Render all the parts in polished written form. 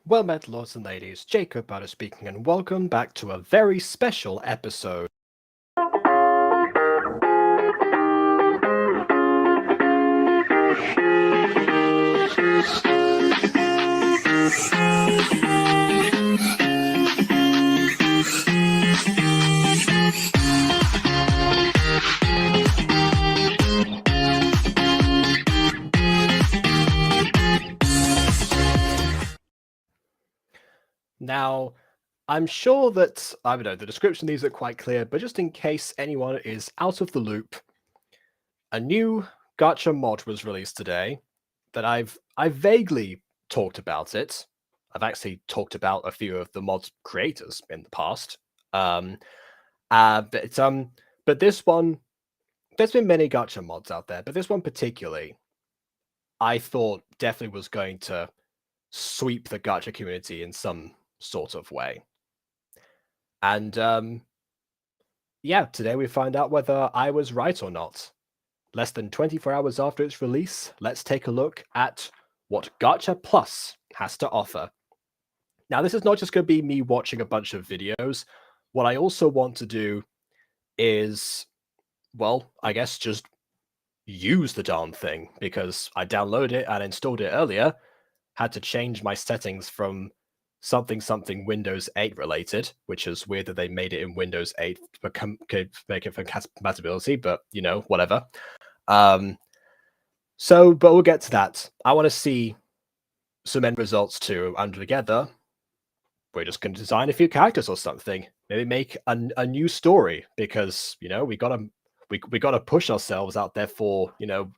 Well met, lords and ladies, Jacob Butter speaking, and welcome back to a very special episode. Now, I'm sure that, I don't know, the description of these are quite clear, but just in case anyone is out of the loop, a new Gacha mod was released today that I've vaguely talked about it. I've actually talked about a few of the mod's creators in the past. But this one, there's been many Gacha mods out there, but this one particularly, I thought definitely was going to sweep the Gacha community in some sort of way. And yeah, today we find out whether I was right or not. Less than 24 hours after its release, let's take a look at what Gacha Plus has to offer. Now, this is not just going to be me watching a bunch of videos. What I also want to do is, well, I guess just use the darn thing, because I downloaded it and installed it earlier, had to change my settings from something Windows 8 related, which is weird that they made it in Windows 8 to make it for compatibility, but you know, whatever. But we'll get to that. I want to see some end results too, and together we're just going to design a few characters or something. Maybe make a new story, because you know we gotta push ourselves out there for, you know,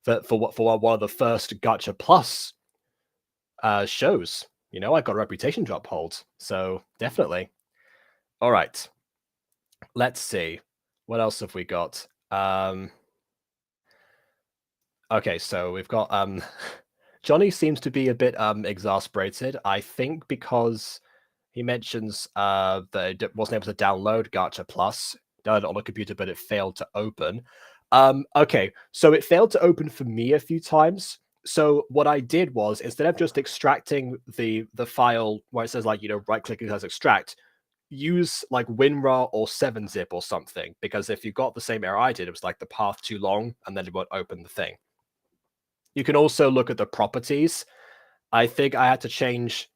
for one of the first Gacha Plus shows. You know, I've got a reputation to uphold, so definitely. All right, let's see. What else have we got? Okay, so we've got Johnny seems to be a bit exasperated, I think, because he mentions that it wasn't able to download Gacha Plus on a computer, but it failed to open. Okay, so it failed to open for me a few times. So what I did was, instead of just extracting the file where it says, like, you know, right click as extract, use like WinRAR or 7-zip or something, because if you got the same error I did, it was like the path too long and then it won't open the thing. You can also look at the properties. I think I had to change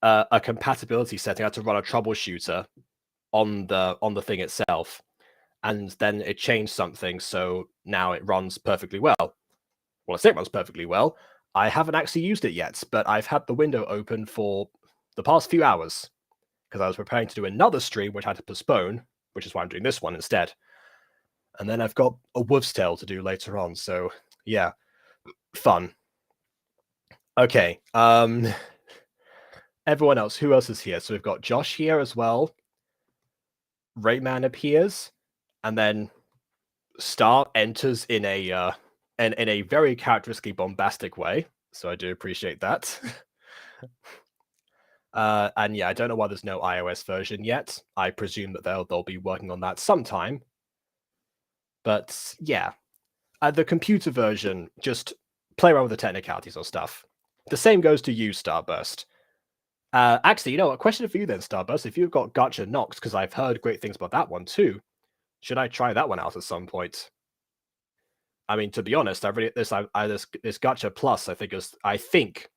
a compatibility setting. I had to run a troubleshooter on the thing itself, and then it changed something, so now it runs perfectly well. Well, I say it runs perfectly well. I haven't actually used it yet, but I've had the window open for the past few hours because I was preparing to do another stream, which I had to postpone, which is why I'm doing this one instead. And then I've got a Wolf's Tale to do later on, so yeah, fun. Okay, everyone else, who else is here? So we've got Josh here as well. Rayman appears, and then Star enters in a very characteristically bombastic way. So I do appreciate that. And yeah, I don't know why there's no iOS version yet. I presume that they'll be working on that sometime. But yeah, the computer version just play around with the technicalities or stuff. The same goes to you, Starburst. Actually, a question for you then, Starburst. If you've got Gacha Nox, because I've heard great things about that one too, should I try that one out at some point? I mean, to be honest, this Gacha Plus, I think,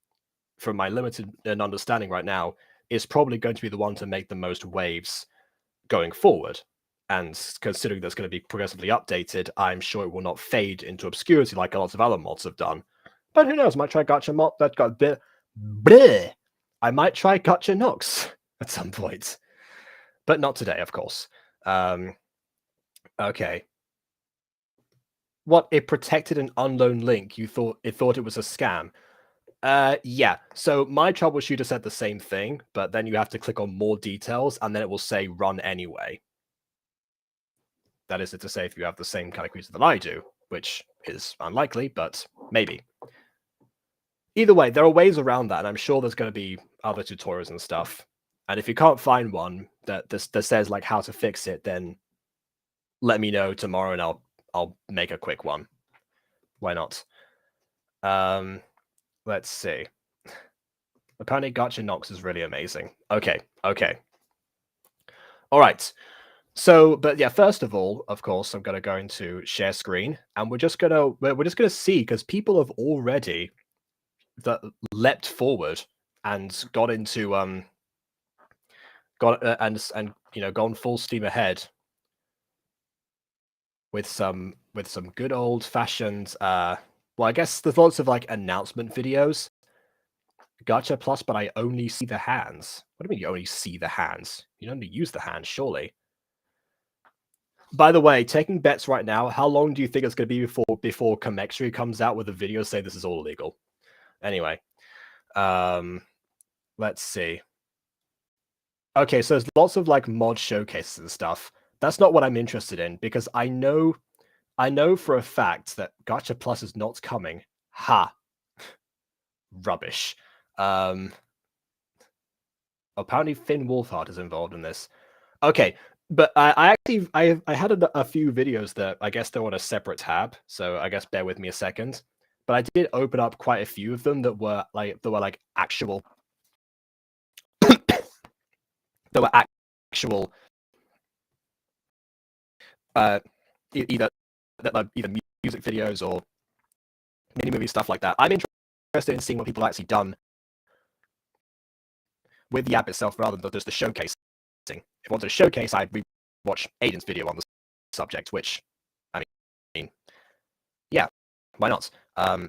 from my limited understanding right now, is probably going to be the one to make the most waves going forward. And considering that's going to be progressively updated, I'm sure it will not fade into obscurity like a lot of other mods have done. But who knows? I might try Gacha mod. That got a bit. Bleh. I might try Gacha Nox at some point, but not today, of course. Okay. What? It protected an unknown link. You thought it was a scam. Yeah. So my troubleshooter said the same thing, but then you have to click on more details, and then it will say run anyway. That is to say, if you have the same kind of computer that I do, which is unlikely, but maybe. Either way, there are ways around that, and I'm sure there's going to be other tutorials and stuff. And if you can't find one that says like how to fix it, then let me know tomorrow, and I'll make a quick one. Why not? Let's see. Apparently, Gacha Nox is really amazing. Okay. All right. So, but yeah, first of all, of course, I'm gonna go into share screen, and we're just gonna see, because people have already leapt forward and got into gone full steam ahead with some good old fashioned well, I guess there's lots of like announcement videos. Gacha Plus, but I only see the hands. What do you mean you only see the hands? You don't only use the hands, surely. By the way, taking bets right now, how long do you think it's going to be before Comextry comes out with a video saying this is all illegal? Anyway, let's see. Okay, so there's lots of like mod showcases and stuff. That's not what I'm interested in, because I know for a fact that Gacha Plus is not coming. Ha. Rubbish. Apparently Finn Wolfhard is involved in this. Okay, but I had a few videos that I guess they're on a separate tab, so I guess bear with me a second. But I did open up quite a few of them that were actual either music videos or mini movie stuff like that. I'm interested in seeing what people have actually done with the app itself rather than just the showcasing. If I wanted to showcase, I'd watch Aiden's video on the subject, which, I mean, yeah, why not? Yeah,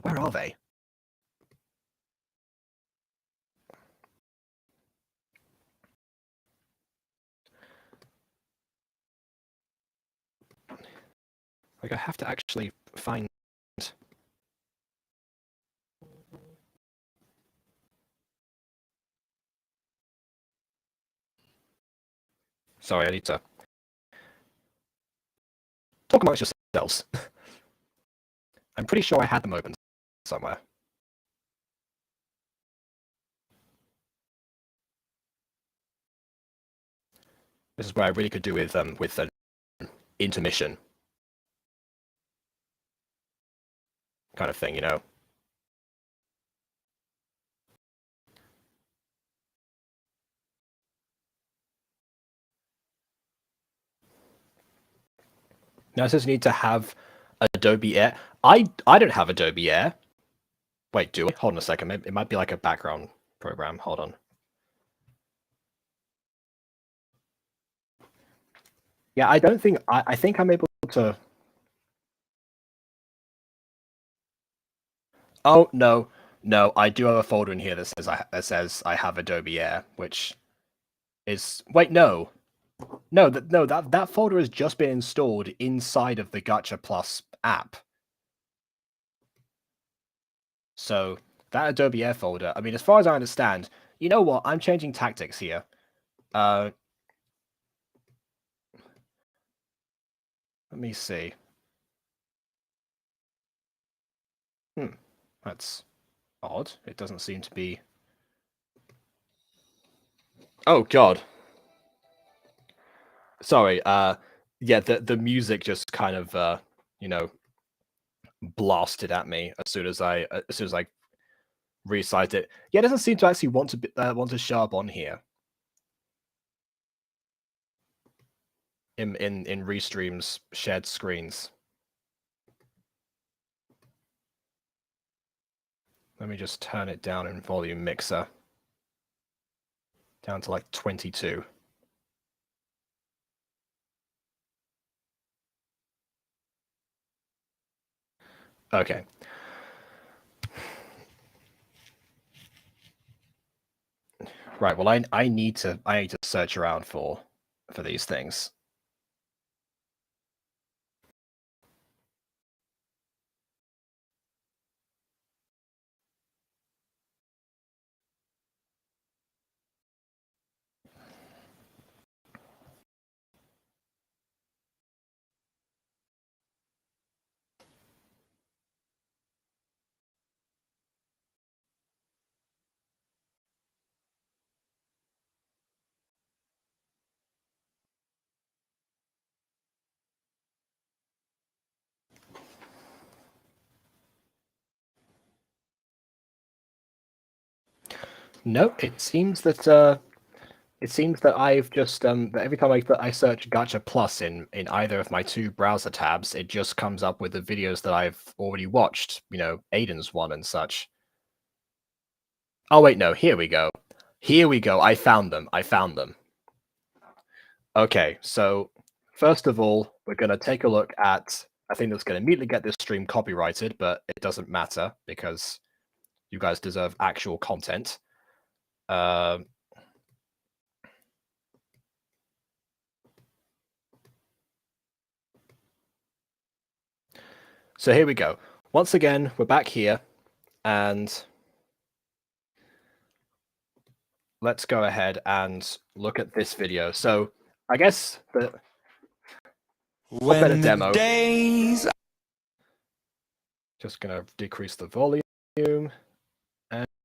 where are they? Like, I have to actually find. Sorry, I need to talk amongst yourselves. I'm pretty sure I had them open somewhere. This is where I really could do with an intermission kind of thing, Now it says you need to have Adobe Air. I don't have Adobe Air. Wait, do I? Hold on a second. It might be like a background program. Hold on. Yeah, I don't think I think I'm able to. Oh no, I do have a folder in here that says I have Adobe Air, which is no, that folder has just been installed inside of the Gacha Plus app. So that Adobe Air folder, I mean, as far as I understand, you know what? I'm changing tactics here. Let me see. That's odd. It doesn't seem to be. Oh God. Sorry. Yeah. The music just kind of blasted at me as soon as I resized it. Yeah, it doesn't seem to actually want to show up on here in Restream's shared screens. Let me just turn it down in volume mixer down to like 22. Okay. Right. Well, I need to search around for these things. No, it seems that I've just that every time I search Gacha Plus in either of my two browser tabs, it just comes up with the videos that I've already watched. You know, Aiden's one and such. Oh wait, no. Here we go. Here we go. I found them. Okay, so first of all, we're gonna take a look at. I think that's gonna immediately get this stream copyrighted, but it doesn't matter because you guys deserve actual content. So here we go. Once again, we're back here, and let's go ahead and look at this video. So I guess the better demo. Just gonna decrease the volume,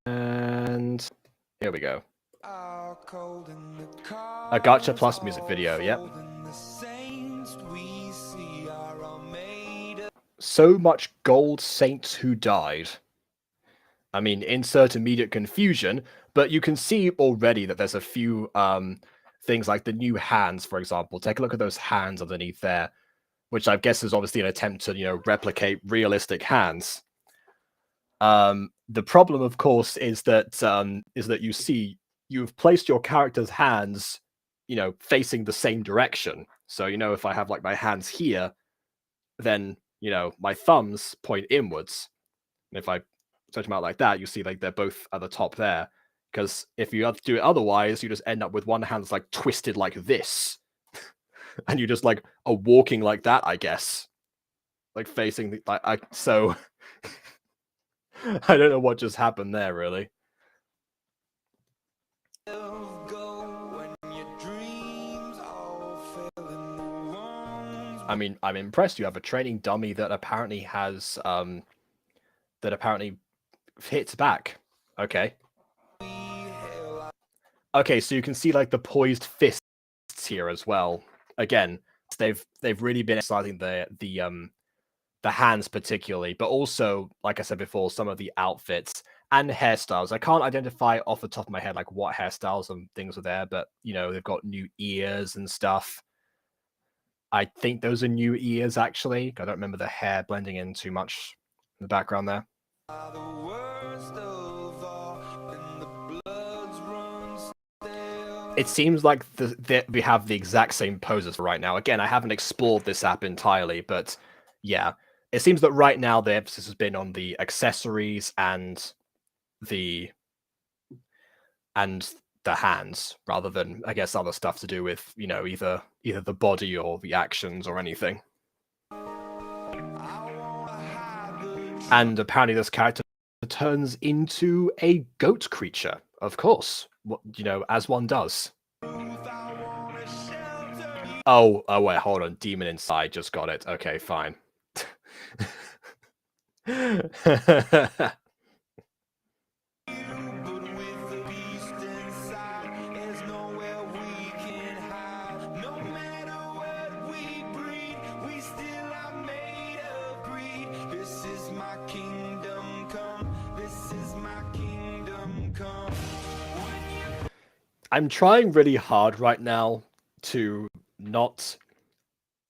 and here we go. A Gacha Plus music video, yep. So much gold saints who died. I mean, insert immediate confusion, but you can see already that there's a few things like the new hands, for example. Take a look at those hands underneath there, which I guess is obviously an attempt to, you know, replicate realistic hands. The problem, of course, is that you see you've placed your character's hands, you know, facing the same direction. So, you know, if I have like my hands here, then, you know, my thumbs point inwards. And if I stretch them out like that, you see like they're both at the top there. Because if you do it otherwise, you just end up with one hand that's like twisted like this. And you just like are walking like that, I guess. Like facing the so I don't know what just happened there, really. I mean, I'm impressed. You have a training dummy that apparently has hits back. Okay. Okay, so you can see like the poised fists here as well. Again, they've really been emphasizing the hands particularly, but also, like I said before, some of the outfits and hairstyles. I can't identify off the top of my head like what hairstyles and things are there, but you know, they've got new ears and stuff. I think those are new ears actually. I don't remember the hair blending in too much in the background there. It seems like we have the exact same poses right now. Again, I haven't explored this app entirely, but yeah, it seems that right now the emphasis has been on the accessories and the hands rather than, I guess, other stuff to do with, you know, either the body or the actions or anything. And apparently this character turns into a goat creature, of course. You know, as one does. Oh, wait, hold on. Demon inside, just got it. Okay, fine. I'm trying really hard right now to not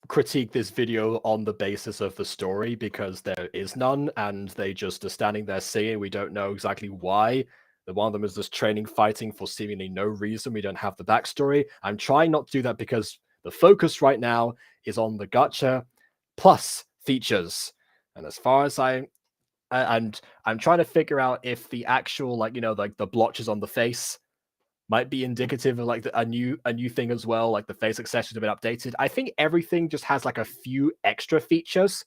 critique this video on the basis of the story because there is none, and they just are standing there singing. We don't know exactly why. The one of them is just training fighting for seemingly no reason. We don't have the backstory. I'm trying not to do that because the focus right now is on the Gacha plus features. And as far as I'm trying to figure out if the actual, like, like the blotches on the face might be indicative of like a new thing as well. Like the face accessories have been updated. I think everything just has like a few extra features.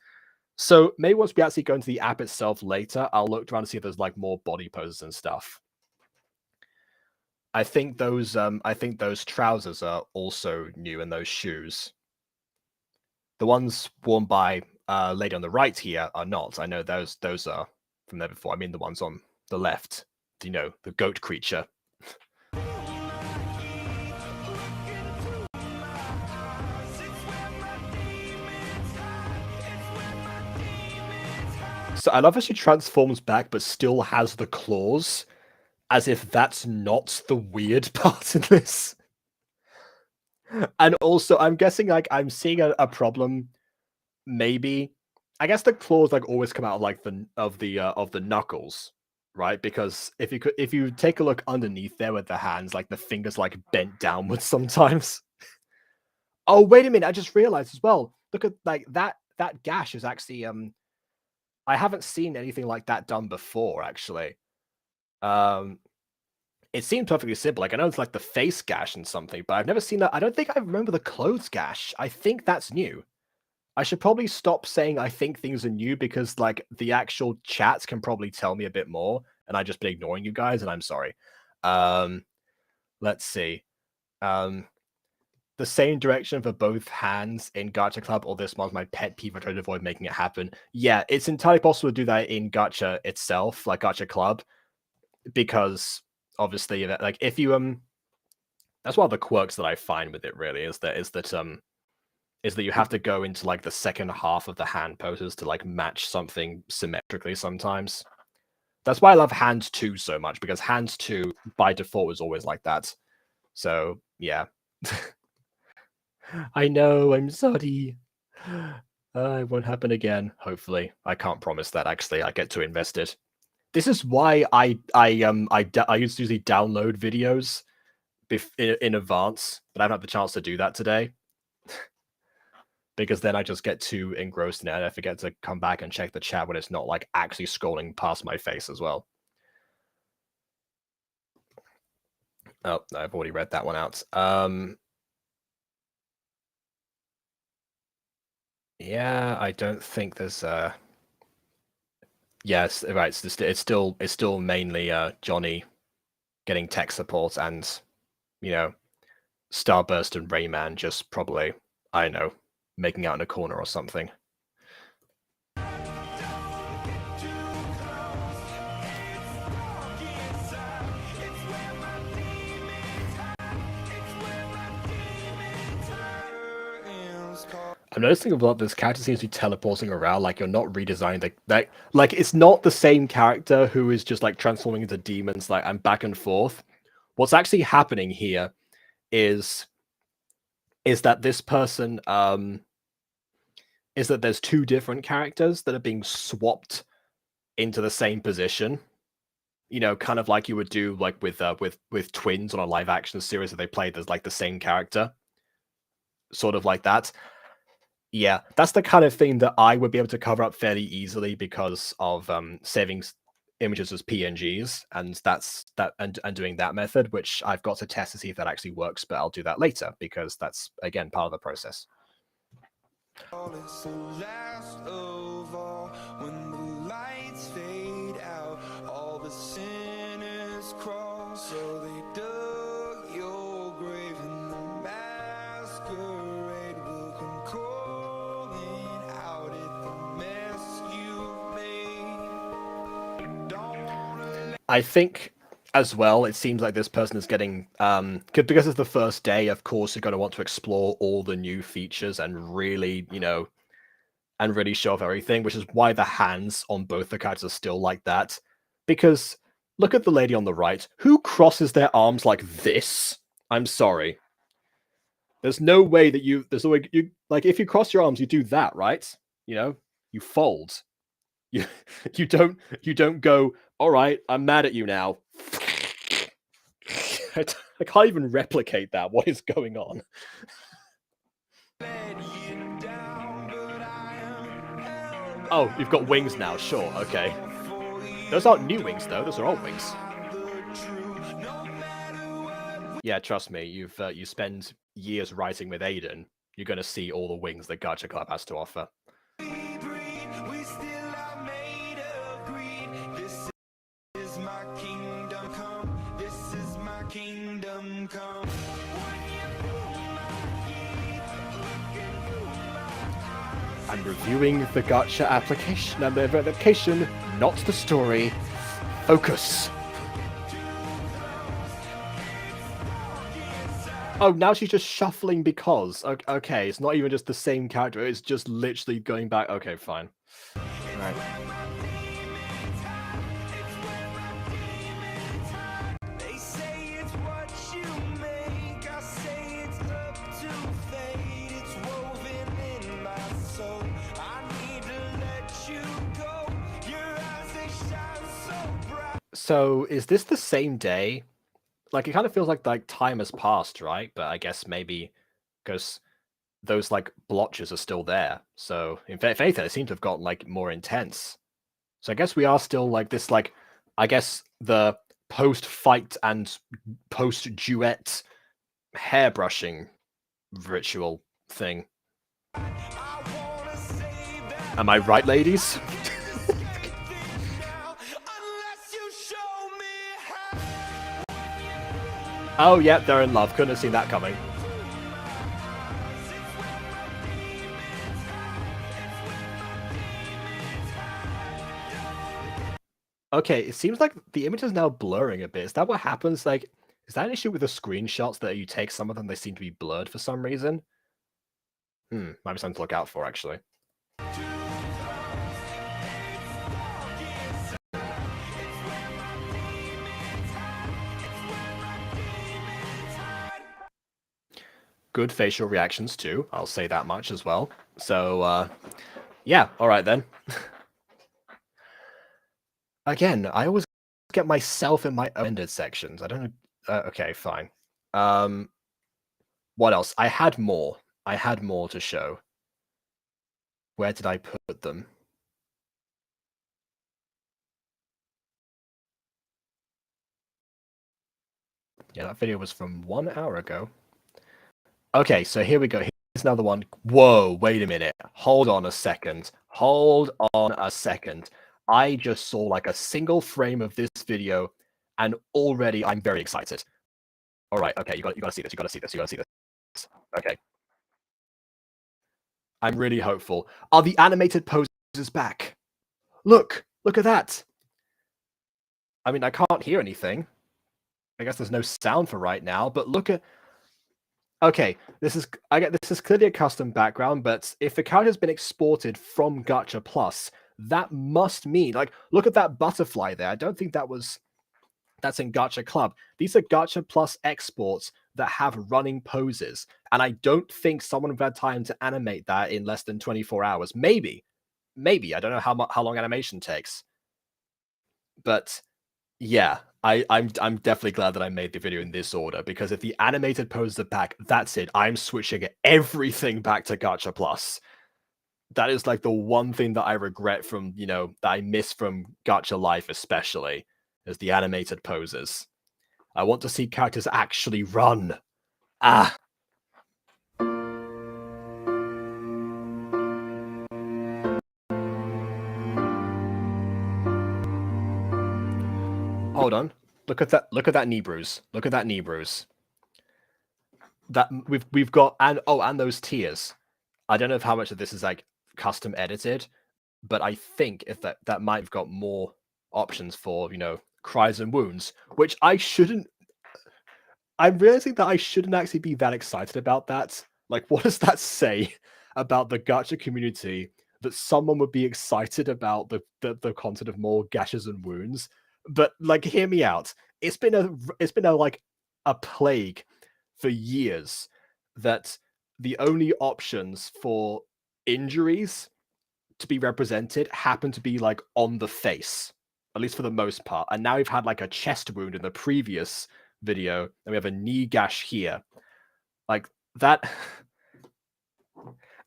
So maybe once we actually go into the app itself later, I'll look around to see if there's like more body poses and stuff. I think those trousers are also new, and those shoes. The ones worn by lady on the right here are not. I know those are from there before. I mean the ones on the left. The goat creature. So I love how she transforms back, but still has the claws, as if that's not the weird part in this. And also, I'm guessing like I'm seeing a problem. Maybe, I guess the claws like always come out of like the knuckles, right? Because if you take a look underneath there with the hands, like the fingers like bent downwards sometimes. Oh wait a minute! I just realized as well. Look at like that gash is actually I haven't seen anything like that done before, actually. It seemed perfectly simple. Like, I know it's like the face gash and something, but I've never seen that. I don't think I remember the clothes gash. I think that's new. I should probably stop saying I think things are new because, like, the actual chats can probably tell me a bit more, and I've just been ignoring you guys, and I'm sorry. Let's see. The same direction for both hands in Gacha Club, or this one's my pet peeve. I try to avoid making it happen. Yeah, it's entirely possible to do that in Gacha itself, like Gacha Club, because obviously, like if you that's one of the quirks that I find with it. Really, is that you have to go into like the second half of the hand poses to like match something symmetrically sometimes. That's why I love hand 2 so much, because hand 2 by default is always like that. So yeah. I know, I'm sorry. It won't happen again, hopefully. I can't promise that, actually. I get too invested. This is why I used to usually download videos in advance, but I haven't had the chance to do that today. Because then I just get too engrossed in it, and I forget to come back and check the chat when it's not like actually scrolling past my face as well. Oh, I've already read that one out. Yeah, I don't think there's yes, right. It's still mainly Johnny getting tech support, and Starburst and Rayman just probably, I don't know, making out in a corner or something. I'm noticing a lot. This character seems to be teleporting around, like you're not redesigning like it's not the same character who is just like transforming into demons, like, and back and forth. What's actually happening here is that this person is that there's 2 different characters that are being swapped into the same position. Kind of like you would do like with twins on a live action series that they played as like the same character. Sort of like that. Yeah, that's the kind of thing that I would be able to cover up fairly easily because of saving images as PNGs, and and doing that method, which I've got to test to see if that actually works, but I'll do that later because that's again part of the process. I think as well, it seems like this person is getting because it's the first day, of course, you're going to want to explore all the new features and really, and really show off everything, which is why the hands on both the characters are still like that. Because look at the lady on the right, who crosses their arms like this. I'm sorry. There's no way that there's no way you like if you cross your arms, you do that, right? You know, you fold. You you don't go, all right, I'm mad at you now. I can't even replicate that. What is going on? Oh, you've got wings now. Sure, okay. Those aren't new wings though. Those are old wings. Yeah, trust me. You spend years writing with Aiden. You're gonna see all the wings that Gacha Club has to offer. I'm reviewing the Gacha application and the application, not the story. Focus. Oh, now she's just shuffling because. Okay, it's not even just the same character. It's just literally going back. Okay, fine. Right. So, is this the same day? Like, it kind of feels like time has passed, right? But I guess maybe because those like blotches are still there. So, if anything, it seems to have gotten like more intense. So I guess we are still like this, like, I guess the post-fight and post-duet hairbrushing ritual thing. Am I right, ladies? Oh, yeah, they're in love. Couldn't have seen that coming. Okay, it seems like the image is now blurring a bit. Is that what happens? Like, is that an issue with the screenshots that you take some of them, they seem to be blurred for some reason? Might be something to look out for, actually. Good facial reactions, too. I'll say that much as well. So, yeah, alright then. Again, I always get myself in my ended sections. I don't know. Okay, fine. What else? I had more. I had more to show. Where did I put them? Yeah, that video was from 1 hour ago. Okay, so here we go. Here's another one. Whoa, wait a minute. Hold on a second. Hold on a second. I just saw like a single frame of this video, and already I'm very excited. All right, okay, you got to see this. You got to see this. You got to see this. Okay. I'm really hopeful. Are the animated poses back? Look at that. I mean, I can't hear anything. I guess there's no sound for right now, but look at. Okay, this is clearly a custom background, but if the character has been exported from Gacha Plus, that must mean like look at that butterfly there. I don't think that's in Gacha Club. These are Gacha Plus exports that have running poses, and I don't think someone would have had time to animate that in less than 24 hours. Maybe I don't know how long animation takes, but yeah, I'm definitely glad that I made the video in this order because if the animated poses are back, that's it. I'm switching everything back to Gacha Plus. That is like the one thing that I regret from that I miss from Gacha Life, especially is the animated poses. I want to see characters actually run. Ah. Hold on. Look at that knee bruise. Look at that knee bruise. That we've got and those tears. I don't know if how much of this is like custom edited, but I think if that might have got more options for, cries and wounds, which I'm realizing that I shouldn't actually be that excited about that. Like, what does that say about the gacha community that someone would be excited about the content of more gashes and wounds? But like, hear me out. It's been a like a plague for years that the only options for injuries to be represented happen to be like on the face, at least for the most part. And now we've had like a chest wound in the previous video, and we have a knee gash here. Like that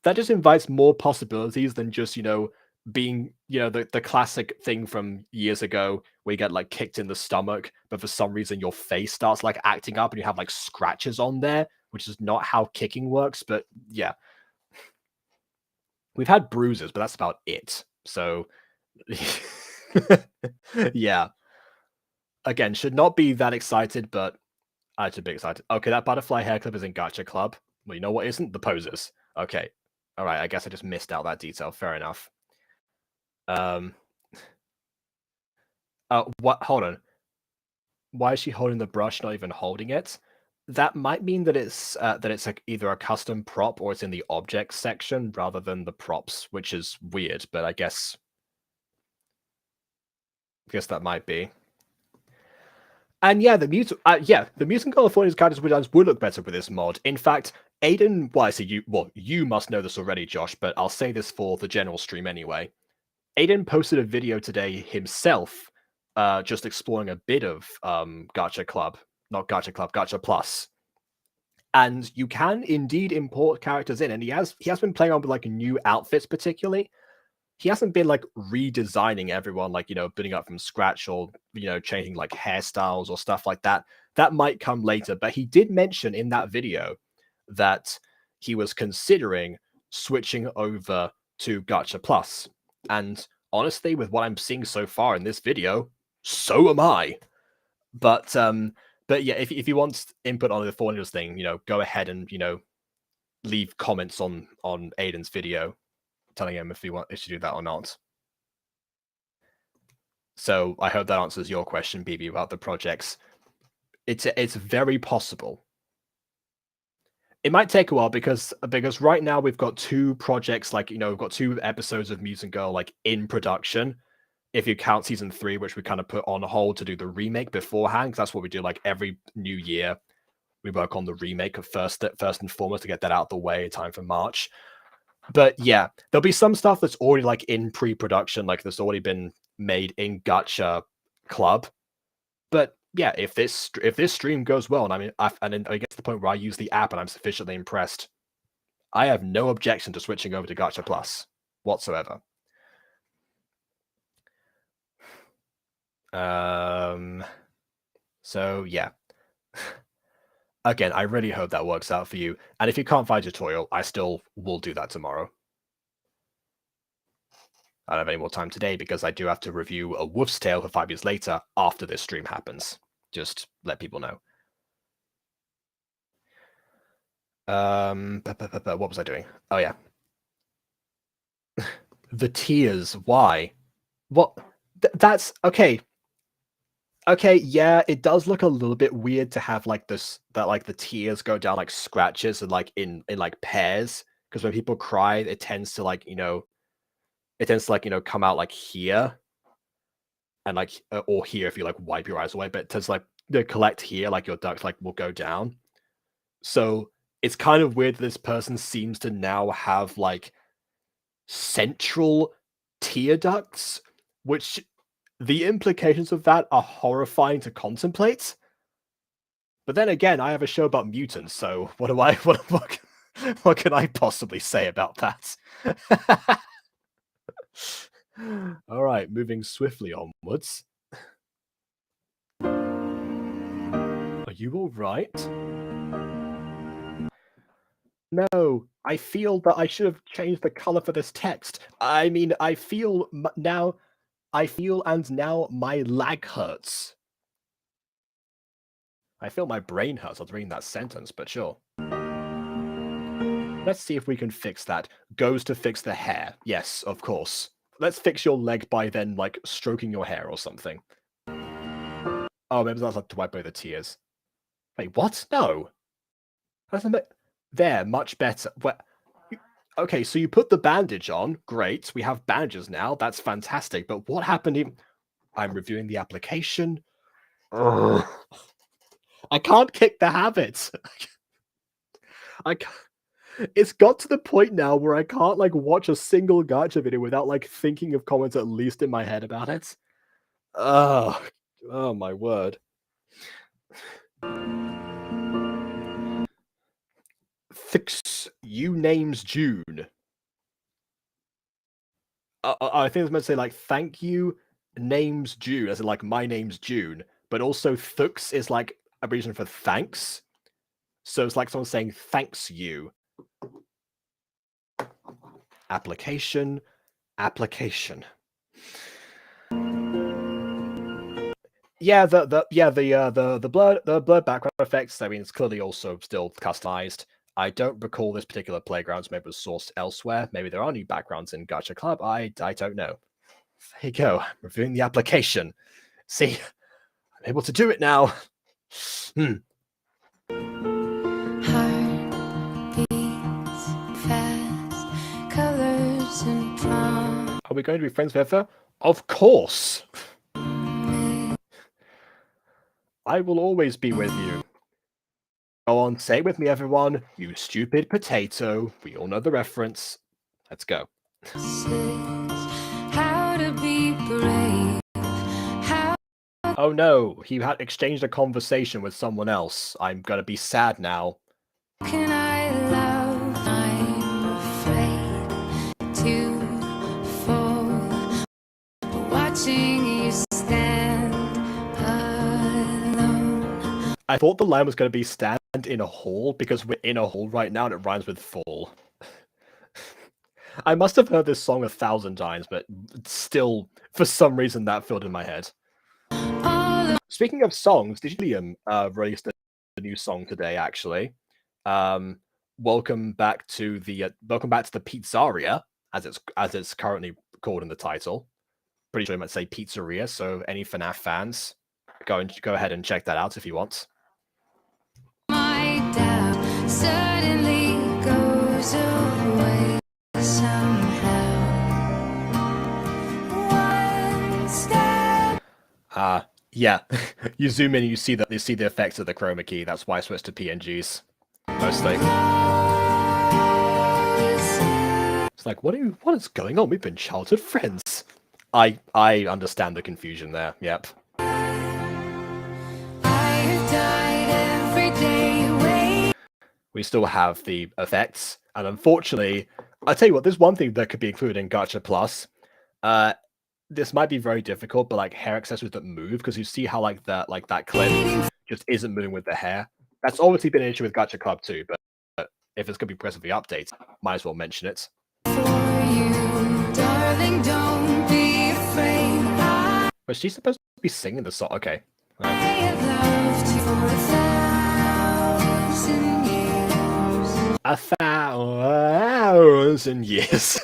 that just invites more possibilities than just, being, the classic thing from years ago where you get like kicked in the stomach, but for some reason your face starts like acting up and you have like scratches on there, which is not how kicking works. But yeah, we've had bruises, but that's about it. So yeah, again, should not be that excited, but I should be excited. Okay, that butterfly hair clip is in Gacha Club. Well, you know what isn't? The poses. Okay. All right, I guess I just missed out that detail. Fair enough. Um. What? Hold on. Why is she holding the brush, not even holding it? That might mean that it's like either a custom prop or it's in the objects section rather than the props, which is weird. But I guess that might be. And yeah, the mutant California's characters would look better with this mod. In fact, Aiden, well, I see you must know this already, Josh, but I'll say this for the general stream anyway. Aiden posted a video today himself, just exploring a bit of Gacha Club, not Gacha Club, Gacha Plus. And you can indeed import characters in, and he has been playing on with like new outfits particularly. He hasn't been like redesigning everyone, like, building up from scratch or, changing like hairstyles or stuff like that. That might come later, but he did mention in that video that he was considering switching over to Gacha Plus. And honestly, with what I'm seeing so far in this video, so am I. But yeah, if you want input on the formulas thing, go ahead and, leave comments on Aiden's video telling him if he should do that or not. So I hope that answers your question, BB, about the projects. It's very possible. It might take a while because right now we've got two projects, like, we've got 2 episodes of Mutant Girl like in production. If you count season 3, which we kind of put on hold to do the remake beforehand, because that's what we do like every new year. We work on the remake of first and foremost to get that out of the way in time for March. But yeah, there'll be some stuff that's already like in pre-production, like that's already been made in Gacha Club. But yeah, if this stream goes well, and and I get to the point where I use the app and I'm sufficiently impressed, I have no objection to switching over to Gacha Plus whatsoever. So yeah. Again, I really hope that works out for you. And if you can't find a tutorial, I still will do that tomorrow. I don't have any more time today because I do have to review A Wolf's Tale for 5 years later after this stream happens. Just let people know. What was I doing? Oh yeah. The tears. Why? What? That's okay. Okay, yeah, it does look a little bit weird to have like this, that like the tears go down like scratches and like in like pairs, because when people cry, it tends to like, come out like here and like or here if you like wipe your eyes away, but it tends to like collect here, like your ducts like will go down. So it's kind of weird that this person seems to now have like central tear ducts, which the implications of that are horrifying to contemplate. But then again, I have a show about mutants, so what what can I possibly say about that? All right, moving swiftly onwards. Are you all right? No, I feel that I should have changed the color for this text. I mean, I feel and now my lag hurts. I feel my brain hurts after reading that sentence, but sure. Let's see if we can fix that. Goes to fix the hair. Yes, of course. Let's fix your leg by then, like, stroking your hair or something. Oh, maybe that's like to wipe away the tears. Wait, what? No. That's a bit... There, much better. Okay, so you put the bandage on. Great. We have bandages now. That's fantastic. But what happened? I'm reviewing the application. Ugh. I can't kick the habit. It's got to the point now where I can't like watch a single gacha video without like thinking of comments at least in my head about it. Oh, oh my word. Fix you name's June. I think it's meant to say like thank you name's June, as in like my name's June, but also Thux is like a reason for thanks. So it's like someone saying thanks you. Application. Yeah, the blurred background effects. I mean, it's clearly also still customized. I don't recall this particular playground. Maybe it was sourced elsewhere. Maybe there are new backgrounds in Gacha Club. I don't know. There you go. Reviewing the application. See, I'm able to do it now. Are we going to be friends forever? Of course. I will always be with you. Go on, say it with me, everyone. You stupid potato. We all know the reference. Let's go. Oh no, he had exchanged a conversation with someone else. I'm gonna be sad now. Can I love? I'm afraid to fall. Watching you stand alone. I thought the line was gonna be stand in a hall because we're in a hall right now and it rhymes with fall. I must have heard this song 1,000 times, but still, for some reason, that filled in my head. Speaking of songs, Digilium released a new song today. Actually, welcome back to the pizzeria, as it's currently called in the title. Pretty sure I might say pizzeria. So any FNAF fans, go ahead and check that out if you want. My doubt suddenly goes away somehow. One step. Yeah. You zoom in and you see the effects of the chroma key. That's why I switched to PNGs. Mostly. It's like, what is going on? We've been childhood friends. I understand the confusion there. Yep. We still have the effects, and unfortunately, I'll tell you what, there's one thing that could be included in Gacha Plus. This might be very difficult, but like hair accessories that move, because you see how like that clip just isn't moving with the hair. That's obviously been an issue with Gacha Club too, but if it's going to be progressively updated, might as well mention it. For you, darling, don't be afraid. Was she supposed to be singing the song? Okay. I have loved you for 1,000 years. 1,000 years.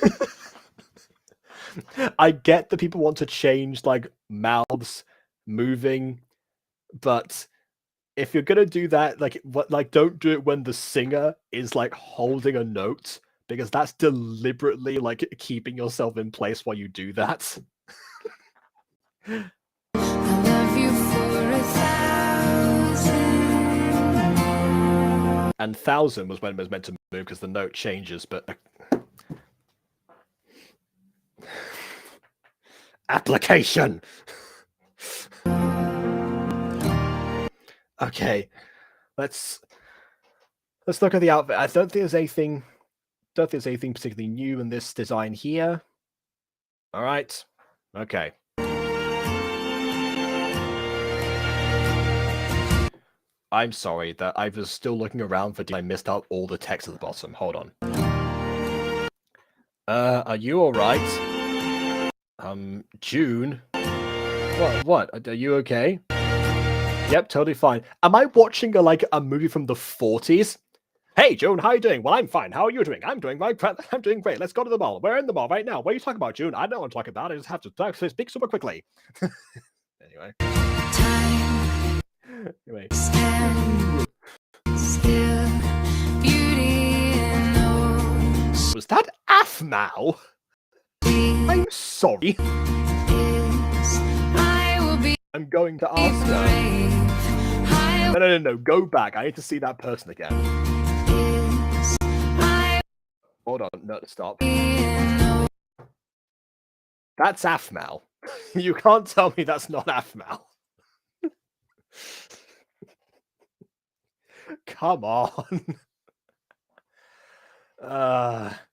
I get that people want to change like mouths moving, but if you're gonna do that, don't do it when the singer is like holding a note, because that's deliberately like keeping yourself in place while you do that. I love you for 1,000. And 1,000 was when it was meant to move because the note changes, but application. Okay, let's look at the outfit. I don't think there's anything particularly new in this design here. All right. Okay. I'm sorry that I was still looking around for. I missed out all the text at the bottom. Hold on. Are you all right? June. What? Are you okay? Yep, totally fine. Am I watching a movie from the 40s? Hey, June, how are you doing? Well, I'm fine. How are you doing? I'm doing great. Let's go to the mall. We're in the mall right now. What are you talking about, June? I don't want to talk about it. I just have to speak super quickly. Anyway. Anyway. Still, beauty was that Aphmau? I'm sorry. I'm going to ask her. No. Go back. I need to see that person again. Hold on, no, stop. That's Afmal. You can't tell me that's not Afmal. Come on.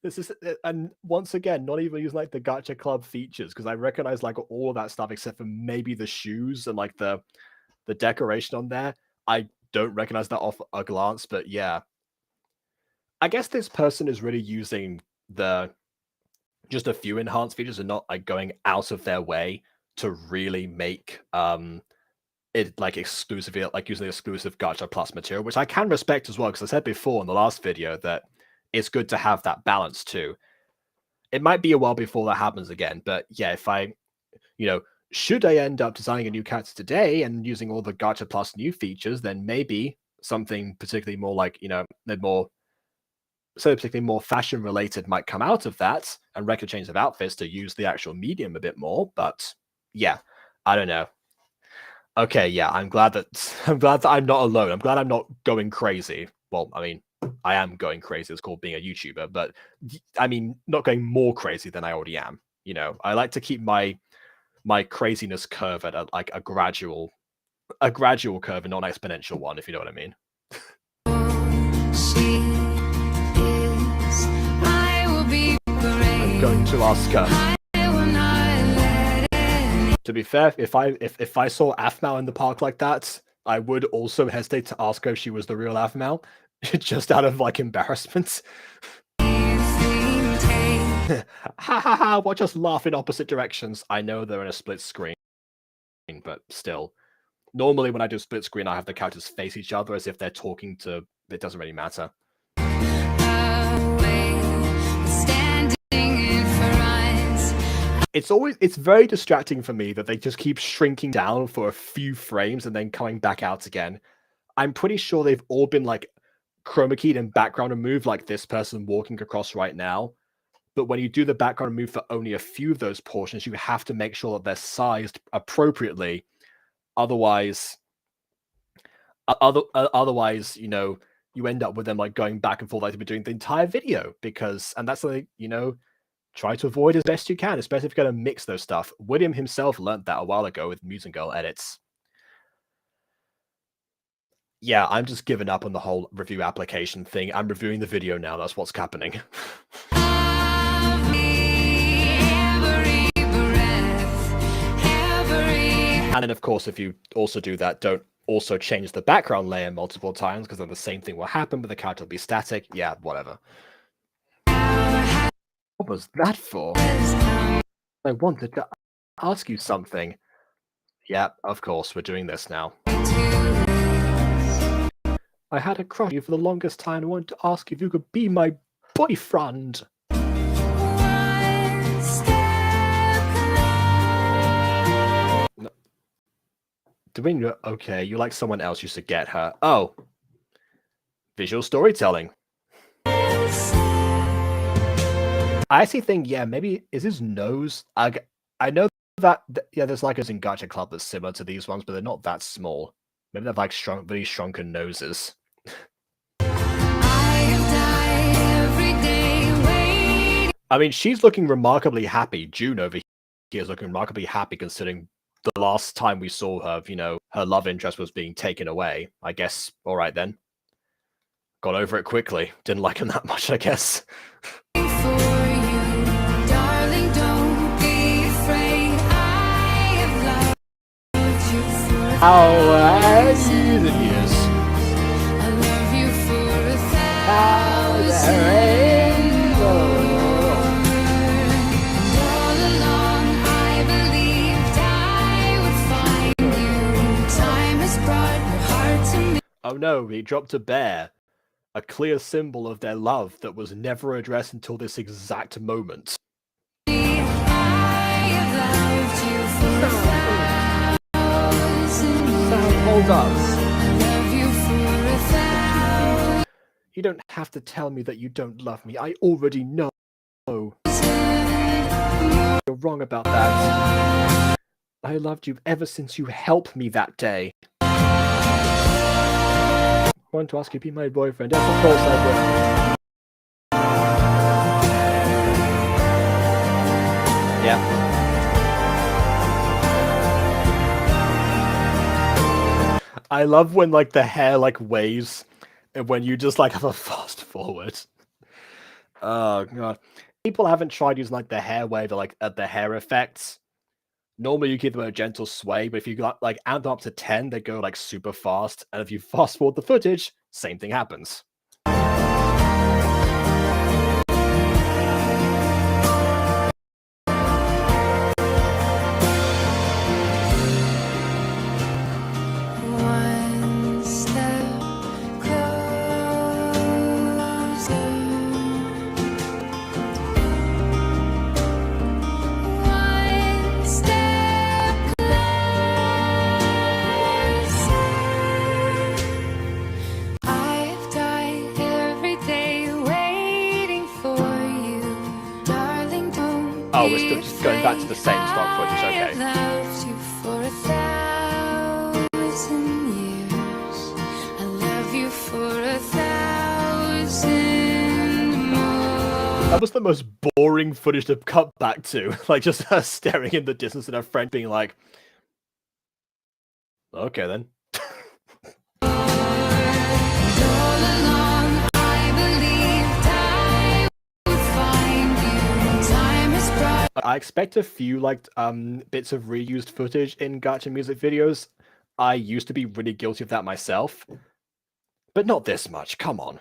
This is, and once again, not even using like the Gacha Club features, because I recognize like all of that stuff except for maybe the shoes and like the decoration on there. I don't recognize that off a glance, but yeah. I guess this person is really using the just a few enhanced features and not like going out of their way to really make it like exclusively like using the exclusive Gacha Plus material, which I can respect as well, because I said before in the last video that it's good to have that balance too. It might be a while before that happens again, but yeah, if I, should I end up designing a new character today and using all the Gacha Plus new features, then maybe something particularly more like, particularly more fashion related might come out of that, and regular change of outfits to use the actual medium a bit more. But yeah, I don't know. Okay, yeah, I'm glad that I'm not alone. I'm glad I'm not going crazy. Well, I mean, I am going crazy. It's called being a YouTuber, but I mean, not going more crazy than I already am. I like to keep my craziness curve at a gradual curve and not an exponential one, if you know what I mean. I'm going to ask her. To be fair, if I saw Afmal in the park like that, I would also hesitate to ask her if she was the real Afmal, just out of like embarrassment. Ha ha ha! Watch us laugh in opposite directions. I know they're in a split screen, but still. Normally, when I do split screen, I have the characters face each other as if they're talking to. It doesn't really matter. It's very distracting for me that they just keep shrinking down for a few frames and then coming back out again. I'm pretty sure they've all been like chroma keyed and background removed, like this person walking across right now. But when you do the background remove for only a few of those portions, you have to make sure that they're sized appropriately. Otherwise, you end up with them like going back and forth like they've been doing the entire video, and that's like, try to avoid as best you can, especially if you're going to mix those stuff. William himself learned that a while ago with Mutant Girl edits. Yeah, I'm just giving up on the whole review application thing. I'm reviewing the video now. That's what's happening. And then, of course, if you also do that, don't also change the background layer multiple times, because then the same thing will happen, but the character will be static. Yeah, whatever. What was that for? I wanted to ask you something. Yeah, of course, we're doing this now. I had a crush on you for the longest time. I wanted to ask if you could be my boyfriend. No. Do we know? Okay, you like someone else, you should get her. Oh. Visual storytelling. I actually think, yeah, maybe is his nose. I know that yeah, there's like a in Gacha Club that's similar to these ones, but they're not that small. Maybe they've like really shrunken noses. I mean, she's looking remarkably happy. June over here is looking remarkably happy, considering the last time we saw her, her love interest was being taken away. I guess, all right then. Got over it quickly. Didn't like him that much, I guess. How easy it is. I love you for 1,000 rainbows. All along I believed I would find you. Time has brought your heart to me. Oh no, he dropped a bear. A clear symbol of their love that was never addressed until this exact moment. Hold up. You don't have to tell me that you don't love me. I already know. You're wrong about that. I loved you ever since you helped me that day. I want to ask you to be my boyfriend. Yes, of course I will. I love when like the hair like waves, and when you just like have a fast forward. Oh god, people haven't tried using like the hair wave or like the hair effects. Normally you give them a gentle sway, but if you got like amp them up to 10, they go like super fast, and if you fast forward the footage, same thing happens. One step closer. One step closer. I've died every day waiting for you, darling. Don't Oh, we're still just going back to the same stock footage. Okay. I've loved you for 1,000 years. I love you for 1,000 more. That was the most boring footage to cut back to. Like just her staring in the distance and her friend being like, okay then. I expect a few like bits of reused footage in gacha music videos. I used to be really guilty of that myself, but not this much. Come on.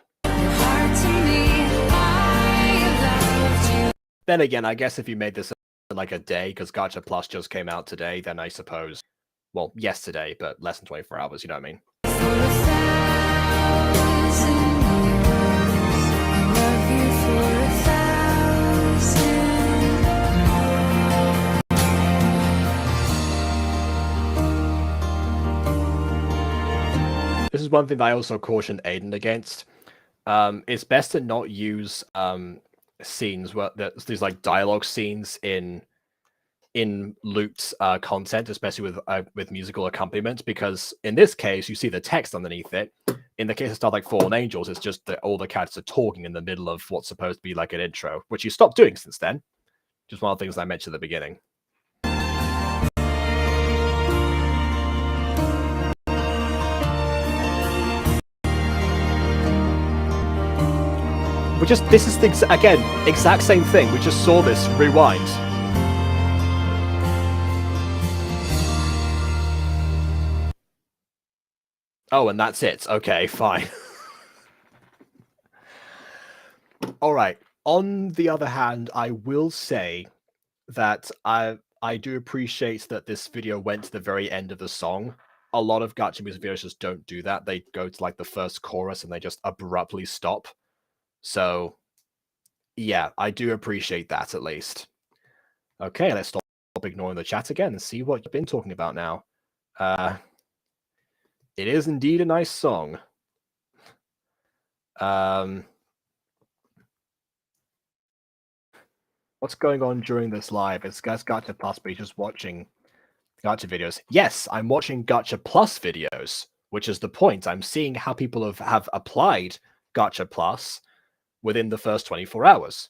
Then again, I guess if you made this in like a day, because Gacha Plus just came out today, then I suppose, well, yesterday, but less than 24 hours. You know what I mean? This is one thing that I also caution Aiden against. It's best to not use scenes where there's these like dialogue scenes in looped content, especially with musical accompaniment, because in this case you see the text underneath it. In the case of stuff like Fallen Angels, it's just that all the characters are talking in the middle of what's supposed to be like an intro, which you stopped doing since then. Just one of the things I mentioned at the beginning. This is the again exact same thing. We just saw this rewind. Oh, and that's it. Okay, fine. All right. On the other hand, I will say that I do appreciate that this video went to the very end of the song. A lot of gacha music videos just don't do that. They go to like the first chorus and they just abruptly stop. So yeah, I do appreciate that at least. Okay, let's stop ignoring the chat again and see what you've been talking about now. It is indeed a nice song. What's going on during this live? Is guys Gacha Plus be just watching Gacha videos? Yes, I'm watching Gacha Plus videos, which is the point. I'm seeing how people have applied Gacha Plus within the first 24 hours.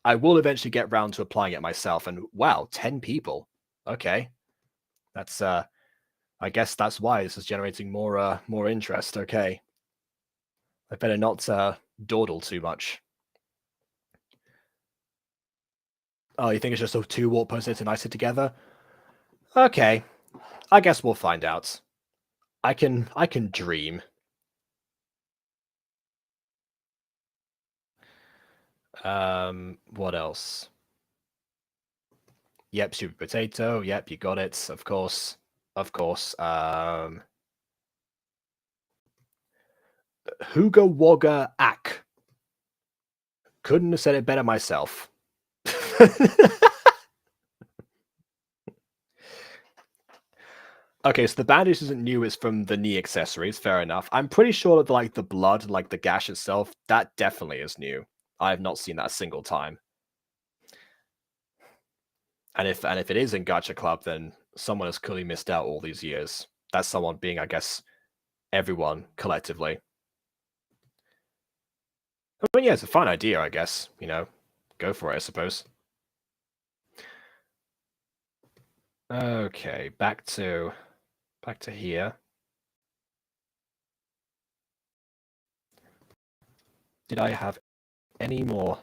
I will eventually get round to applying it myself, and wow, 10 people. Okay. That's I guess that's why this is generating more interest. Okay. I better not dawdle too much. Oh, you think it's just a two warp person and I sit together? Okay. I guess we'll find out. I can dream. What else? Yep, Super Potato. Yep, you got it. Of course. Of course. Huga Wogga Ak. Couldn't have said it better myself. Okay, so the bandage isn't new, it's from the knee accessories, fair enough. I'm pretty sure that like the blood, like the gash itself, that definitely is new. I have not seen that a single time. And if it is in Gacha Club, then someone has clearly missed out all these years. That's someone being, I guess, everyone collectively. I mean, yeah, it's a fine idea, I guess. You know, go for it, I suppose. Okay, back to here. Did I have any more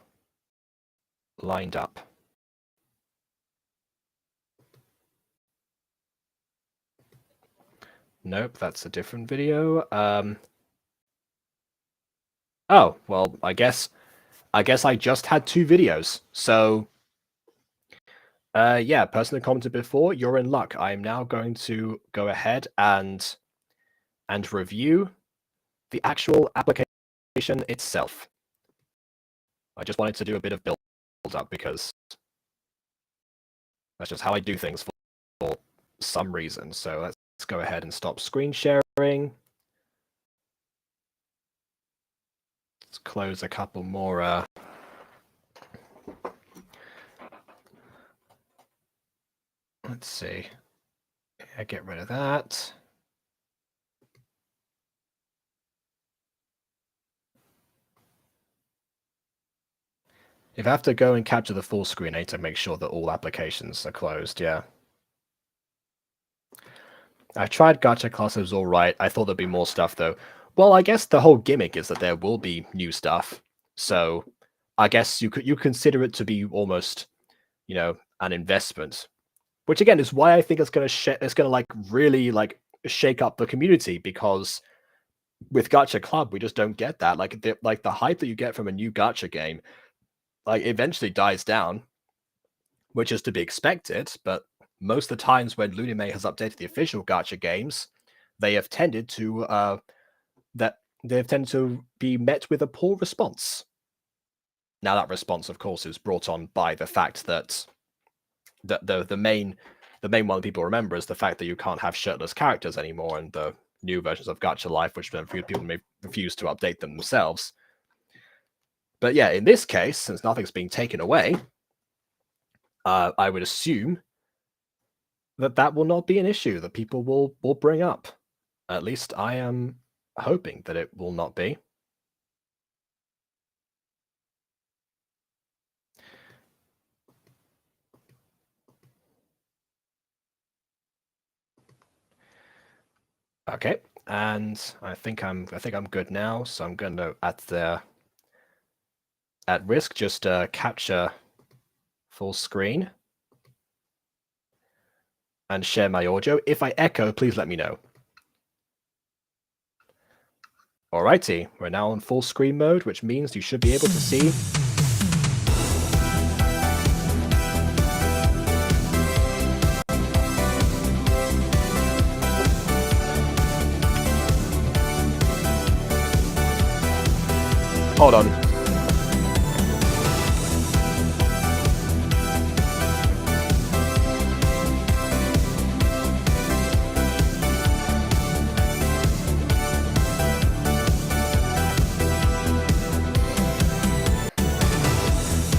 lined up? Nope, that's a different video. Oh, well, I guess I just had 2 videos. So, yeah, person who commented before, you're in luck. I'm now going to go ahead and review the actual application itself. I just wanted to do a bit of build up because that's just how I do things for some reason. So let's go ahead and stop screen sharing. Let's close a couple more. Let's see. Yeah, get rid of that. If I have to go and capture the full screen, I need to make sure that all applications are closed, yeah. I tried Gacha class, it was alright. I thought there'd be more stuff though. Well, I guess the whole gimmick is that there will be new stuff. So I guess you consider it to be almost, you know, an investment. Which again is why I think it's gonna like really like shake up the community, because with Gacha Club we just don't get that. Like the hype that you get from a new Gacha game, like eventually dies down, which is to be expected. But most of the times when Lunime has updated the official Gacha games, they have tended to be met with a poor response. Now that response, of course, is brought on by the fact that the main one that people remember is the fact that you can't have shirtless characters anymore in the new versions of Gacha Life, which people may refuse to update them themselves. But yeah, in this case, since nothing's being taken away, I would assume that will not be an issue that people will bring up. At least I am hoping that it will not be. Okay, and I think I'm good now. So I'm going to at risk just capture full screen and share my audio. If I echo, please let me know. Alrighty, we're now in full screen mode, which means you should be able to see. Hold on.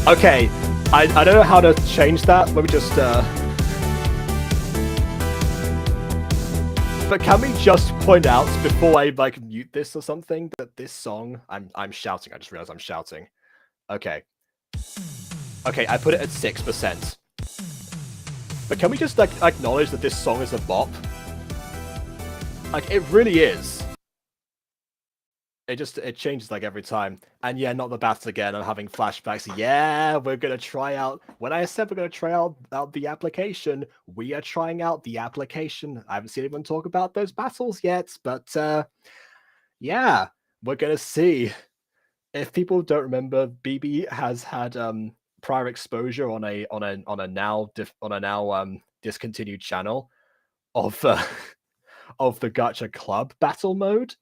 Okay, I don't know how to change that. Let me just But can we just point out before I like mute this or something that this song I'm shouting. I just realized I'm shouting. Okay. Okay, I put it at 6%. But can we just like acknowledge that this song is a bop? Like it really is. It changes like every time. And yeah, not the battle again. I'm having flashbacks. Yeah, we're gonna try out. When I said we're gonna try out the application, we are trying out the application. I haven't seen anyone talk about those battles yet, but yeah, we're gonna see. If people don't remember, BB has had prior exposure on a now discontinued channel of of the Gacha Club battle mode.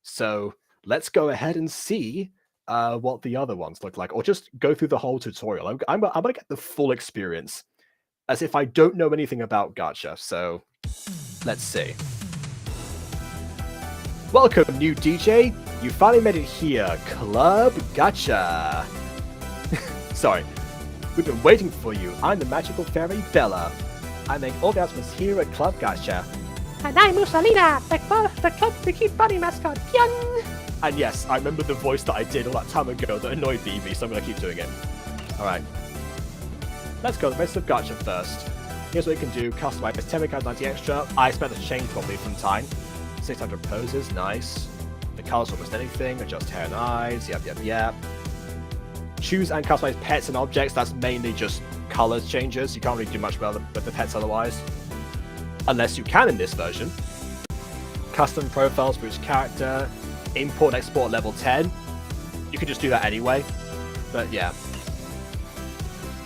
So let's go ahead and see what the other ones look like, or just go through the whole tutorial. I'm gonna get the full experience, as if I don't know anything about Gacha. So let's see. Welcome, new DJ. You finally made it here, Club Gacha. Sorry, we've been waiting for you. I'm the magical fairy Bella. I make all announcements here at Club Gacha. And I'm Mussolina, the club bikini bunny mascot. Pyong! And yes, I remember the voice that I did all that time ago that annoyed BB, so I'm going to keep doing it. Alright. Let's go the rest of Gacha first. Here's what you can do. Customize 10 cards 90 extra. I spent the chain probably from time. 600 poses, nice. The colors for almost anything. Adjust hair and eyes. Yep. Choose and customize pets and objects. That's mainly just colors changes. You can't really do much with the pets otherwise. Unless you can in this version. Custom profiles for each character. Import and export level 10. You can just do that anyway. But yeah.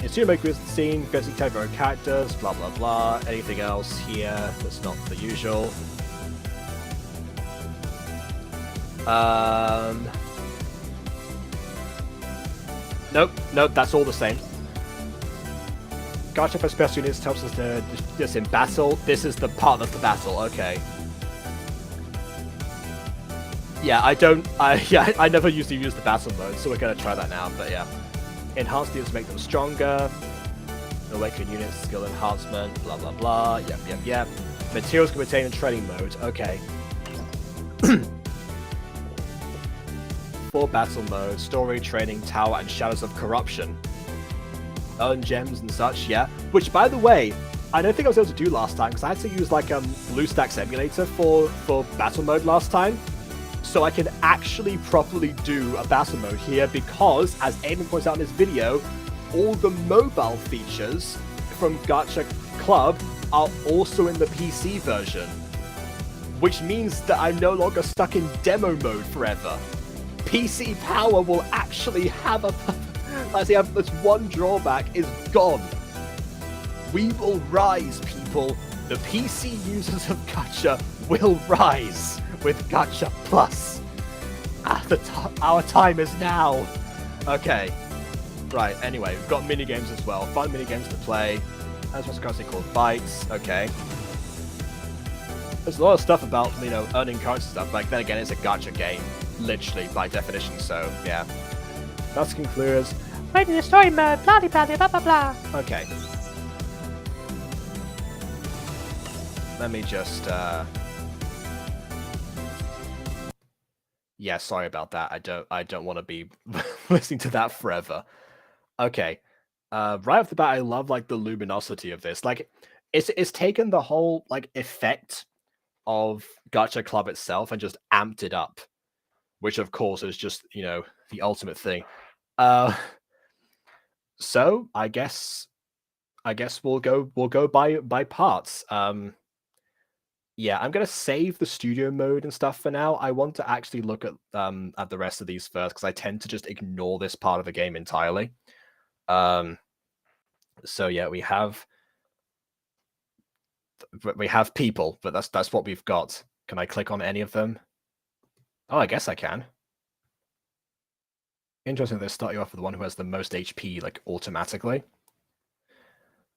In studio mode, the scene, go to type your own characters, blah blah blah. Anything else here that's not the usual. Nope, that's all the same. Gacha for special units helps us to just in battle. This is the part that's the battle, okay. Yeah, I never used to use the battle mode, so we're gonna try that now, but yeah. Enhance units to make them stronger. Awaken units, skill enhancement, blah blah blah. Yep. Materials can be obtained in training mode, okay. 4 battle mode, story, training, tower, and shadows of corruption. Earn gems and such, yeah. Which, by the way, I don't think I was able to do last time, because I had to use like BlueStacks emulator for battle mode last time. So I can actually properly do a battle mode here because, as Aiden points out in his video, all the mobile features from Gacha Club are also in the PC version. Which means that I'm no longer stuck in demo mode forever. PC power will actually have a... this one drawback is gone. We will rise, people. The PC users of Gacha will rise with Gacha Plus. Our time is now. Okay. Right, anyway, we've got minigames as well. Fun minigames to play. That's what's currently called Bites. Okay. There's a lot of stuff about, earning cards and stuff. Like, then again, it's a Gacha game. Literally, by definition, so, yeah. That's concludes. Wait in the story mode, blah blah blah blah blah. Okay. Let me just, Yeah, sorry about that. I don't want to be listening to that forever. Okay. Right off the bat, I love like the luminosity of this. Like, it's taken the whole like effect of Gacha Club itself and just amped it up, which of course is just the ultimate thing. So I guess we'll go by parts. Yeah, I'm gonna save the studio mode and stuff for now. I want to actually look at the rest of these first because I tend to just ignore this part of the game entirely. So yeah, we have people, but that's what we've got. Can I click on any of them? Oh, I guess I can. Interesting, they start you off with the one who has the most HP, like, automatically.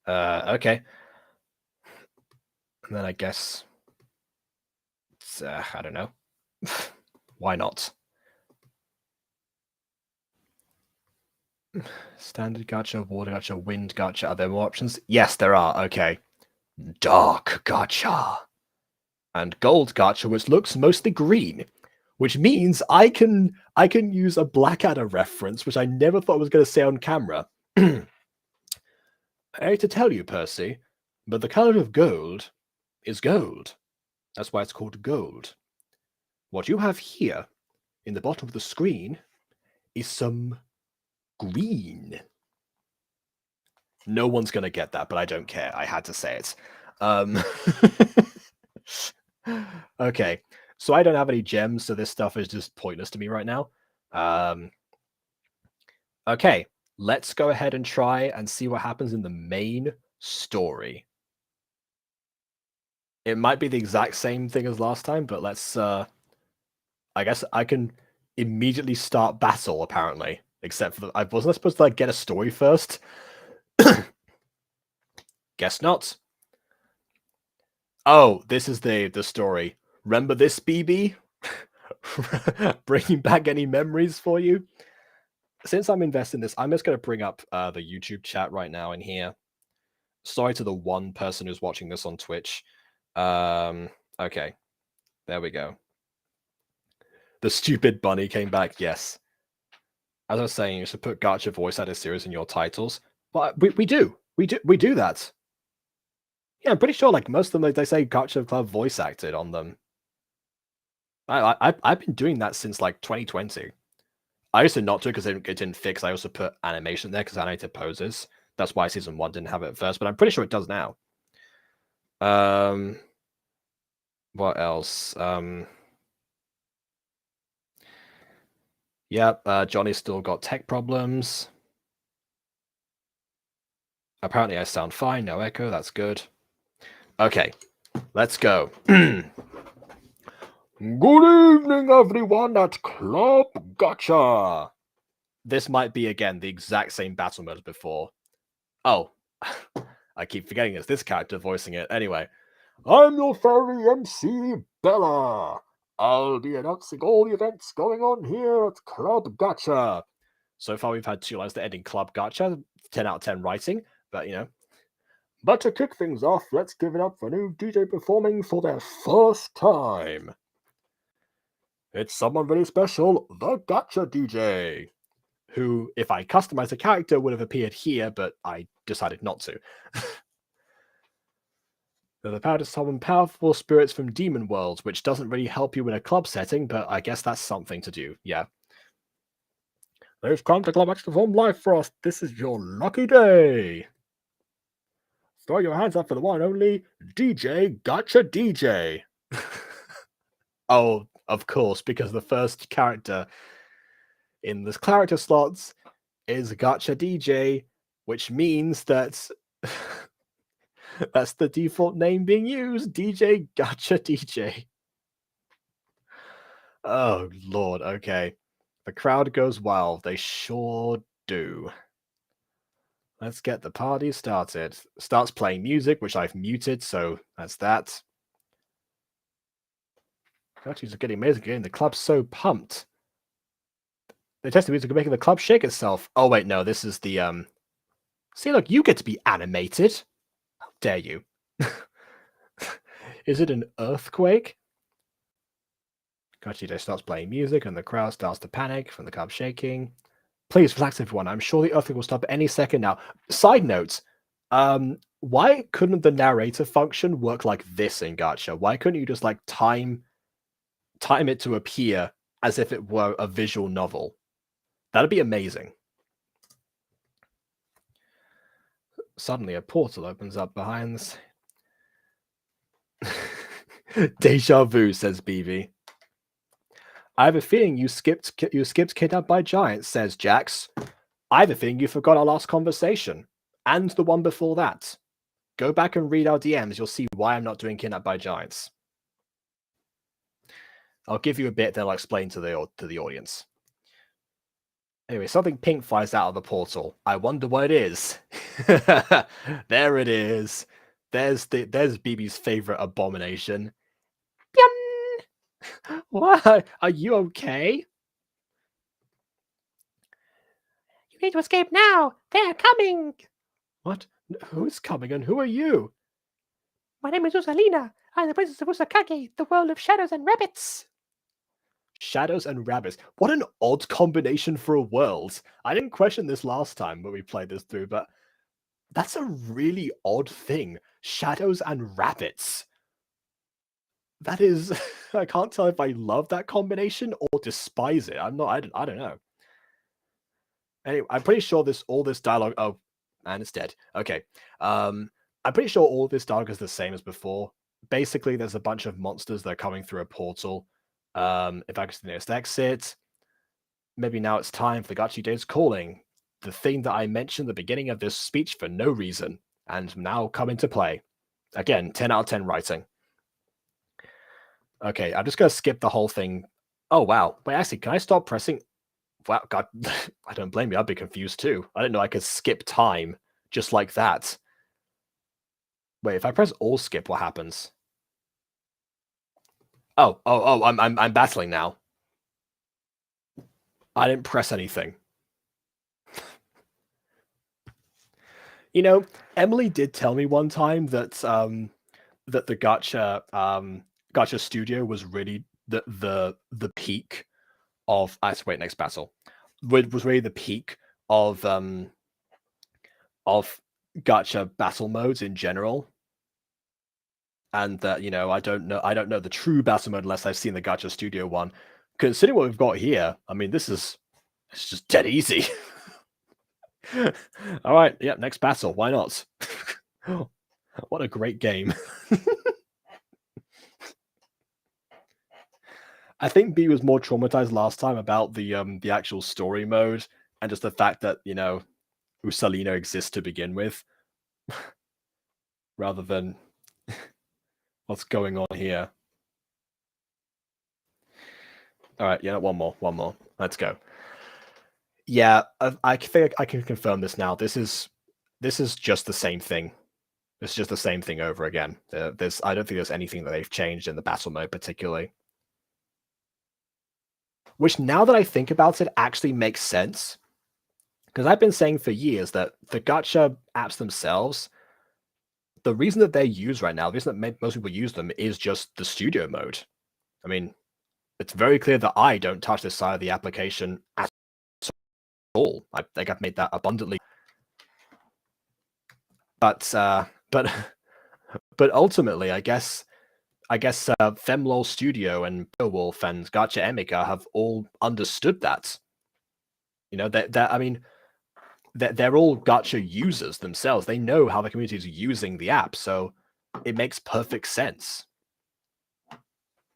Okay. And then I guess... I don't know. Why not? Standard Gacha, Water Gacha, Wind Gacha. Are there more options? Yes, there are. Okay. Dark Gacha. And Gold Gacha, which looks mostly green. Which means I can use a Blackadder reference, which I never thought I was going to say on camera. I hate to tell you, Percy, but the color of gold is gold. That's why it's called gold. What you have here, in the bottom of the screen, is some green. No one's going to get that, but I don't care. I had to say it. Okay. So I don't have any gems, so this stuff is just pointless to me right now. Okay, let's go ahead and try and see what happens in the main story. It might be the exact same thing as last time, but let's... I guess I can immediately start battle, apparently. Except for... Wasn't I supposed to, like, get a story first? Guess not. Oh, this is the story. Remember this, BB? Bringing back any memories for you? Since I'm investing in this, I'm just going to bring up the YouTube chat right now in here. Sorry to the one person who's watching this on Twitch. Okay. There we go. The stupid bunny came back, yes. As I was saying, you should put Gacha voice actor series in your titles. But we do that. Yeah, I'm pretty sure like most of them, they say Gacha Club voice acted on them. I've been doing that since like 2020. I used to not do it because it didn't fix. I also put animation there because I animated poses. That's why season 1 didn't have it at first, but I'm pretty sure it does now. What else? Yep, Johnny's still got tech problems. Apparently I sound fine, no echo, that's good. Okay, let's go. Good evening, everyone at Club Gacha. This might be, again, the exact same battle mode as before. Oh, I keep forgetting it's this character voicing it. Anyway, I'm your fairy MC, Bella. I'll be announcing all the events going on here at Club Gacha. So far, we've had 2 lines that end in Club Gacha, 10 out of 10 writing, but you know. But to kick things off, let's give it up for a new DJ performing for their first time. It's someone really special, the Gacha DJ, who, if I customized a character, would have appeared here, but I decided not to. They're the power to summon powerful spirits from demon worlds, which doesn't really help you in a club setting, but I guess that's something to do, yeah. They've come to Club Gacha to perform live for us. This is your lucky day. Throw your hands up for the one and only DJ Gacha DJ. Oh, of course, because the first character in this character slots is Gacha DJ, which means that that's the default name being used, DJ Gacha DJ. Oh, Lord, okay. The crowd goes wild. They sure do. Let's get the party started. Starts playing music, which I've muted, so that's that. Gachis are getting amazing again. The club's so pumped. They tested music and making the club shake itself. Oh, wait, no, this is the, See, look, you get to be animated. How dare you? Is it an earthquake? Gachi starts playing music and the crowd starts to panic from the club shaking. Please relax, everyone. I'm sure the earthquake will stop any second now. Side note, why couldn't the narrator function work like this in Gacha? Why couldn't you just like time it to appear as if it were a visual novel? That'd be amazing. Suddenly, a portal opens up behind us. Deja vu, says BB. I have a feeling you skipped Kidnapped by Giants, says Jax. I have a feeling you forgot our last conversation. And the one before that. Go back and read our DMs, you'll see why I'm not doing Kidnapped by Giants. I'll give you a bit, then I'll explain to the audience. Anyway, something pink flies out of the portal. I wonder what it is. There it is. There's BB's favorite abomination. What? Are you okay? You need to escape now. They're coming. What? Who's coming and who are you? My name is Usalina. I'm the princess of Usakage, the world of shadows and rabbits. Shadows and rabbits. What an odd combination for a world. I didn't question this last time when we played this through, but that's a really odd thing. Shadows and rabbits. That is, I can't tell if I love that combination or despise it. I don't know. Anyway, I'm pretty sure all this dialogue. Oh, and it's dead. Okay. I'm pretty sure all this dialogue is the same as before. Basically, there's a bunch of monsters that are coming through a portal. If I go to the nearest exit, maybe now it's time for Gachi Days calling. The thing that I mentioned at the beginning of this speech for no reason, and now come into play. Again, 10 out of 10 writing. Okay, I'm just going to skip the whole thing. Oh, wow. Wait, actually, can I stop pressing? Wow, God, I don't blame you. I'd be confused too. I didn't know I could skip time just like that. Wait, if I press all skip, what happens? Oh, I'm battling now. I didn't press anything. You know, Emily did tell me one time that that the Gacha studio was really the peak of. I have to wait next battle. Was really the peak of Gacha battle modes in general. and that I don't know the true battle mode unless I've seen the Gacha Studio one. Considering what we've got here, I mean, it's just dead easy. All right, yeah, next battle. Why not? What a great game. I think B was more traumatized last time about the actual story mode and just the fact that Usalina exists to begin with, rather than what's going on here. All right, yeah, one more. Let's go. Yeah, I think I can confirm this now. This is just the same thing. It's just the same thing over again. I don't think there's anything that they've changed in the battle mode particularly. Which, now that I think about it, actually makes sense. Because I've been saying for years that the gacha apps themselves, the reason that they're used right now, the reason that most people use them is just the studio mode. I mean, it's very clear that I don't touch this side of the application at all. I think I've made that abundantly. But ultimately, I guess Femlol Studio and Beowulf and Gacha Emika have all understood that. I mean, they're all Gacha users themselves. They know how the community is using the app, so it makes perfect sense.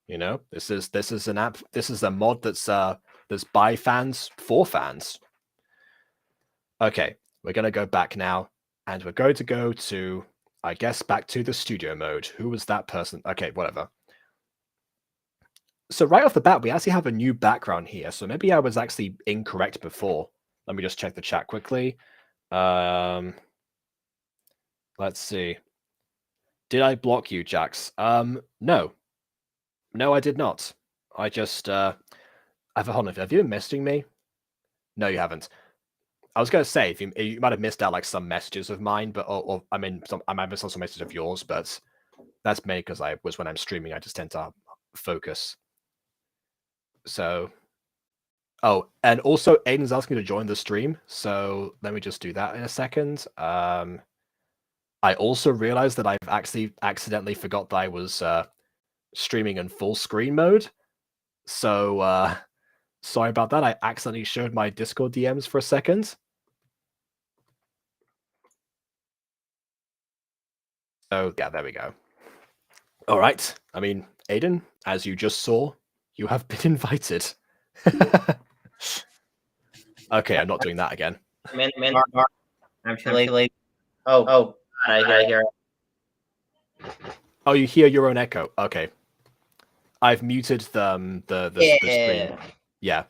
This is an app. This is a mod that's by fans for fans. Okay, we're gonna go back now, and we're going to go to, I guess, back to the studio mode. Who was that person? Okay, whatever. So right off the bat, we actually have a new background here. So maybe I was actually incorrect before. Let me just check the chat quickly. Let's see. Did I block you, Jax? No. No, I did not. I just hold on. Have you been messaging me? No, you haven't. I was going to say, if you might have missed out like some messages of mine, but I might have missed some messages of yours, but that's me because when I'm streaming, I just tend to focus. So, and also Aiden's asking me to join the stream, so let me just do that in a second. I also realized that I've actually accidentally forgot that I was streaming in full screen mode. So sorry about that. I accidentally showed my Discord DMs for a second. So yeah, there we go. All right. I mean, Aiden, as you just saw, you have been invited. Okay, I'm not doing that again. I'm too late. Oh, I hear. Oh, you hear your own echo. Okay. I've muted the stream. Yeah.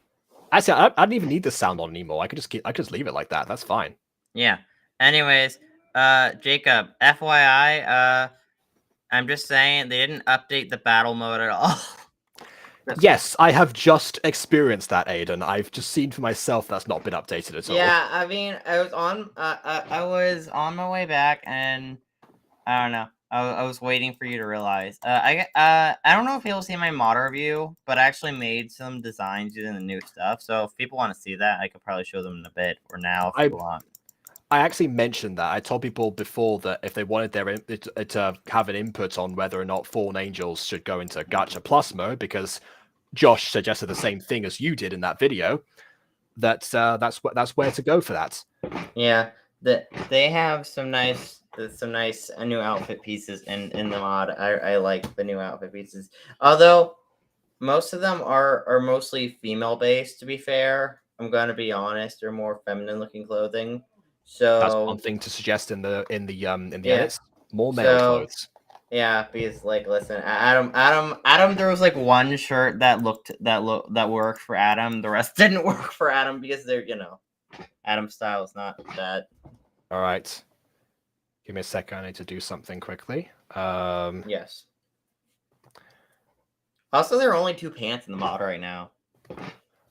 Actually, I don't even need the sound on anymore. I could just leave it like that. That's fine. Yeah. Anyways, Jacob, FYI, I'm just saying they didn't update the battle mode at all. Yes, I have just experienced that, Aiden. I've just seen for myself that's not been updated at all. Yeah, I mean, I was on my way back, and I don't know. I was waiting for you to realize. I don't know if you'll see my mod review, but I actually made some designs using the new stuff. So if people want to see that, I could probably show them in a bit or now if you want. I actually mentioned that. I told people before that if they wanted to have an input on whether or not Fallen Angels should go into Gacha Plus mode, because Josh suggested the same thing as you did in that video, that's where to go for that. Yeah, they have some nice new outfit pieces in the mod. I like the new outfit pieces, although most of them are mostly female based. To be fair, I'm gonna be honest, they're more feminine looking clothing. So that's one thing to suggest in the edits. More male clothes. Yeah, because listen, Adam, there was one shirt that worked for Adam. The rest didn't work for Adam because they're Adam's style is not that. All right. Give me a second. I need to do something quickly. Yes. Also, there are only 2 pants in the mod right now.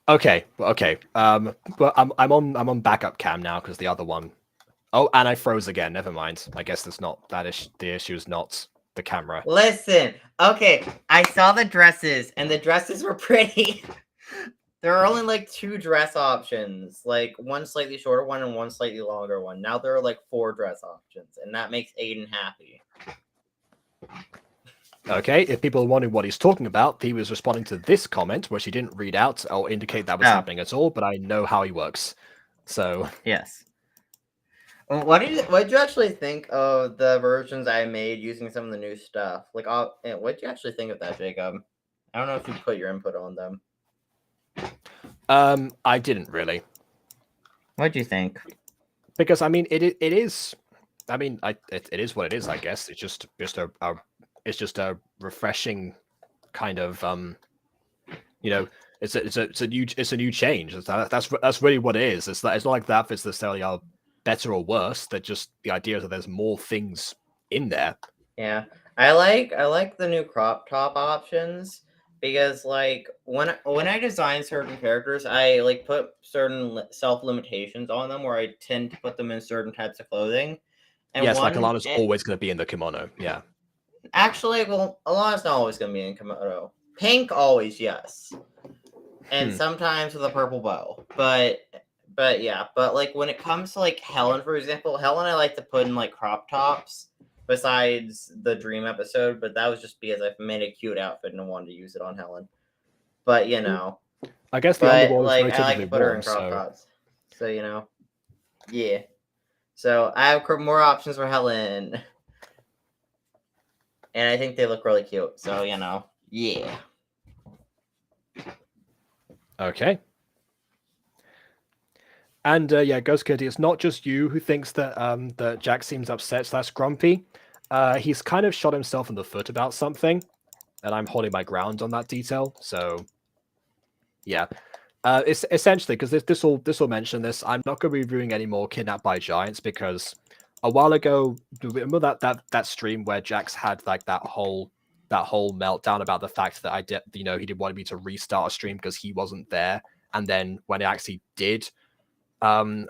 Okay. But I'm on backup cam now because the other one. Oh, and I froze again. Never mind. I guess that's not the issue is not the camera. Listen. Okay, I saw the dresses, and the dresses were pretty. There are only 2 dress options, one slightly shorter one and one slightly longer one. Now there are 4 dress options, and that makes Aiden happy. Okay, if people are wondering what he's talking about, he was responding to this comment, which he didn't read out or indicate that was Oh. happening at all, but I know how he works. So, Yes. What did you actually think of the versions I made using some of the new stuff? Like, what did you actually think of that, Jacob? I don't know if you put your input on them. I didn't really. What do you think? Because, I mean, it is... I mean, it is what it is, I guess. It's just a refreshing kind of, you know, it's a new change. That's really what it is. It's not like that it's necessarily are better or worse. That just the idea that there's more things in there. Yeah, I like the new crop top options because like when I design certain characters, I like put certain self limitations on them where I tend to put them in certain types of clothing. And yes, like Alana's always going to be in the kimono. Yeah. Actually, well, Alana's not always going to be in kimono. Pink always, yes. And sometimes with a purple bow. But yeah, but like when it comes to like Helen, for example, Helen I like to put in like crop tops besides the dream episode, but that was just because I made a cute outfit and I wanted to use it on Helen. But you know. I guess the but underworld is like very I like typically to put her warm, in crop so tops. So you know. Yeah. So I have more options for Helen. And I think they look really cute. So, you know, yeah. Okay. And yeah, Ghost Kitty, it's not just you who thinks that that Jack seems upset / grumpy. He's kind of shot himself in the foot about something, and I'm holding my ground on that detail. So, yeah, it's essentially because this will mention this. I'm not going to be reviewing any more Kidnapped by Giants because a while ago, remember that stream where Jax had like that whole meltdown about the fact that he didn't want me to restart a stream because he wasn't there, and then when I actually did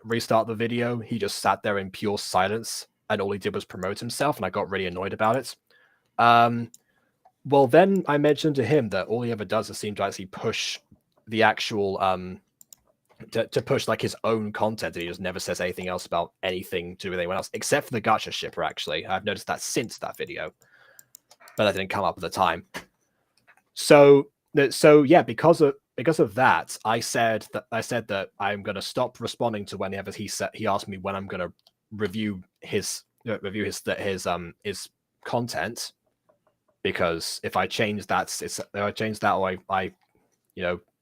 restart the video, he just sat there in pure silence and all he did was promote himself, and I got really annoyed about it. Well, then I mentioned to him that all he ever does is seem to actually push the actual to push like his own content, and he just never says anything else about anything to do with anyone else except for the Gacha shipper. Actually, I've noticed that since that video, but that didn't come up at the time. So yeah, because of that, I said that I'm going to stop responding to whenever he asked me when I'm going to review his content, because if I change that, or I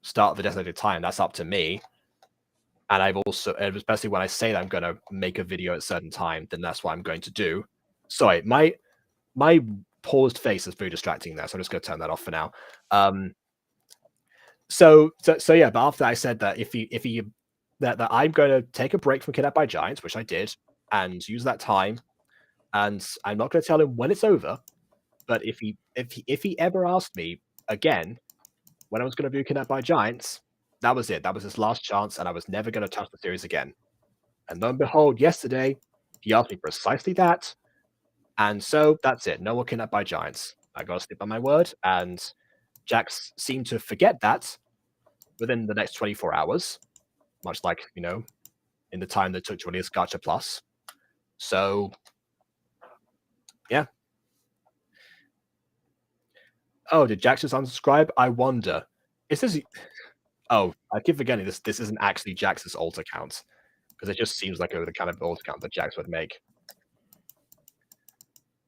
start the designated time, that's up to me. And I've also, especially when I say that I'm going to make a video at a certain time, then that's what I'm going to do. Sorry, my paused face is very distracting there, so I'm just going to turn that off for now. So yeah, but after I said that that I'm going to take a break from Kidnapped by Giants, which I did, and use that time, and I'm not going to tell him when it's over, but if he ever asked me again when I was going to do Kidnapped by Giants, that was it. That was his last chance, and I was never going to touch the series again. And lo and behold, yesterday he asked me precisely that, and so that's it. No more Kidnapped by Giants. I got to stick by my word, and Jax seemed to forget that within the next 24 hours, much like, in the time that it took to release Gacha Plus. So, yeah. Oh, did Jax just unsubscribe? I wonder. Is this... Oh, I keep forgetting this isn't actually Jax's alt account, because it just seems like the kind of alt account that Jax would make.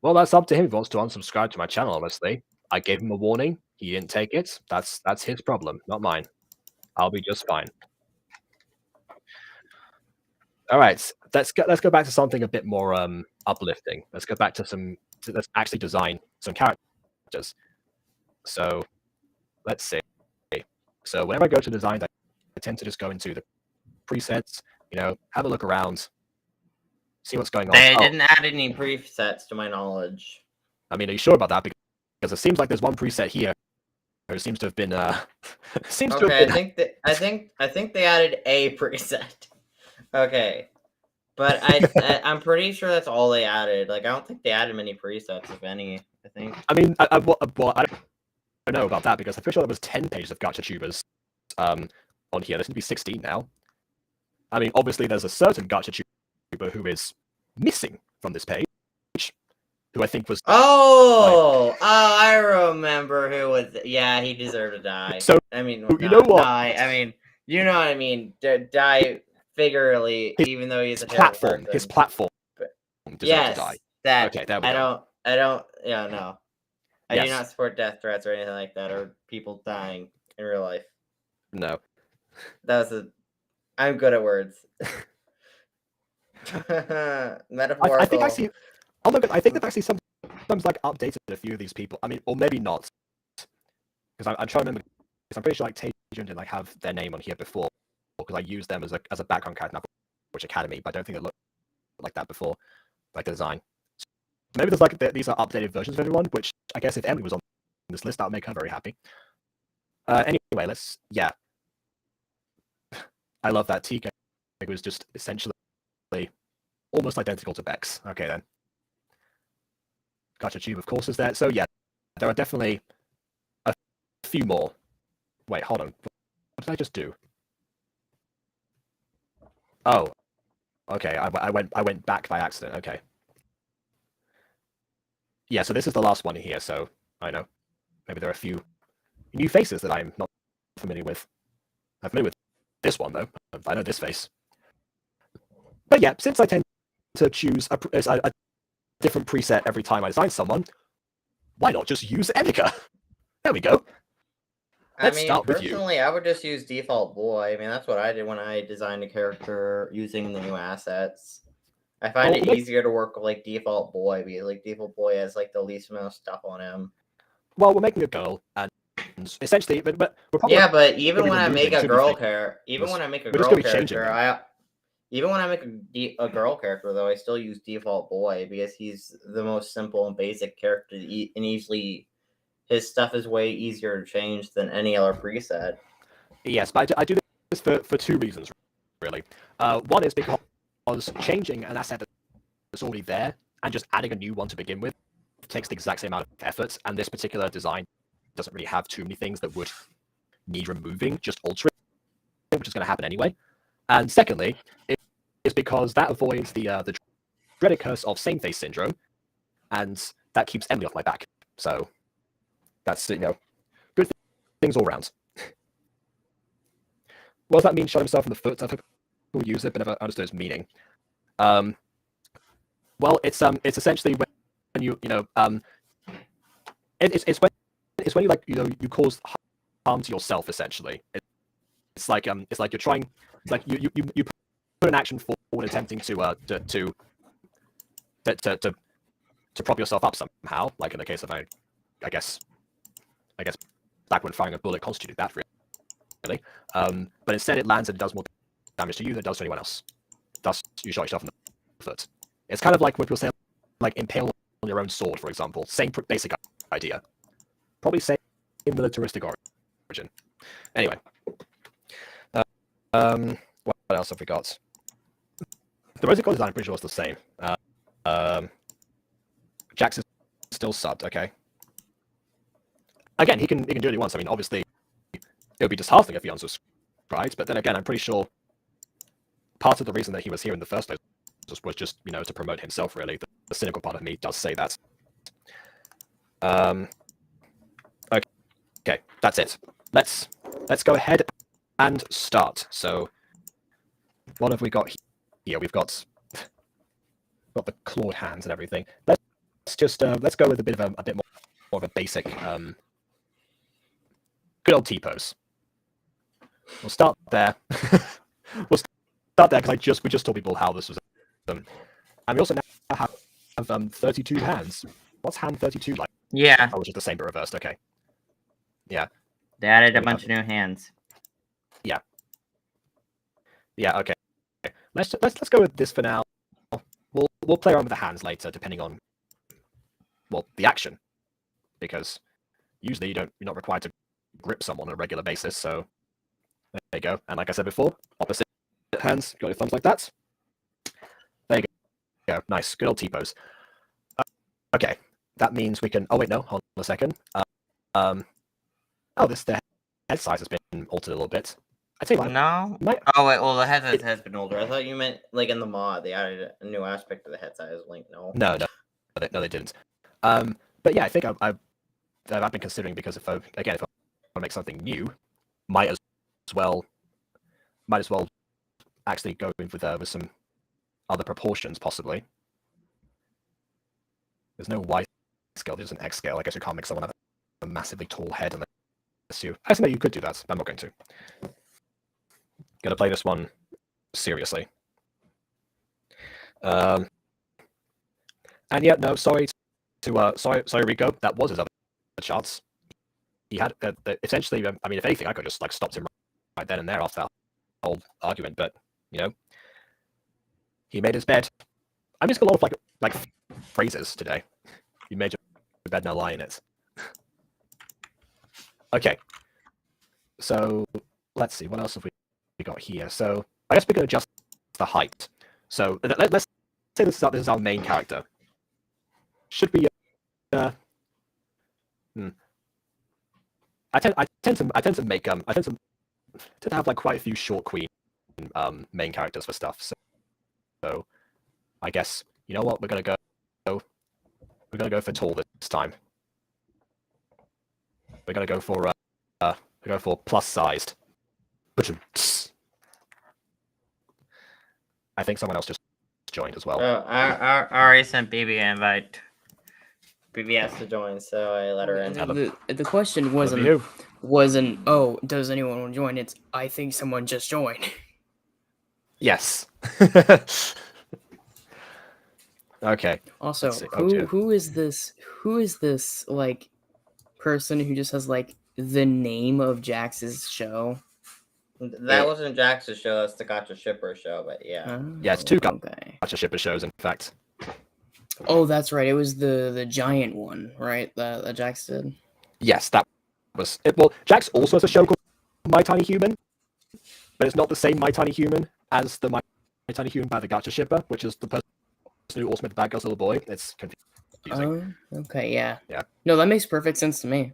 Well, that's up to him if he wants to unsubscribe to my channel, honestly. I gave him a warning. He didn't take it. That's his problem, not mine. I'll be just fine. All right, let's go back to something a bit more uplifting. Let's go back to let's actually design some characters. So let's see. So whenever I go to design, I tend to just go into the presets, have a look around, see what's going on. They didn't add any presets to my knowledge. I mean, are you sure about that? Because it seems like there's one preset here. There seems to have been I think they added a preset. Okay. But I'm pretty sure that's all they added. Like, I don't think they added many presets, if any, I think. I mean, I don't know about that, because I'm pretty sure there was 10 pages of Gacha tubers on here. There seems to be 16 now. I mean, obviously there's a certain Gacha tuber who is missing from this page, who I think was I remember who was. Yeah, he deserved to die. So, I mean, you know what? I mean, you know what I mean. Die figuratively, even though he's a terrible person. His platform deserved Yes, to die. that. Okay, there we go. I don't. Yeah, no. I do Yes. not support death threats or anything like that, or people dying in real life. No. That was a. I'm good at words. Metaphorical. I think I see. Oh my god! I think they've actually sometimes like updated a few of these people. I mean, or maybe not, because I'm trying to remember. Because I'm pretty sure like Tajun didn't like have their name on here before, because I used them as a background character for Which Academy, but I don't think it looked like that before, like the design. So maybe there's like these are updated versions of everyone. Which I guess if Emily was on this list, that would make her very happy. Anyway, yeah. I love that TK. It was just essentially almost identical to Bex. Okay then. Gacha Tube, of course, is there. So yeah, there are definitely a few more. Wait, hold on. What did I just do? Oh, okay. I went back by accident. Okay. Yeah, so this is the last one here. So I know maybe there are a few new faces that I'm not familiar with. I'm familiar with this one though. I know this face. But yeah, since I tend to choose a different preset every time I design someone, why not just use Emika? There we go. Let's start with you. Personally, I would just use default boy. I mean, that's what I did when I designed a character using the new assets. I find it easier to work with like default boy because like default boy has like the least amount of stuff on him. Well, we're making a girl, and essentially, but we're probably but even when I make a girl character, even when I make a girl character, though, I still use default boy because he's the most simple and basic character and easily. His stuff is way easier to change than any other preset. Yes, but I do this for two reasons, really. One is because changing an asset that's already there and just adding a new one to begin with takes the exact same amount of effort, and this particular design doesn't really have too many things that would need removing, just altering, which is going to happen anyway. And secondly, it's because that avoids the dreaded curse of same face syndrome, and that keeps Emily off my back. So that's good things all round. What does that mean? Shot himself in the foot. I've heard people use it, but never understood its meaning. Well, it's essentially when it's when you you cause harm to yourself. Essentially, it's like you're trying. It's like you put an action forward attempting to prop yourself up somehow. Like in the case of I guess back when firing a bullet constituted that really. But instead it lands and does more damage to you than it does to anyone else. Thus, you shot yourself in the foot. It's kind of like what people say, like impale on your own sword, for example. Same basic idea. Probably same militaristic origin. Anyway. What else have we got? The Rosicle design, I'm pretty sure is the same. Jax is still subbed, okay. Again, he can do what he wants. I mean, obviously, it would be disheartening if he unsubscribed, but then again, I'm pretty sure part of the reason that he was here in the first place was just, to promote himself, really. The cynical part of me does say that. Okay, that's it. Let's go ahead and start. So, what have we got here? We've got the clawed hands and everything. Let's go with a bit more of a basic good old T-pose. We'll start there. We'll start there because we just told people how this was done. And we also now have 32 hands. What's hand 32 like? Yeah. Oh, which is the same but reversed. Okay. Yeah. They added a bunch of new hands. Yeah. Yeah. Okay. Let's go with this for now. We'll play around with the hands later, depending on the action, because usually you're not required to grip someone on a regular basis. So there you go. And like I said before, opposite hands, got your thumbs like that. There you go. Nice, good old T-pose. Okay, that means we can. Oh wait, no, hold on a second. The head size has been altered a little bit. I tell you what. No. Oh wait, well the head size has been older. I thought you meant like in the mod they added a new aspect to the head size. Like no. they didn't. But yeah, I think I've been considering, because if I make something new, might as well actually go in with some other proportions possibly. There's no Y scale, there's an X scale. I guess you can't make someone have a massively tall head unless you. I suppose you could do that. But I'm not going to. Gonna play this one seriously. And yeah, no, sorry, Rico. That was his other chance. He had essentially. I mean, if anything, I could just like stopped him right then and there after that whole argument. But you know, he made his bed. I'm just a lot of like phrases today. You made your bed, now lie in it. Okay. So let's see, what else have we got here? So I guess we can adjust the height. So let's say this is our main character. Should we? I tend to have like quite a few short queen main characters for stuff. So I guess you know what, we're gonna go for tall this time. We're gonna go for plus sized. I think someone else just joined as well. I already sent BB an invite. BB has to join, so I let her in. The question wasn't oh, does anyone want to join? It's I think someone just joined. Yes. Okay. Also, who is this? Who is this like person who just has like the name of Jax's show? That wasn't Jax's show. That's the Gacha Shipper show. But yeah, yeah, it's two okay. Gacha Shipper shows, in fact. Oh, that's right. It was the giant one, right? That Jax did. Yes, that was it. Well, Jax also has a show called My Tiny Human, but it's not the same My Tiny Human as the My Tiny Human by the Gacha Shipper, which is the person who also made the Bad Girls Little Boy. It's confusing. Okay, yeah. Yeah. No, that makes perfect sense to me.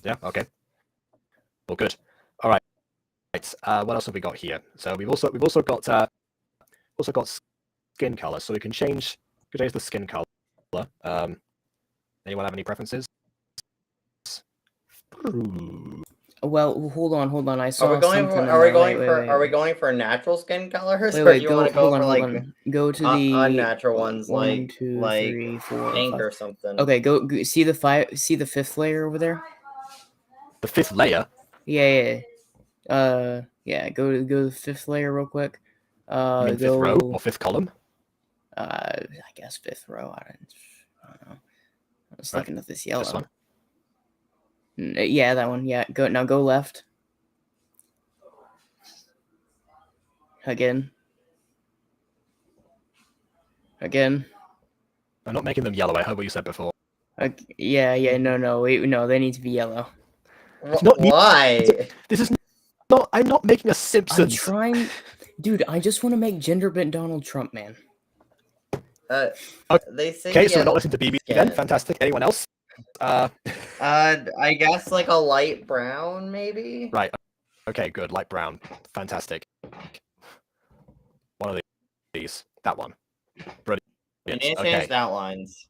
Yeah. Okay. Well, good. All right. What else have we got here? So we've also got skin color, so we can change the skin color. Anyone have any preferences? Well, hold on. I saw. Are we going for natural skin colors, or you want to go for like go to the unnatural ones, one, like two, like three, four, pink five. or something? Okay, go see the fifth layer over there. The fifth layer. Yeah. Yeah. Go to the fifth layer real quick. You mean fifth row or fifth column? I guess fifth row. I don't know. I was looking at this yellow. This one? Yeah, that one. Yeah, go left. Again. I'm not making them yellow. I heard what you said before. Yeah. No. Wait, no. They need to be yellow. Why? This is not. I'm not making a Simpsons. I'm trying, dude. I just want to make gender bent Donald Trump, man. They say okay, so we're not listening to BB then. Fantastic. Anyone else? I guess like a light brown, maybe. Right. Okay. Good. Light brown. Fantastic. One of these. That one. Brilliant. We need to change outlines.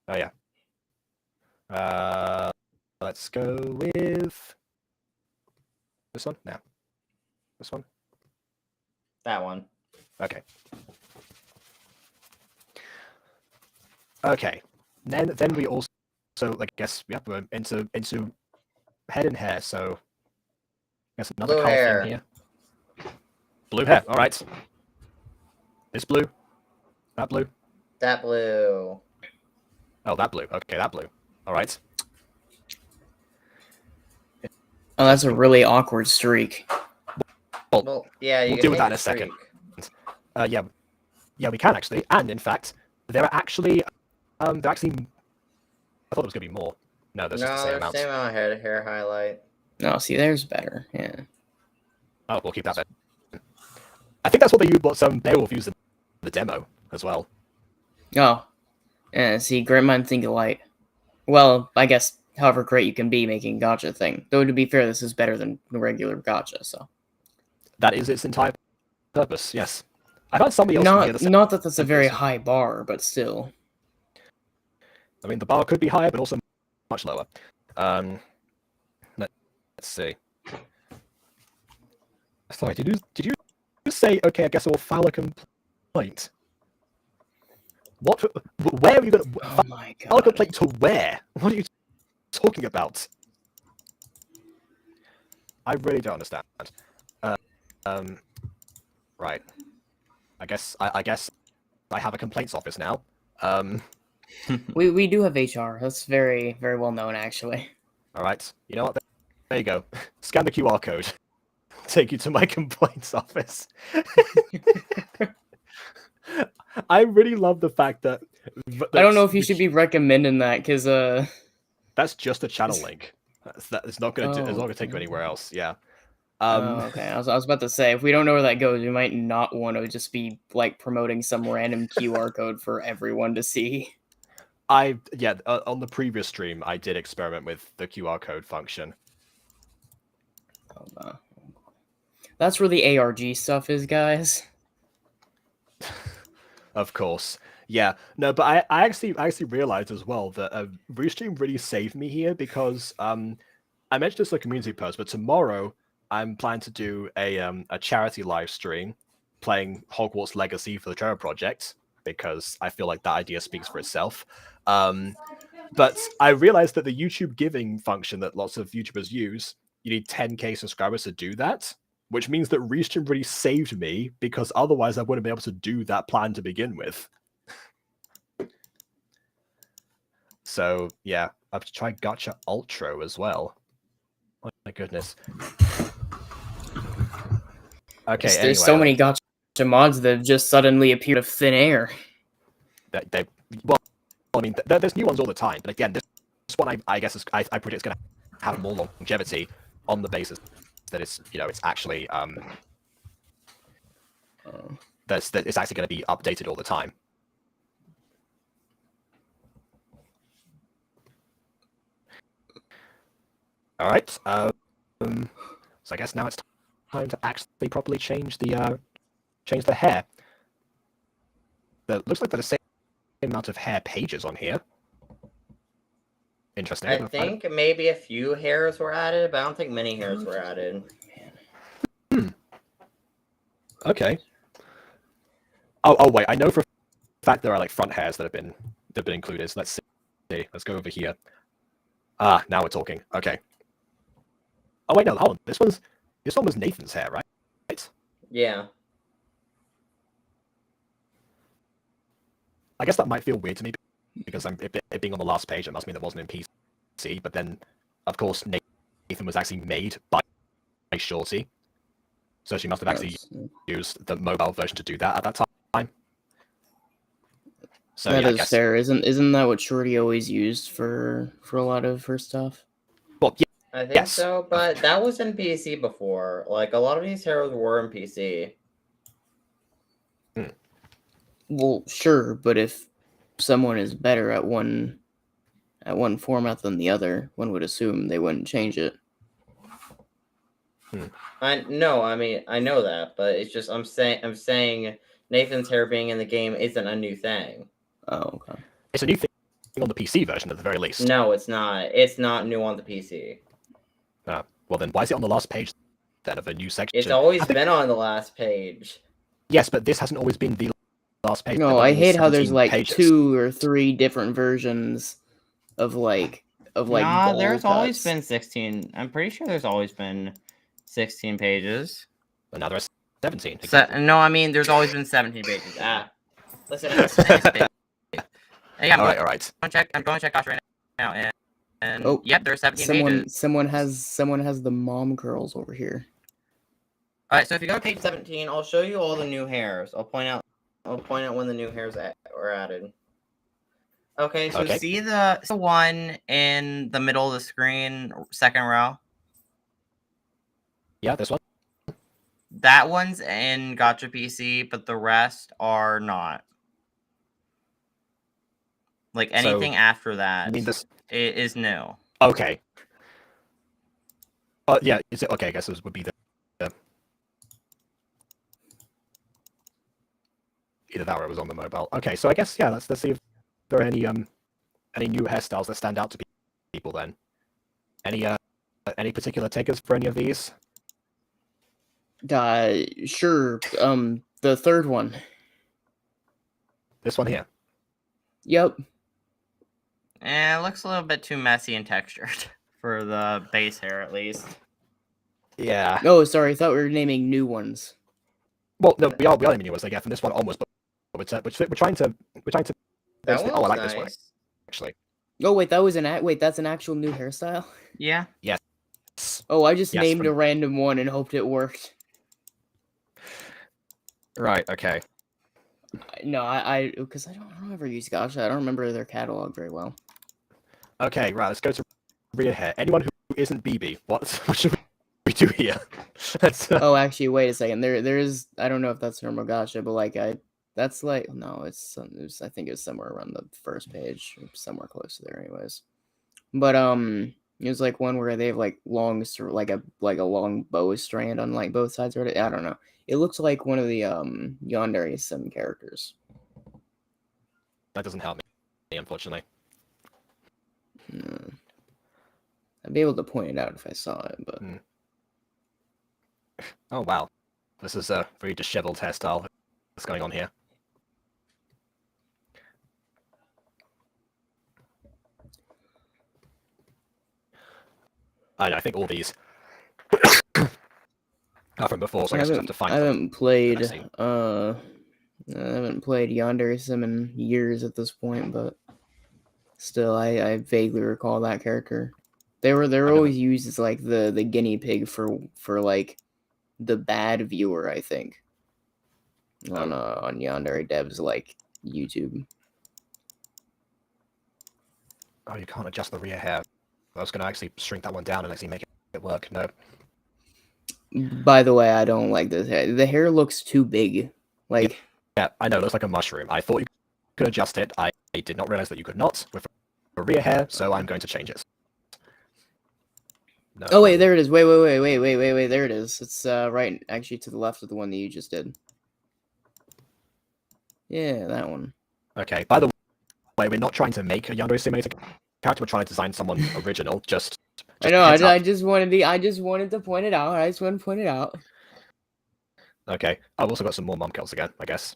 Oh yeah. Let's go with this one now. This one. That one. Okay. Okay. Then we also, I guess, we're into head and hair. So I guess another blue color hair. thing here. Blue hair. All right. This blue. That blue. That blue. Oh, that blue. Okay, that blue. All right. Oh, that's a really awkward streak. Well, yeah, we'll deal with that in a second. Yeah, we can actually, and in fact, there are actually, I thought it was gonna be more. No, there's just the same amount. Same amount of hair highlight. No, see, there's better. Yeah. Oh, we'll keep that then. I think that's what Beowulf used in the demo as well. Oh, yeah. See, great mind think alike. Well, I guess however great you can be making Gacha thing. Though to be fair, this is better than the regular Gacha. So that is its entire purpose. Yes, I've had somebody else. Not that that's a very high bar, but still. I mean, the bar could be higher, but also much lower. Let's see. Sorry, did you say, okay, I guess I will file a complaint? What? Where are you going to Oh my file a god. complaint to where? What are you talking about? I really don't understand. Right. I guess I have a complaints office now. We do have HR. That's very, very well known, actually. All right. You know what? There you go. Scan the QR code. Take you to my complaints office. I really love the fact that. I don't know if you should be recommending that, because That's just a channel link. It's not going to. It's not going to take you anywhere else. Yeah. okay. I was about to say, if we don't know where that goes, we might not want to just be like promoting some random QR code for everyone to see. On the previous stream, I did experiment with the QR code function. That's where the ARG stuff is, guys. Of course. Yeah. No, but I actually realized as well that Restream really saved me here because I mentioned this in the community post, but tomorrow I'm planning to do a charity live stream playing Hogwarts Legacy for the Trevor Project because I feel like that idea speaks for itself. But I realized that the YouTube giving function that lots of YouTubers use, you need 10k subscribers to do that, which means that Restream really saved me because otherwise I wouldn't be able to do that plan to begin with. So yeah, I've tried Gacha Ultra as well. Oh my goodness. Okay, There's anyway, so many Gacha mods that have just suddenly appeared of thin air. well, I mean, there's new ones all the time, but again, this one I guess I predict it's going to have more longevity on the basis that it's actually that it's actually going to be updated all the time. All right. So I guess now it's time to actually properly change the hair. It looks like there's the same amount of hair pages on here. Interesting. I think maybe a few hairs were added, but I don't think many hairs were added. Okay. Oh wait, I know for a fact there are like front hairs that have been included. So let's see. Let's go over here. Ah, now we're talking. Okay. Oh wait, no, hold on. This one was Nathan's hair, right? Yeah. I guess that might feel weird to me because it being on the last page, it must mean it wasn't in PC. But then, of course, Nathan was actually made by Shorty, so she must have actually used the mobile version to do that at that time. So that yeah, is fair. Isn't that what Shorty always used for a lot of her stuff? Well, yeah. I think so, but that was in PC before. Like, a lot of these heroes were in PC. Well, sure, but if someone is better at one format than the other, one would assume they wouldn't change it. I mean, I know that, but it's just I'm saying Nathan's hair being in the game isn't a new thing. Oh, okay. It's a new thing on the PC version at the very least. No, it's not. It's not new on the PC. Well then, why is it on the last page then of a new section? It's always been on the last page. Yes, but this hasn't always been the last page. No, I hate how there's 17 like pages. 2 or 3 different versions of like. Nah, ball there's always cuts. been 16. I'm pretty sure there's always been 16 pages. But now there's 17. No, I mean there's always been 17 pages. Listen. Hey, all right. I'm going to check Gacha right now, and Oh, yep, there's 17 pages. Someone has the mom girls over here. All right, so if you go to page 17, I'll show you all the new hairs. I'll point out when the new hairs were added. Okay, so see the one in the middle of the screen, second row? Yeah, this one. That one's in Gacha PC, but the rest are not. Like anything after that is new. Okay. Yeah, is it okay? I guess this would be the either that or it was on the mobile. Okay, so I guess yeah, let's see if there are any any new hairstyles that stand out to people? Then, any particular takers for any of these? Sure. The third one. This one here. Yep. It looks a little bit too messy and textured for the base hair, at least. Yeah. Oh, sorry. I thought we were naming new ones. Well, no, we are naming new ones. Like, yeah, from this one onwards, but we're trying to. That one Oh, I like nice. this one actually. Oh wait, that was wait, that's an actual new hairstyle. Yeah. Yes. Oh, I just Yes, named from- a random one and hoped it worked. Right. Okay. No, I because I don't ever use Gacha. I don't remember their catalog very well. Okay. Right. Let's go to rear hair. Anyone who isn't BB, what should we do here? Let's, Oh, actually, wait a second. There is. I don't know if that's normal Gacha, but like that's like no, I think it was somewhere around the first page, or somewhere close to there, anyways. But it was like one where they have like long, like a long bow strand on like both sides of it. I don't know. It looks like one of the Yandere Sim characters. that doesn't help me, unfortunately. I'd be able to point it out if I saw it, but Oh wow, this is a very disheveled hairstyle that's going on here. I think all these are from before, so I guess we have to find. I haven't played see. I haven't played Yandere Sim in years at this point, but still I vaguely recall that character. They were always used as like the guinea pig for like the bad viewer, I think. On Yandere Dev's like YouTube. Oh, you can't adjust the rear hair. I was going to actually shrink that one down and actually make it work. No. By the way, I don't like this hair. The hair looks too big. Like Yeah, I know. It looks like a mushroom. I thought you could adjust it. I did not realize that you could not with a rear hair, so I'm going to change it. No. oh wait, there it is. Wait. There it is. It's right actually to the left of the one that you just did. Yeah, that one. Okay. By the way, we're not trying to make a Yandere Simulator character. We're trying to design someone original. Just I know. heads up. I just wanted to point it out. I just wanted to point it out. Okay. I've also got some more mom kills again, I guess.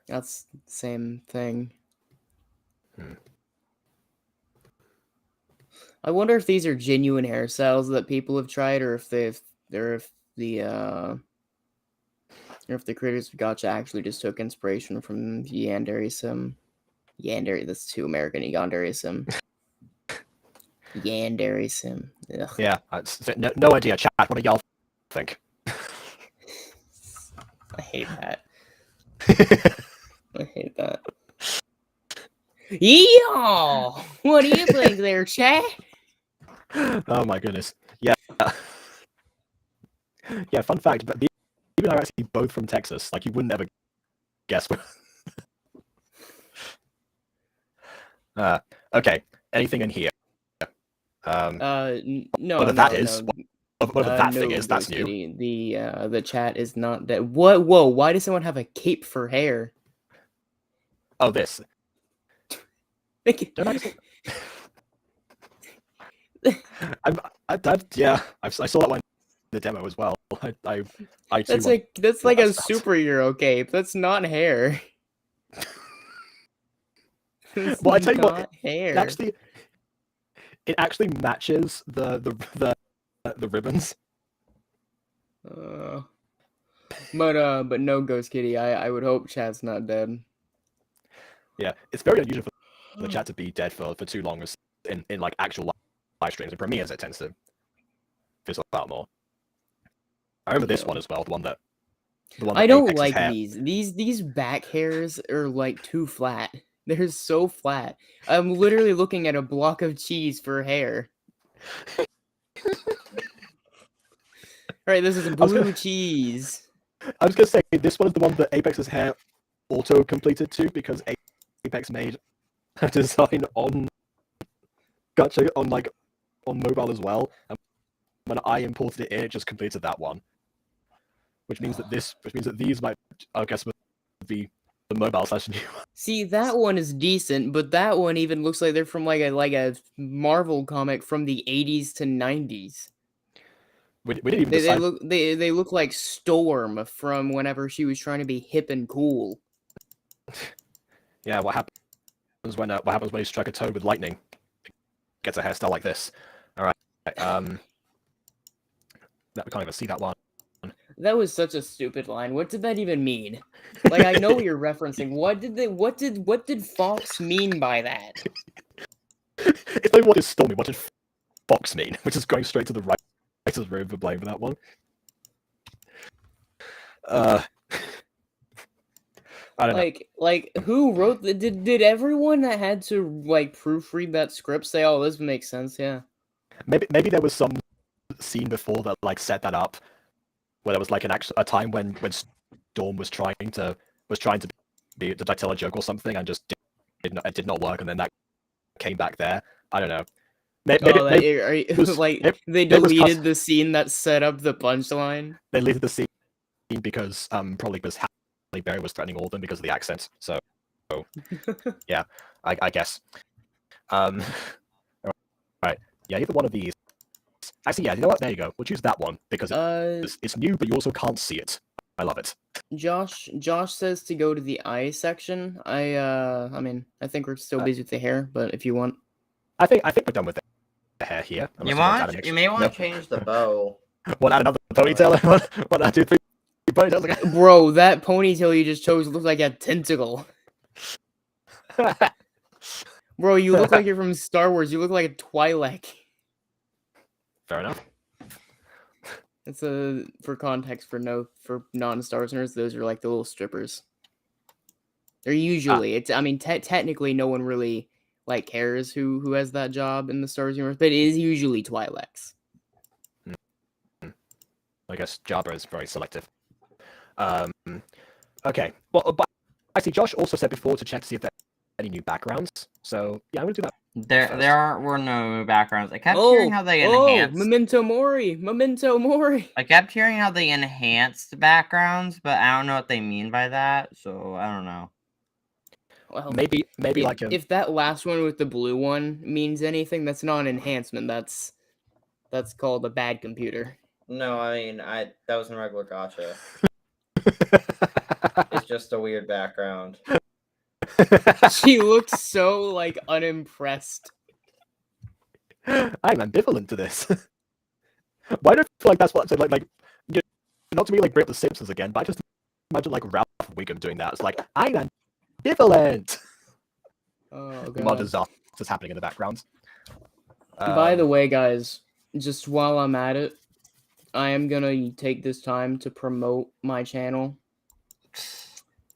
That's the same thing. I wonder if these are genuine hairstyles that people have tried, or if the creators of Gacha actually just took inspiration from Yandere Sim. Yandere, that's too American. Yandere Sim. Yandere Sim. Ugh. Yeah. No idea. Chat. What do y'all think? I hate that. I hate that. Yeehaw! What do you think there, chat? Oh my goodness. Yeah. Yeah, fun fact, but these are actually both from Texas. Like, you wouldn't ever guess. Okay. Anything in here? No. Whatever that is. Whatever that thing no, is, that's Ghost new. Kitty. The chat is not that. What? Whoa! Why does someone have a cape for hair? Oh, this. Don't I just... yeah, I saw that one in the demo as well. I too That's want- that's like a that's that. superhero cape. That's not hair. That's Well, I tell you what, not hair. it actually matches the ribbons. But no, Ghost Kitty. I would hope chat's not dead. Yeah, it's very unusual for the chat to be dead for too long in like actual live streams. And premieres, it tends to fizzle out more. I remember this one as well, the one that I don't Apex's like hair. these back hairs are like too flat. They're so flat. I'm literally looking at a block of cheese for hair. Alright, this is blue cheese. I was gonna say this one is the one that Apex's hair auto completed to because Apex made a design on Gacha on mobile as well, and when I imported it in, it just completed that one. Which means that these might, I guess, would be the mobile slash new. See, that one is decent, but that one even looks like they're from like a Marvel comic from the 80s to 90s. We didn't even They decide. they look like Storm from whenever she was trying to be hip and cool. Yeah, what happens when you strike a toad with lightning? It gets a hairstyle like this. All right. That we can't even see that one. That was such a stupid line. What did that even mean? Like, I know what you're referencing. What did Fox mean by that? If they wanted Stormy, what did Fox mean? Which is going straight to the writer's room for blame for that one. I don't know. Like who wrote the did everyone that had to like proofread that script say, "Oh, this makes sense"? Yeah. Maybe there was some scene before that like set that up, where there was like a time when Storm was trying to tell a joke or something and just did not work, and then that came back there. I don't know. They it was deleted the scene that set up the punchline. They deleted the scene because probably because Halle Berry was threatening all of them because of the accent. So yeah, I guess. All right. Yeah, either one of these. Actually, yeah, you know what? There you go. We'll choose that one because it's new, but you also can't see it. I love it. Josh says to go to the eye section. I mean, I think we're still busy with the hair, but if you want, I think we're done with the hair here. You may want to change the bow. What, add another ponytail? What, add 2, 3 ponytails again? bro, that ponytail you just chose looks like a tentacle. Bro, you look like you're from Star Wars. You look like a Twi'lek. Fair enough. It's for context for non-Star Wars nerds. Those are like the little strippers. They're usually I mean technically no one really like cares who has that job in the Star Wars universe, but it is usually Twi'leks. I guess Jabba is very selective. Okay. Well, but actually, Josh also said before to check to see if there are any new backgrounds. So yeah, I'm gonna do that. There were no backgrounds. I kept hearing how they enhanced. Memento Mori. I kept hearing how they enhanced backgrounds, but I don't know what they mean by that. So I don't know. Well, maybe like if that last one with the blue one means anything, that's not an enhancement. That's called a bad computer. No, I mean that was in regular Gacha. It's just a weird background. She looks so like unimpressed. I'm ambivalent to this. Why do I feel like that's what like not to be like bring up the Simpsons again, but I just imagine like Ralph Wiggum doing that. It's like I'm ambivalent. Oh The more god. disasters happening in the background. By the way, guys, just while I'm at it, I am gonna take this time to promote my channel.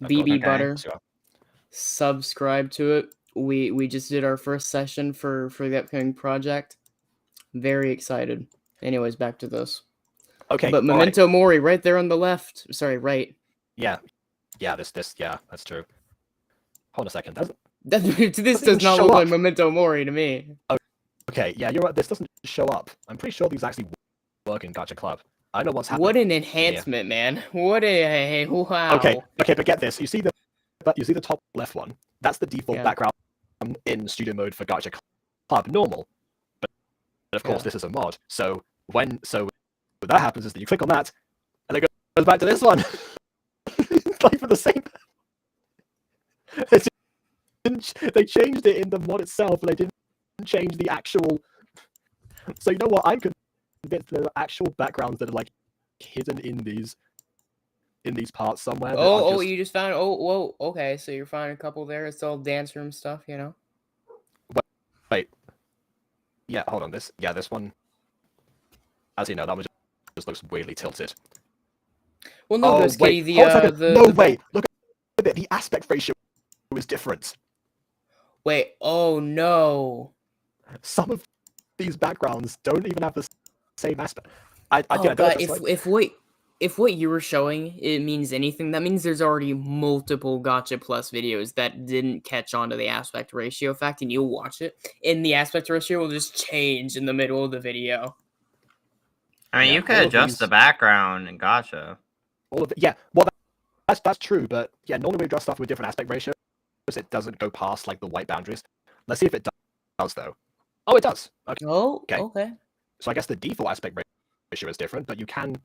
BB Butter. Sure. Subscribe to it. We just did our first session for the upcoming project. Very excited. Anyways, back to this. Okay. But Memento Mori right there on the left. Sorry, right. Yeah. Yeah, this yeah, that's true. Hold on a second. This does not look like Memento Mori to me. Okay, yeah, you're right. This doesn't show up. I'm pretty sure these actually work in Gacha Club. I know what's happening. What an enhancement, man. What a wow. Okay, but get this. You see the top left one? That's the default background in studio mode for Gacha Club normal. But of course this is a mod. So what that happens is that you click on that and it goes back to this one. Like for the same. They changed it in the mod itself, but they didn't change the actual. So you know what? I'm convinced there are actual backgrounds that are like hidden in these parts somewhere. You just found. Whoa. Okay, so you're finding a couple there. It's all dance room stuff, you know. Wait. Yeah, hold on. This one. As you know, that one just looks weirdly tilted. Well, no, wait. Wait. Look at it. The aspect ratio is different. Wait. Oh no. Some of these backgrounds don't even have the same aspect. If what you were showing it means anything, that means there's already multiple Gacha Plus videos that didn't catch on to the aspect ratio fact, and you'll watch it, and the aspect ratio will just change in the middle of the video. I mean, you could adjust the background in Gacha. All of it, yeah. Well, that's true, but yeah, normally we draw stuff with different aspect ratios. It doesn't go past like the white boundaries. Let's see if it does though. Oh, it does. Okay. Oh, Okay. okay. So I guess the default aspect ratio is different, but you can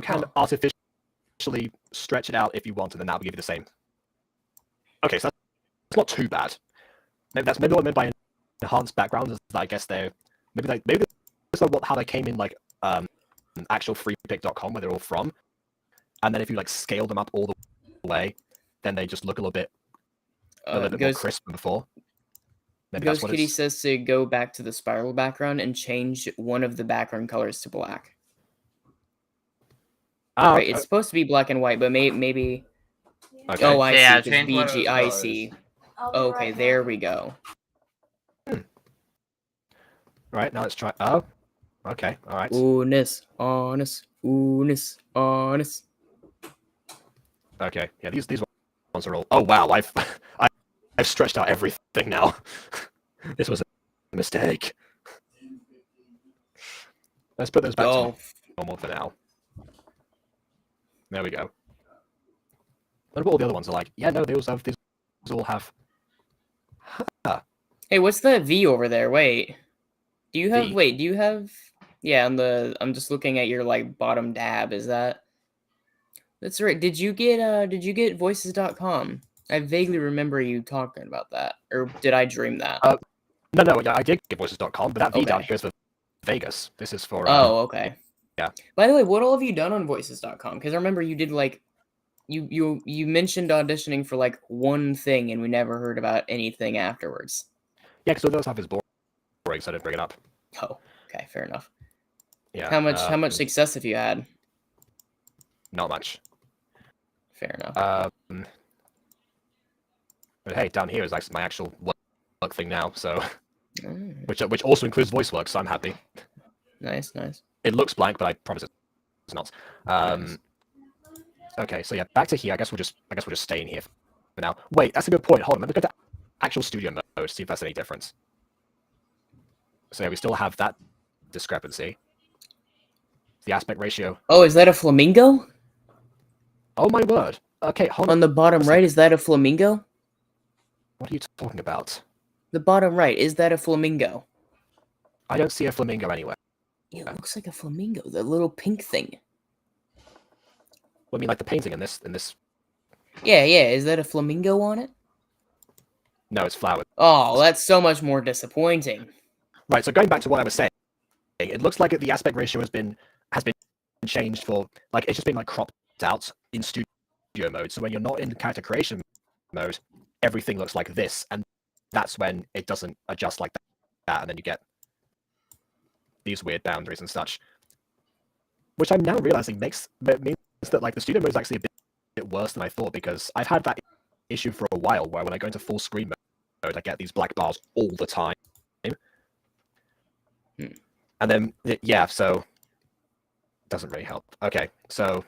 Huh. artificially stretch it out if you want, and then that will give you the same. Okay, so that's not too bad. Maybe that's maybe what I meant by enhanced backgrounds is that I guess they're maybe that's not how they came in like actual freepick.com where they're all from, and then if you like scale them up all the way, then they just look a little bit more crisp than before. Maybe that's Ghost what Kitty it's. says to go back to the spiral background and change one of the background colors to black. Ah, Right, it's supposed to be black and white, but maybe. okay. Oh, I Yeah, see. change one of Because those BG, I colors. see. Okay, there we go. Right, now let's try. Oh, okay, all right. Honest. Okay, yeah, these ones are all. Oh wow, I've stretched out everything now. This was a mistake. Let's put those back to normal for now. There we go. What about all the other ones are like? Yeah, no, these all have. Hey, what's that V over there? Wait. Do you have V? wait, do you have yeah, I'm just looking at your like bottom tab. Is that That's right. Did you get voices.com? I vaguely remember you talking about that. Or did I dream that? No, yeah, I did get voices.com, but that V down Okay. here is for Vegas. This is for. Oh, okay. Yeah. By the way, what all have you done on voices.com? Because I remember you did like you mentioned auditioning for like one thing and we never heard about anything afterwards. Yeah, because all that stuff is boring, so I didn't bring it up. Oh, okay, fair enough. Yeah. How much success have you had? Not much. Fair enough. But hey, down here is like my actual work thing now, so Mm, which also includes voice work, so I'm happy. nice. It looks blank, but I promise it's not. Nice. Okay, so yeah, back to here. I guess we'll just stay in here for now. Wait, that's a good point. Hold on, let me go to actual studio mode, see if that's any difference. So yeah, we still have that discrepancy. The aspect ratio. Oh, is that a flamingo? Oh my word. Okay, hold on. On the bottom right, is that a flamingo? What are you talking about? The bottom right, is that a flamingo? I don't see a flamingo anywhere. It looks like a flamingo, the little pink thing. What, I mean, like the painting in this? Yeah, is that a flamingo on it? No, it's flowers. Oh, that's so much more disappointing. Right, so going back to what I was saying, it looks like the aspect ratio has been changed for, like, it's just been like cropped out in studio mode. So when you're not in character creation mode, everything looks like this, and that's when it doesn't adjust like that, and then you get these weird boundaries and such. Which I'm now realizing means that like the studio mode is actually a bit worse than I thought, because I've had that issue for a while where when I go into full screen mode, I get these black bars all the time. And then, yeah, so it doesn't really help. Okay, so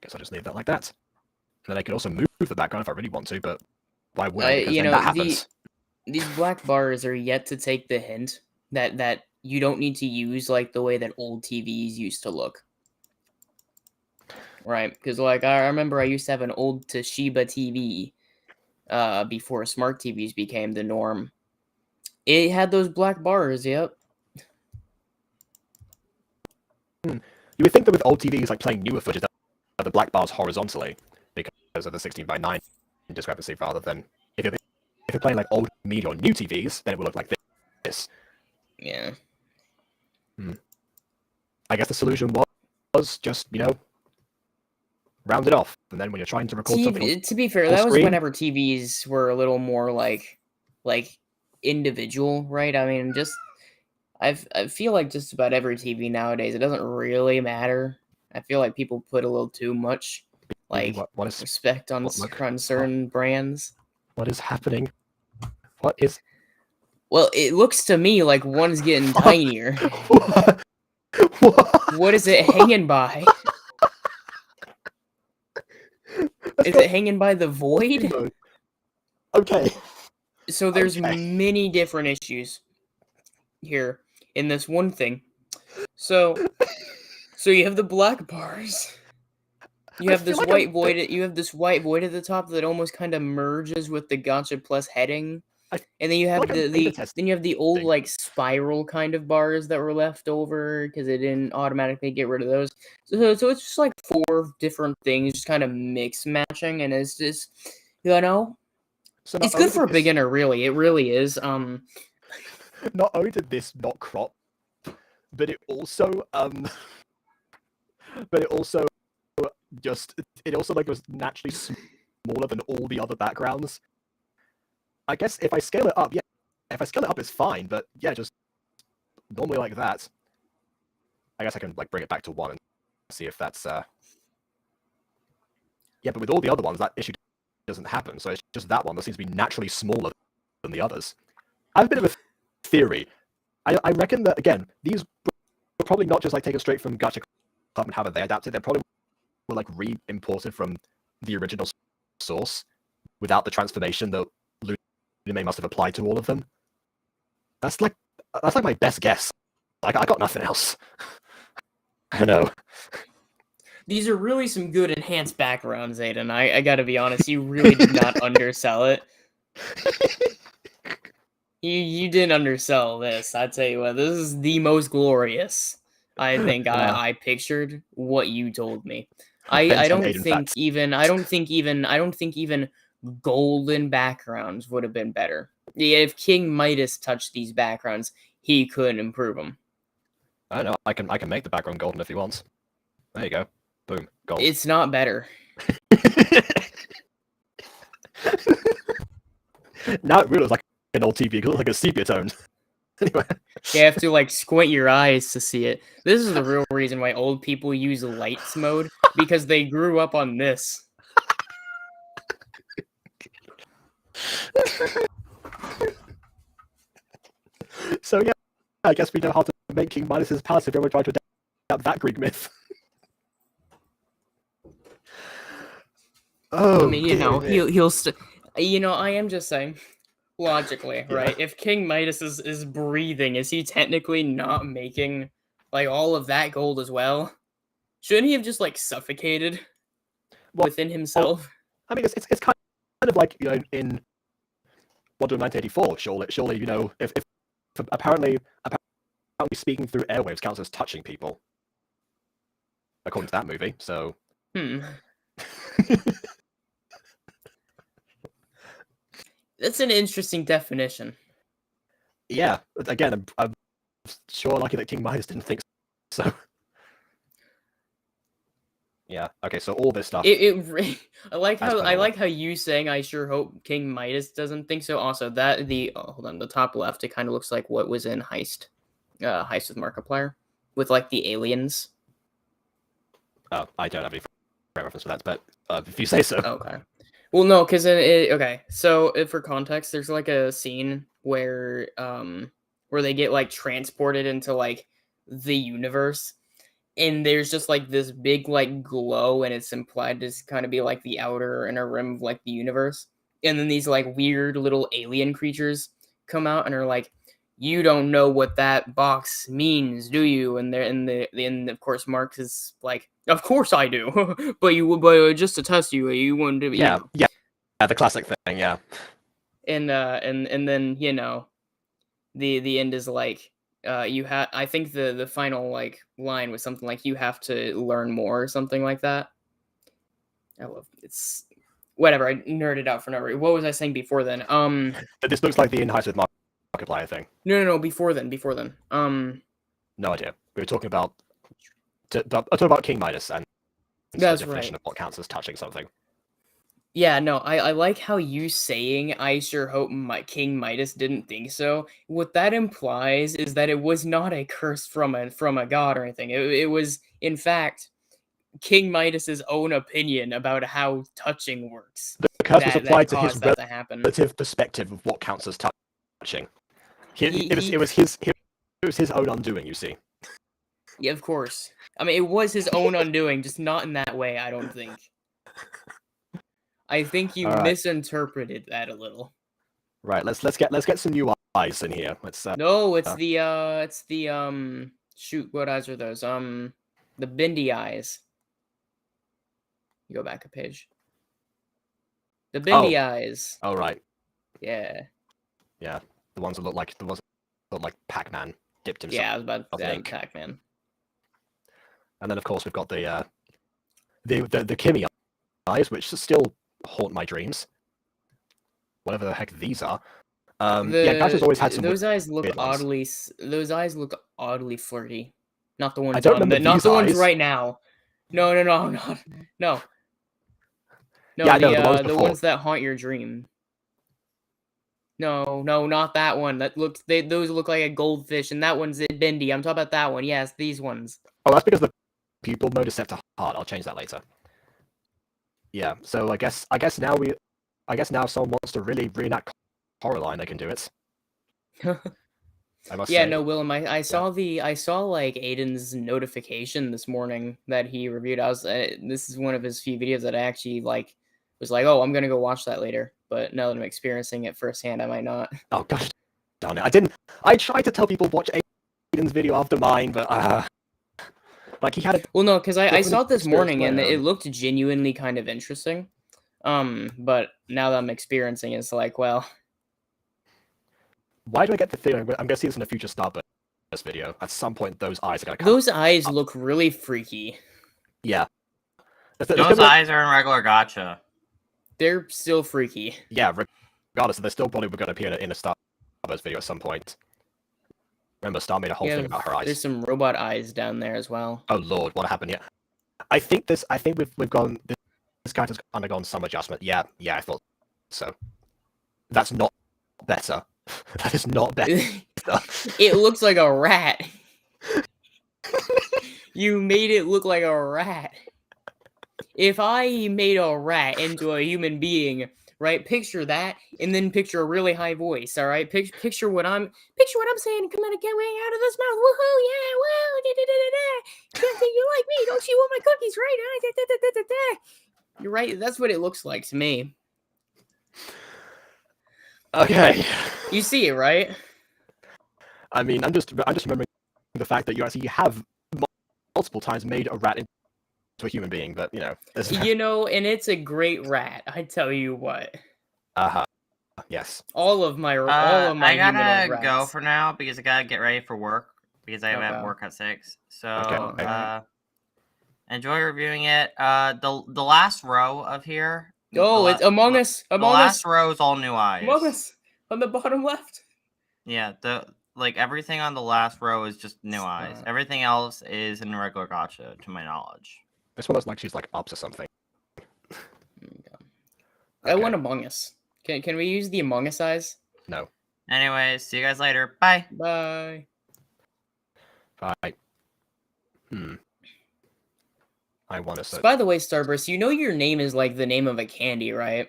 guess I'll just leave that like that. And then I can also move the background if I really want to, but why would I? Because then that happens. These black bars are yet to take the hint that you don't need to use like the way that old TVs used to look. Right, because like I remember I used to have an old Toshiba TV before smart TVs became the norm. It had those black bars, yep. You would think that with old TVs, like playing newer footage, that the black bars horizontally because of the 16:9 discrepancy, rather than if you're playing like old media on new TVs, then it would look like this. Yeah. I guess the solution was just, round it off, and then when you're trying to record something, to be fair, that was whenever TVs were a little more like individual, right? I mean, just I feel like just about every TV nowadays, it doesn't really matter. I feel like people put a little too much what is respect on certain brands. What is happening? What is? Well, it looks to me like one's getting tinier. What is it hanging by? Is it hanging by the void? Okay. So there's many different issues here in this one thing. So you have the black bars. You I have feel this like white I'm- void. You have this white void at the top that almost kind of merges with the Gacha Plus heading, I and then you have like I'm beta the testing. then you have the old like spiral kind of bars that were left over because it didn't automatically get rid of those. So it's just like 4 different things, just kind of mix matching, and it's just So not it's only good for a did this- beginner. Really, it really is. Not only did this not crop, but it also but it also like was naturally smaller than all the other backgrounds. I guess if I scale it up, if I scale it up, it's fine. But yeah, just normally like that. I guess I can like bring it back to 1 and see if that's yeah. But with all the other ones, that issue doesn't happen. So it's just that one that seems to be naturally smaller than the others. I have a bit of a theory. I reckon that again, these were probably not just like taken straight from Gacha Club and how they adapted. They probably were like re-imported from the original source without the transformation that Luname must have applied to all of them. That's like my best guess. Like I got nothing else. I know. These are really some good enhanced backgrounds, Aiden. I gotta be honest, you really did not undersell it. You didn't undersell this. I tell you what, this is the most glorious. I think I pictured what you told me. I don't Aiden think facts. even I don't think even golden backgrounds would have been better. Yeah, if King Midas touched these backgrounds, he could improve them. I don't know. I can make the background golden if he wants. There you go. Boom. Gold. It's not better. Now it really looks like an old TV. It looks like a sepia tone. Anyway. You have to like squint your eyes to see it. This is the real reason why old people use lights mode, because they grew up on this. So yeah, I guess we know how to make King Midas's palace if you ever try to adapt that Greek myth. Oh, I mean, he'll I am just saying, logically, right? If King Midas is breathing, is he technically not making like all of that gold as well? Shouldn't he have just like suffocated within himself? I mean, it's kind of like in Wonder Woman 1984. Surely if apparently speaking through airwaves counts as touching people, according to that movie. So. That's an interesting definition. Yeah, again, I'm sure lucky that King Midas didn't think so. Yeah. Okay. So all this stuff. I like how you saying I sure hope King Midas doesn't think so. Also, hold on, the top left, it kind of looks like what was in Heist with Markiplier, with like the aliens. Oh, I don't have any reference for that, but if you say so. Okay. Well, no, because okay. So for context, there's like a scene where they get like transported into like the universe, and there's just like this big like glow, and it's implied to kind of be like the outer inner rim of like the universe, and then these like weird little alien creatures come out and are like, "You don't know what that box means, do you?" And of course Marx is like, "Of course I do," but just to test you, you wouldn't do. Yeah, the classic thing, yeah. And then the end is like, I think the final like line was something like, "You have to learn more," or something like that. It's whatever. I nerded out for no reason. What was I saying before then? This looks like the in-house with Markiplier thing. No. Before then. No idea. We were talking about King Midas and that's the definition right. of what counts as touching something. Yeah, no, I like how you saying, "I sure hope King Midas didn't think so." What that implies is that it was not a curse from a god or anything. It was, in fact, King Midas's own opinion about how touching works. The curse was applied to his that to happen. relative perspective of what counts as touching. It was his own undoing, you see. Yeah, of course. I mean, it was his own undoing, just not in that way, I don't think. I think you misinterpreted that a little. Right, let's get some new eyes in here. Let's No, it's shoot, what eyes are those? The bendy eyes. You go back a page. The bendy eyes. Oh right, Yeah. yeah, the ones that look like Pac-Man dipped himself. Yeah, I was about to in say ink. Pac-Man. And then of course we've got the Kimmy eyes, which still haunt my dreams. Whatever the heck these are. Yeah, Gacha's always had some. Those eyes look weird ones. Those eyes look oddly flirty. Not the ones don't on, remember not these the ones eyes. right now. No. No, Yeah, I know, the ones the before. ones that haunt your dream. No, not that one. Those look like a goldfish, and that one's a bendy. I'm talking about that one. Yes, these ones. Oh, that's because the pupil mode is set to hard. I'll change that later. Yeah, so I guess now if someone wants to really reenact Coraline, they can do it. I must Yeah, say. no, Willem. I saw like Aiden's notification this morning that he reviewed. This is one of his few videos that I actually was like, oh, I'm gonna go watch that later. But now that I'm experiencing it firsthand, I might not. Oh gosh, darn it! I tried to tell people watch Aiden's video after mine, but like he had a. Well, no, because I saw it this morning and player. it looked genuinely kind of interesting. But now that I'm experiencing it, it's like, well, Why do I get the feeling I'm gonna see this in a future Starburst video? At some point, those eyes are gonna come. those eyes look really freaky. Yeah. Those eyes are in regular Gacha. They're still freaky. Yeah, regardless, they're still probably going to appear in a Starburst video at some point. Remember, Star made a whole thing about her eyes. There's some robot eyes down there as well. Oh lord, what happened here? I think we've gone. This character's undergone some adjustment. Yeah, I thought so. That's not better. That is not better. It looks like a rat. You made it look like a rat. If I made a rat into a human being, right? Picture that, and then picture a really high voice. All right, picture what I'm saying. Come on, get out of this mouth. Woohoo! Yeah, woo! Da, da, da, da, da. You like me? Don't you want my cookies? Right? Da, da, da, da, da, da. You're right. That's what it looks like to me. Okay. You see it, right? I mean, I'm just remembering the fact that you actually have multiple times made a rat into a human being, but you know, and it's a great rat. I tell you what. Yes. All of my I gotta humanoid go rats. for now because I gotta get ready for work because I have Okay. work at 6. So Okay. enjoy reviewing it. The last row of here. Oh, it's Among Us. The Among last Us. row is all new eyes. Among Us on the bottom left. Yeah, everything on the last row is just new eyes. Everything else is in regular Gacha, to my knowledge. This one looks like she's like up to something. I want Among Us. Can we use the Among Us eyes? No. Anyways, see you guys later. Bye. Bye. Bye. I want to. So, by the way, Starburst, you know your name is like the name of a candy, right?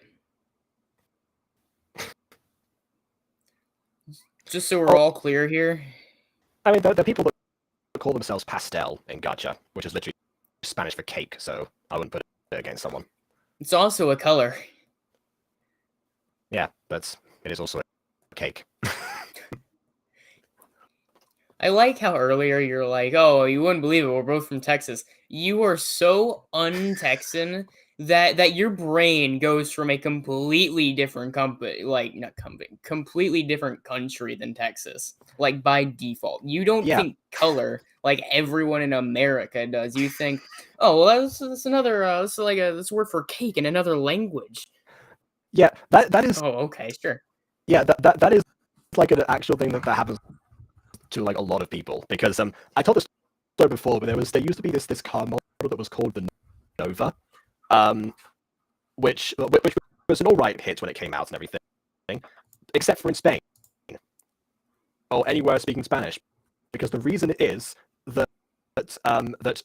Just so we're all clear here. I mean, the people that call themselves pastel in Gacha, which is literally Spanish for cake, so I wouldn't put it against someone. It's also a color. Yeah, but it is also a cake. I like how earlier you're like, oh, you wouldn't believe it, we're both from Texas. You are so un-Texan that your brain goes from a completely different completely different country than Texas. Like by default. You don't think color like everyone in America does. You think, oh, well, that's another that's a word for cake in another language. Yeah, that is. Oh, okay, sure. Yeah, that is like an actual thing that happens to like a lot of people, because I told this story before, but there used to be this car model that was called the Nova, which was an alright hit when it came out and everything, except for in Spain or anywhere speaking Spanish, because the reason is that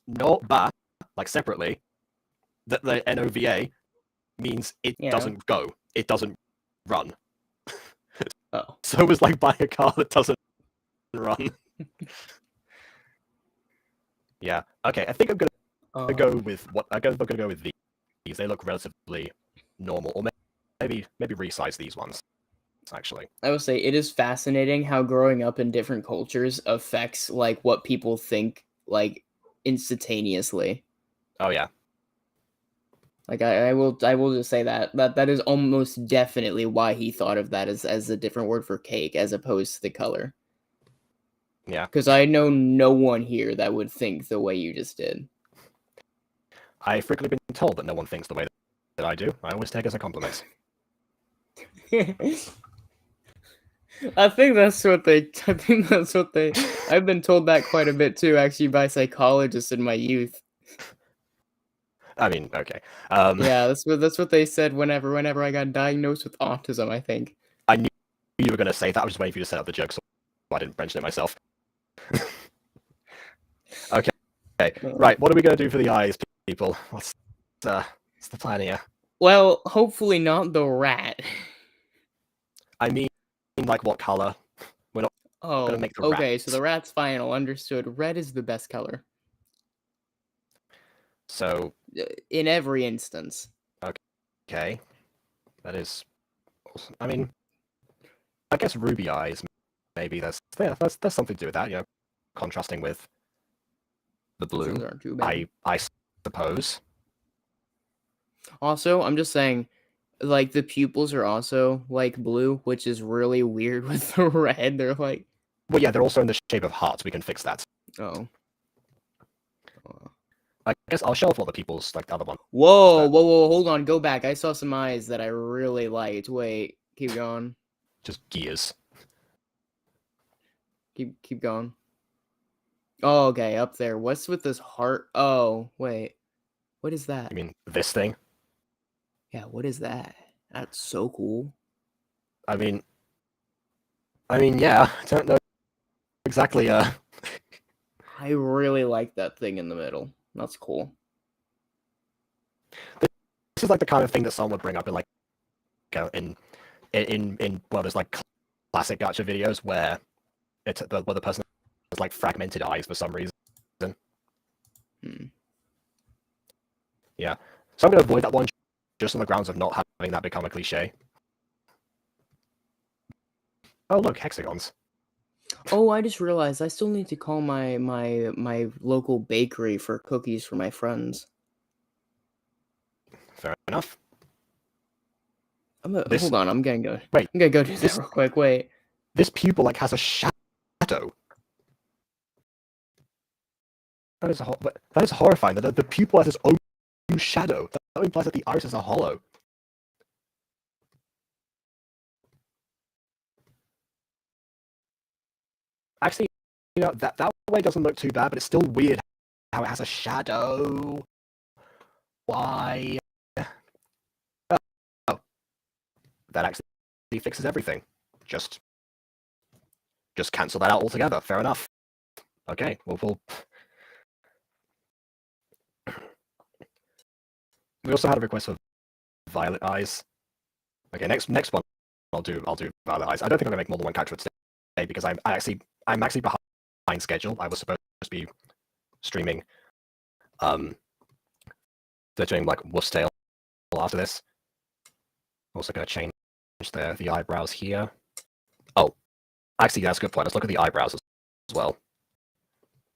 Nova, like separately, that the Nova means it doesn't go, it doesn't run. Oh, so it was like buying a car that doesn't run. Yeah. Okay. I think I'm gonna go with these. They look relatively normal, or maybe resize these ones. Actually, I will say it is fascinating how growing up in different cultures affects like what people think like instantaneously. Oh yeah. Like I will just say that is almost definitely why he thought of that as a different word for cake as opposed to the color. Yeah. Because I know no one here that would think the way you just did. I've frequently been told that no one thinks the way that I do. I always take it as a compliment. I think that's what they. I've been told that quite a bit too, actually, by psychologists in my youth. I mean, okay. Yeah, that's what they said whenever I got diagnosed with autism, I think. I knew you were going to say that. I was just waiting for you to set up the joke, so I didn't mention it myself. Okay. Right, what are we going to do for the eyes, people? What's the plan here? Well, hopefully not the rat. I mean, like, what color? We're not Oh, going to make the okay, rat. so the rat's final, understood. Red is the best color. So, In every instance. okay. That is... I mean, I guess ruby eyes, maybe. There's something to do with that, you know, contrasting with the blue. Those aren't too bad. I suppose. Also, I'm just saying, like, the pupils are also, like, blue, which is really weird with the red. They're like... Well, yeah, they're also in the shape of hearts. We can fix that. Oh. I guess I'll show off all the pupils, like the other one. Whoa, hold on, go back. I saw some eyes that I really liked. Wait, keep going. Just gears. Keep going. Oh, okay, up there. What's with this heart? Oh, wait. What is that? I mean, this thing. Yeah, what is that? That's so cool. I mean, yeah. I don't know exactly. I really like that thing in the middle. That's cool. This is like the kind of thing that someone would bring up in like, in well, there's like classic gacha videos where where the person has like fragmented eyes for some reason. Yeah, so I'm gonna avoid that one just on the grounds of not having that become a cliche. Oh look, hexagons. Oh, I just realized I still need to call my local bakery for cookies for my friends. Fair enough. Hold on, I'm gonna go. Wait, I'm gonna go do that real quick. Wait. This pupil like has a shadow. That is horrifying. The pupil has its own shadow. That implies that the irises are hollow. Actually, you know, that way doesn't look too bad, but it's still weird how it has a shadow. Why? Oh, that actually fixes everything. Just cancel that out altogether. Fair enough. Okay, we'll... We also had a request for violet eyes. Okay, next one I'll do violet eyes. I don't think I'm gonna make more than one character today because I'm actually behind schedule. I was supposed to be streaming they're doing like Wolf's Tale after this. Also gonna change the eyebrows here. Oh, actually that's a good point. Let's look at the eyebrows as well.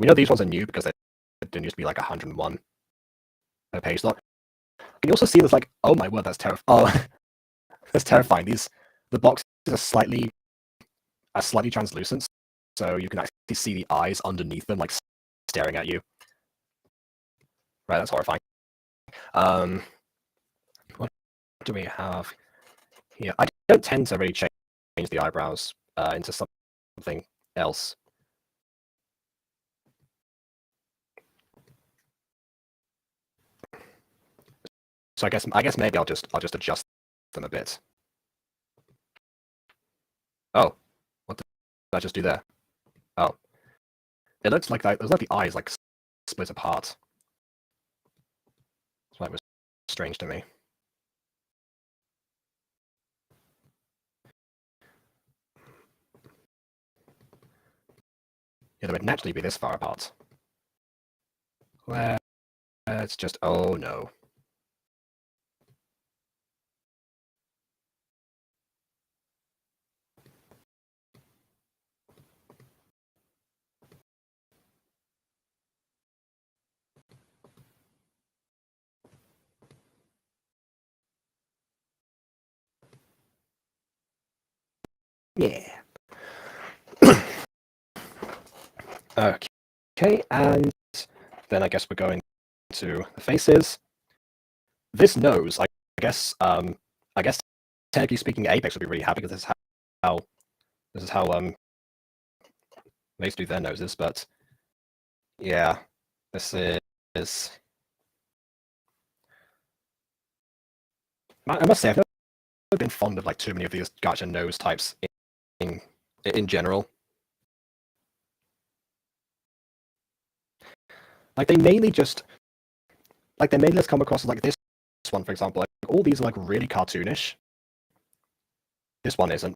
We know these ones are new because they didn't used to be like 101 a page lock. Can you also see there's like, oh my word, that's terrifying. Oh, that's terrifying. The boxes are slightly translucent, so you can actually see the eyes underneath them, like staring at you. Right, that's horrifying. What do we have here? I don't tend to really change the eyebrows into something else. So I guess maybe I'll just adjust them a bit. Oh, what did I just do there? Oh, it looks like the eyes like split apart. That's why it was strange to me. Yeah, they would naturally be this far apart. Let's just, oh no. Yeah. Okay, and then I guess we're going to the faces. This nose, I guess, technically speaking, Apex would be really happy because this is how they do their noses. But yeah, this is. I must say, I've never been fond of like too many of these gacha nose types in general. Like they mainly just come across as like this one, for example. Like all these are like really cartoonish. This one isn't,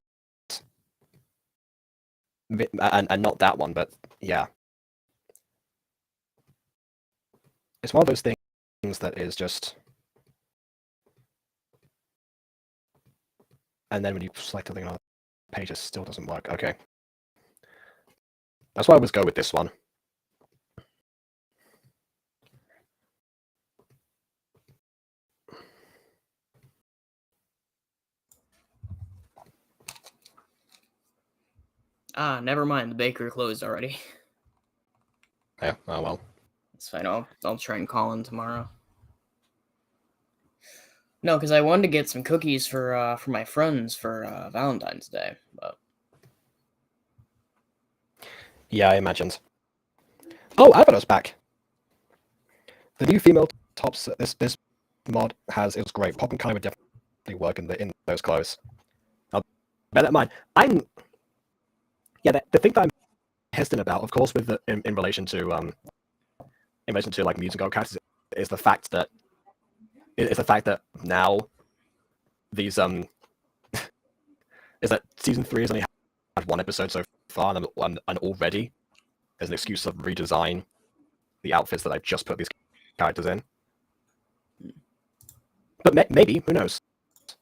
and not that one, but yeah, it's one of those things that is just. And then when you select something on the page, it still doesn't work. Okay, that's why I always go with this one. Ah, never mind. The baker closed already. Yeah. Oh well. It's fine. I'll try and call in tomorrow. No, because I wanted to get some cookies for my friends for Valentine's Day, but Yeah, I imagined. Oh, Avatar's back. The new female tops this mod has. It was great. Pop and Kai would definitely work in those clothes. I'll bear that in mind. The thing that I'm hesitant about, of course, with in relation to like music or characters, is the fact that now these is that season 3 has only had one episode so far, and already there's an excuse to redesign the outfits that I've just put these characters in. But maybe, who knows?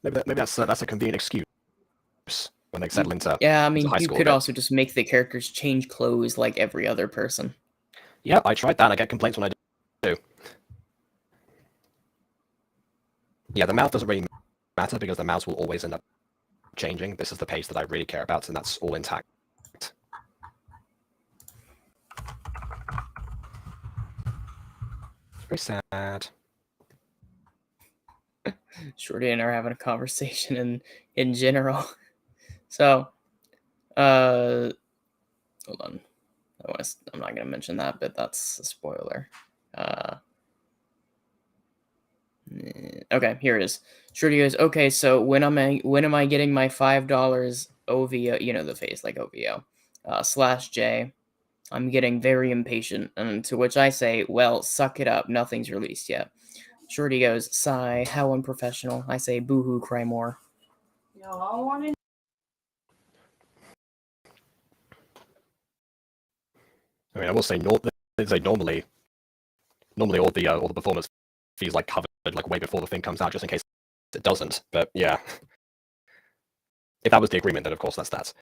Maybe that's a convenient excuse when they settle into yeah, I mean, high you school could a bit. also just make the characters change clothes like every other person. Yeah, I tried that. I get complaints when I do. Yeah, the mouth doesn't really matter because the mouths will always end up changing. This is the page that I really care about, and that's all intact. Very sad. Shorty and I are having a conversation in general. So, hold on. I'm not gonna mention that, but that's a spoiler. Okay, here it is. Shorty goes, okay, so when am I getting my $5 OVO? You know the face like OVO /J. I'm getting very impatient, and to which I say, well, suck it up. Nothing's released yet. Shorty goes, sigh, how unprofessional. I say, boohoo, cry more. No, I want to. I mean, I will say, normally all the performance fees like covered like way before the thing comes out, just in case it doesn't. But yeah, if that was the agreement, then of course that's that.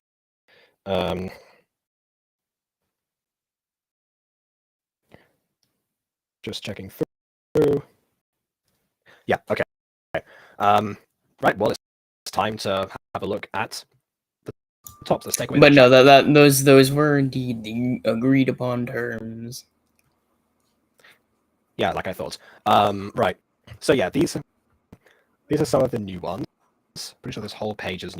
Just checking through. Yeah. Okay. Right. Well, it's time to have a look at the tops. Let's take away. But no, those were indeed the agreed upon terms. Yeah, like I thought. Right. So yeah, these are some of the new ones. Pretty sure this whole page is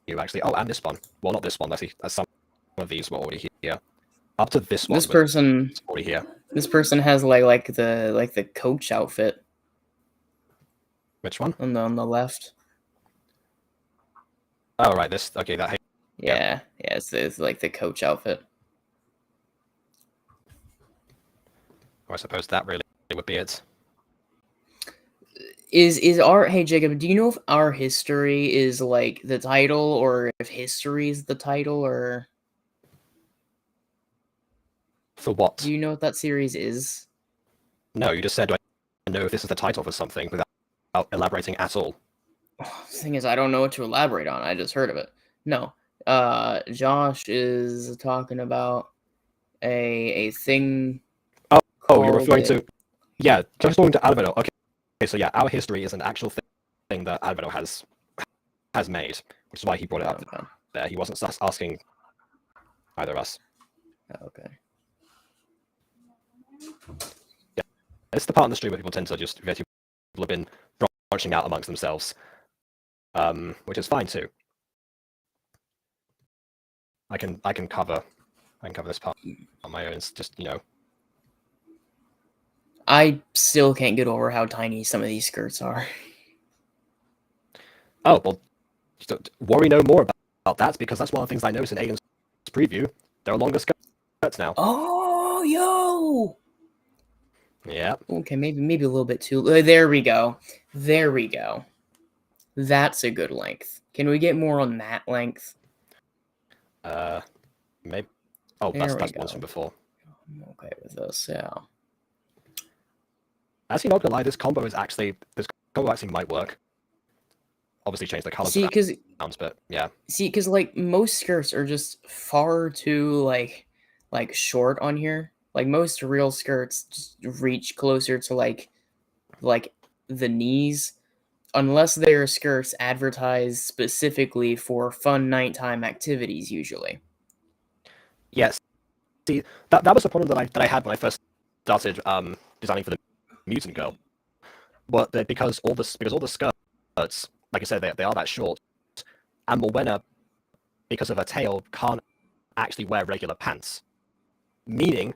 new actually. Oh, and this one. Well, not this one. Let's see. Some of these were already here. Up to this one. This person already here. This person has like the coach outfit. Which one? On the left. Oh right, this. Okay, that. Yeah, it's like the coach outfit. I suppose that really would be it. Is our hey Jacob, do you know if Our History is like the title, or if history is the title, or for what? Do you know what that series is? No, you just said, do I know if this is the title for something without elaborating at all? The thing is, I don't know what to elaborate on. I just heard of it. No. Josh is talking about a thing. Oh, you're referring to... Yeah, just talking to Alvaro. Okay, so yeah, Our History is an actual thing that Alvaro has made, which is why he brought it up. Okay. there. He wasn't asking either of us. Oh, okay. It's the part in the stream where people tend to just people have been branching out amongst themselves, which is fine too. I can cover this part on my own. It's just, you know. I still can't get over how tiny some of these skirts are. Oh well, don't worry no more about that, because that's one of the things I noticed in Aiden's preview. There are longer skirts now. Oh, yo! Yeah. Okay, maybe a little bit too. There we go. There we go. That's a good length. Can we get more on that length? Maybe. Oh, There that's we ones go. from before. I'm okay with this. Yeah. Actually, not gonna lie, this combo actually might work. Obviously, change the colors See, because but yeah. like most skirts are just far too like short on here. Like most real skirts just reach closer to like the knees, unless they are skirts advertised specifically for fun nighttime activities. Usually. Yes. See, that was the problem that I had when I first started designing for the mutant girl. But because all the skirts, like I said, they are that short, and Morwenna, because of her tail, can't actually wear regular pants, meaning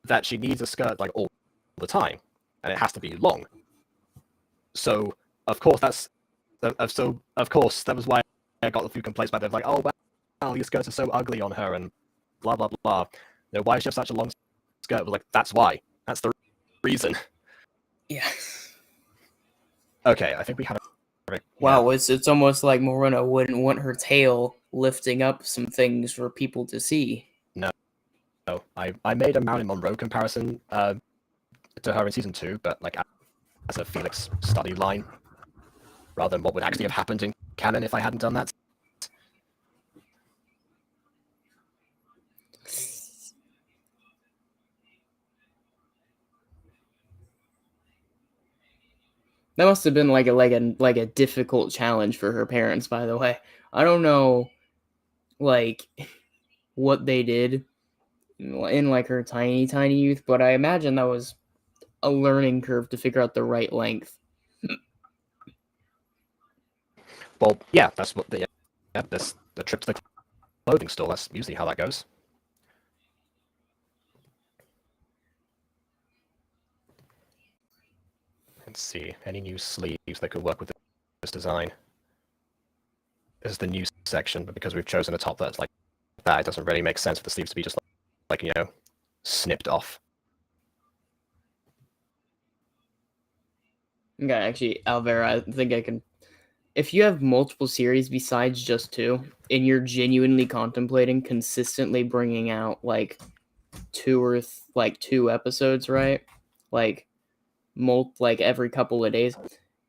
that she needs a skirt like all the time, and it has to be long. So of course that was why I got a few complaints about them, like, oh wow, these skirts are so ugly on her, and blah blah blah. You know, why does she have such a long skirt? It was like, that's why. That's the reason. Yeah. Okay, I think we have. Wow, it's almost like Morwenna wouldn't want her tail lifting up some things for people to see. No, I made a Marilyn Monroe comparison to her in season 2, but like as a Felix study line, rather than what would actually have happened in canon if I hadn't done that. That must have been like a difficult challenge for her parents, by the way. I don't know like what they did in like her tiny youth, but I imagine that was a learning curve to figure out the right length. Well, yeah, that's what the trip to the clothing store. That's usually how that goes. Let's see, any new sleeves that could work with this design. This is the new section, but because we've chosen a top that's like that, it doesn't really make sense for the sleeves to be just like you know, snipped off. Okay, actually, Alvera, I think I can. If you have multiple series besides just 2, and you're genuinely contemplating consistently bringing out like 2 episodes, right? Like every couple of days.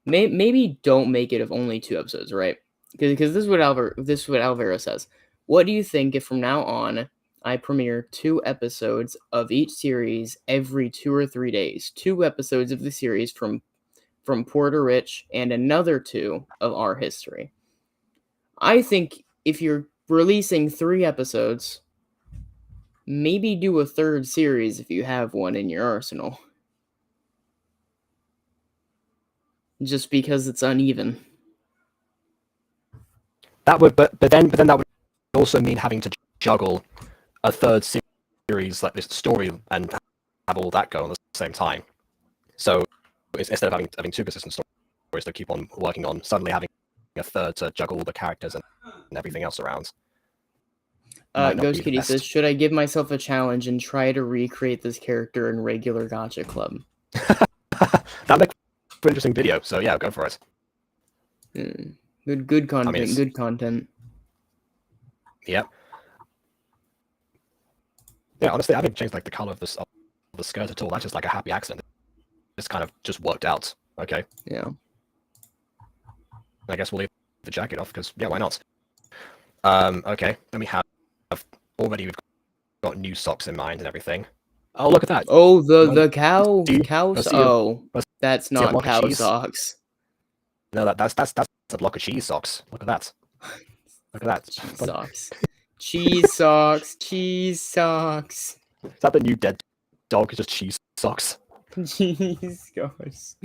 Maybe don't make it of only 2 episodes, right? Because this is what Alvera says. What do you think if from now on I premiere 2 episodes of each series every 2 or 3 days? 2 episodes of the series from Porter Rich and another 2 of our history. I think if you're releasing 3 episodes, maybe do a 3rd series if you have one in your arsenal. Just because it's uneven. That would, but then that would also mean having to juggle a 3rd series like this story and have all that go at the same time. So instead of having 2 consistent stories to keep on working on, suddenly having a 3rd to juggle all the characters and everything else around. Ghost Kitty says, should I give myself a challenge and try to recreate this character in regular Gacha Club? That'd make for an interesting video, so yeah, go for it. Good content, I mean, good content. Yep. Yeah, honestly, I haven't changed like the color of the skirt at all. That's just like a happy accident. It's kind of just worked out. Okay. Yeah. I guess we'll leave the jacket off because yeah, why not? Okay. Then we've got new socks in mind and everything. Oh, look at that. Oh, the cow that's see a not block of cow cheese? socks. No, that's a block of cheese socks. Look at that. Look at that. Cheese socks. Cheese socks. Cheese socks. Is that the new dead dog? Just cheese socks. Cheese socks.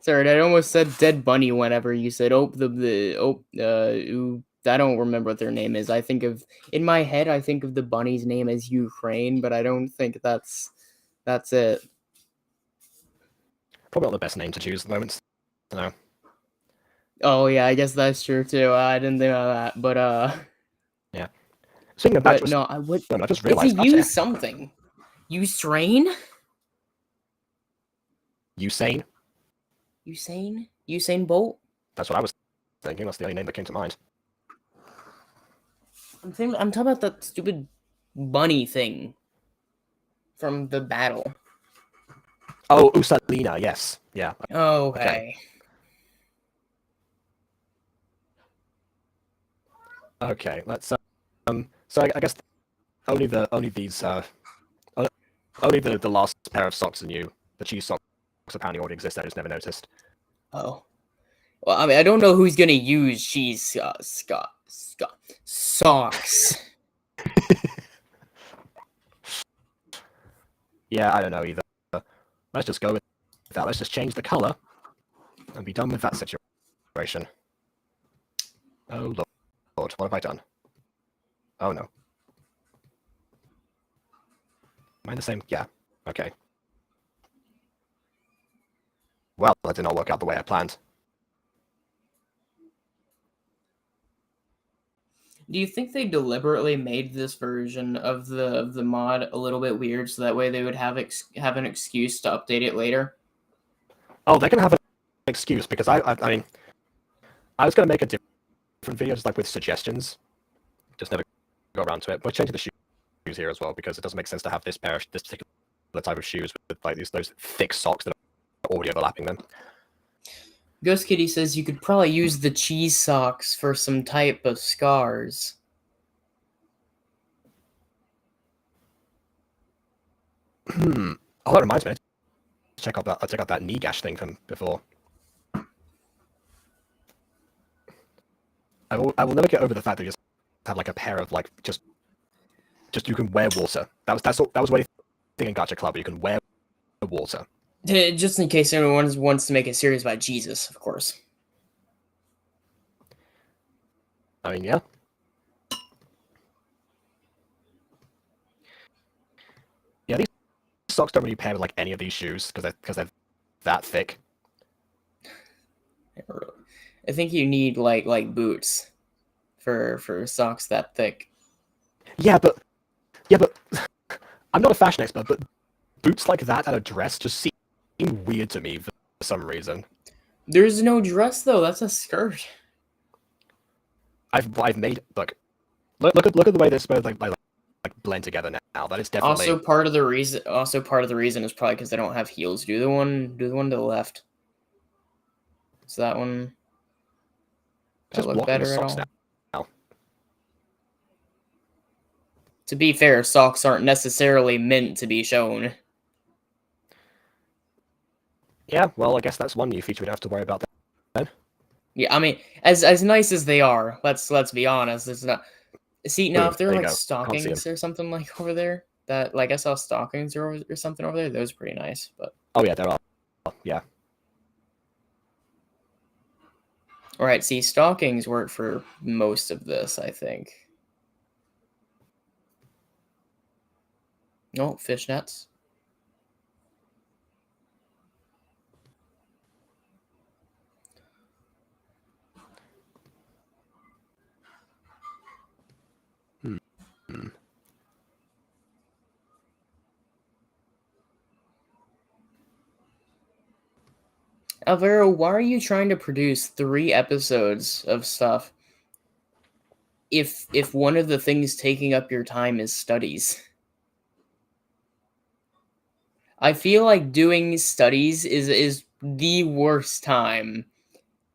Sorry, I almost said dead bunny whenever you said I don't remember what their name is. In my head I think of the bunny's name as Ukraine, but I don't think that's it. Probably not the best name to choose at the moment. No. Oh yeah, I guess that's true too. I didn't think about that, but Speaking of but that, no, I would. I just It's realized a use something. Use strain. Usain. Usain Bolt. That's what I was thinking. That's the only name that came to mind. I'm talking about that stupid bunny thing from the battle. Oh, Usalina. Yes. Yeah. Okay. Okay. Let's. So I guess only the last pair of socks are new. The cheese socks apparently already exist. I just never noticed. Oh. Well, I mean, I don't know who's gonna use cheese socks. Yeah, I don't know either. Let's just go with that. Let's just change the color and be done with that situation. Oh Lord, what have I done? Oh no. Am I the same? Yeah. Okay. Well, that did not work out the way I planned. Do you think they deliberately made this version of the mod a little bit weird so that way they would have an excuse to update it later? Oh, they can have an excuse because I mean, I was going to make a different video just like with suggestions, just never go around to it. But changing the shoes here as well because it doesn't make sense to have this particular type of shoes with like those thick socks that are already overlapping them. Ghost Kitty says you could probably use the cheese socks for some type of scars. Oh, that reminds me. Check out that knee gash thing from before. I will never get over the fact that you just have like a pair of like just you can wear water. That was one thing in Gacha Club. You can wear water. Just in case anyone wants to make a series about Jesus, of course. I mean, yeah. Yeah, these socks don't really pair with like any of these shoes because they're that thick. I think you need like boots for socks that thick. Yeah, but I'm not a fashion expert, but boots like that and a dress just seem weird to me for some reason. There's no dress though. That's a skirt. I've made look at the way this both like blend together now. That is definitely Also part of the reason is probably because they don't have heels. Do the one to the left. So that one. just Look blocking the better at socks all. now. To be fair, socks aren't necessarily meant to be shown. Yeah, well, I guess that's one new feature we don't have to worry about then. Yeah, I mean, as nice as they are, let's be honest, it's not. See now, Ooh, if they're there you like go. Can't see 'em. stockings or something like over there, that like I saw stockings or something over there, those are pretty nice. But Oh yeah, there are. Yeah. all right, see, stockings work for most of this, I think. No fishnets. Alvaro, why are you trying to produce 3 episodes of stuff if one of the things taking up your time is studies? I feel like doing studies is the worst time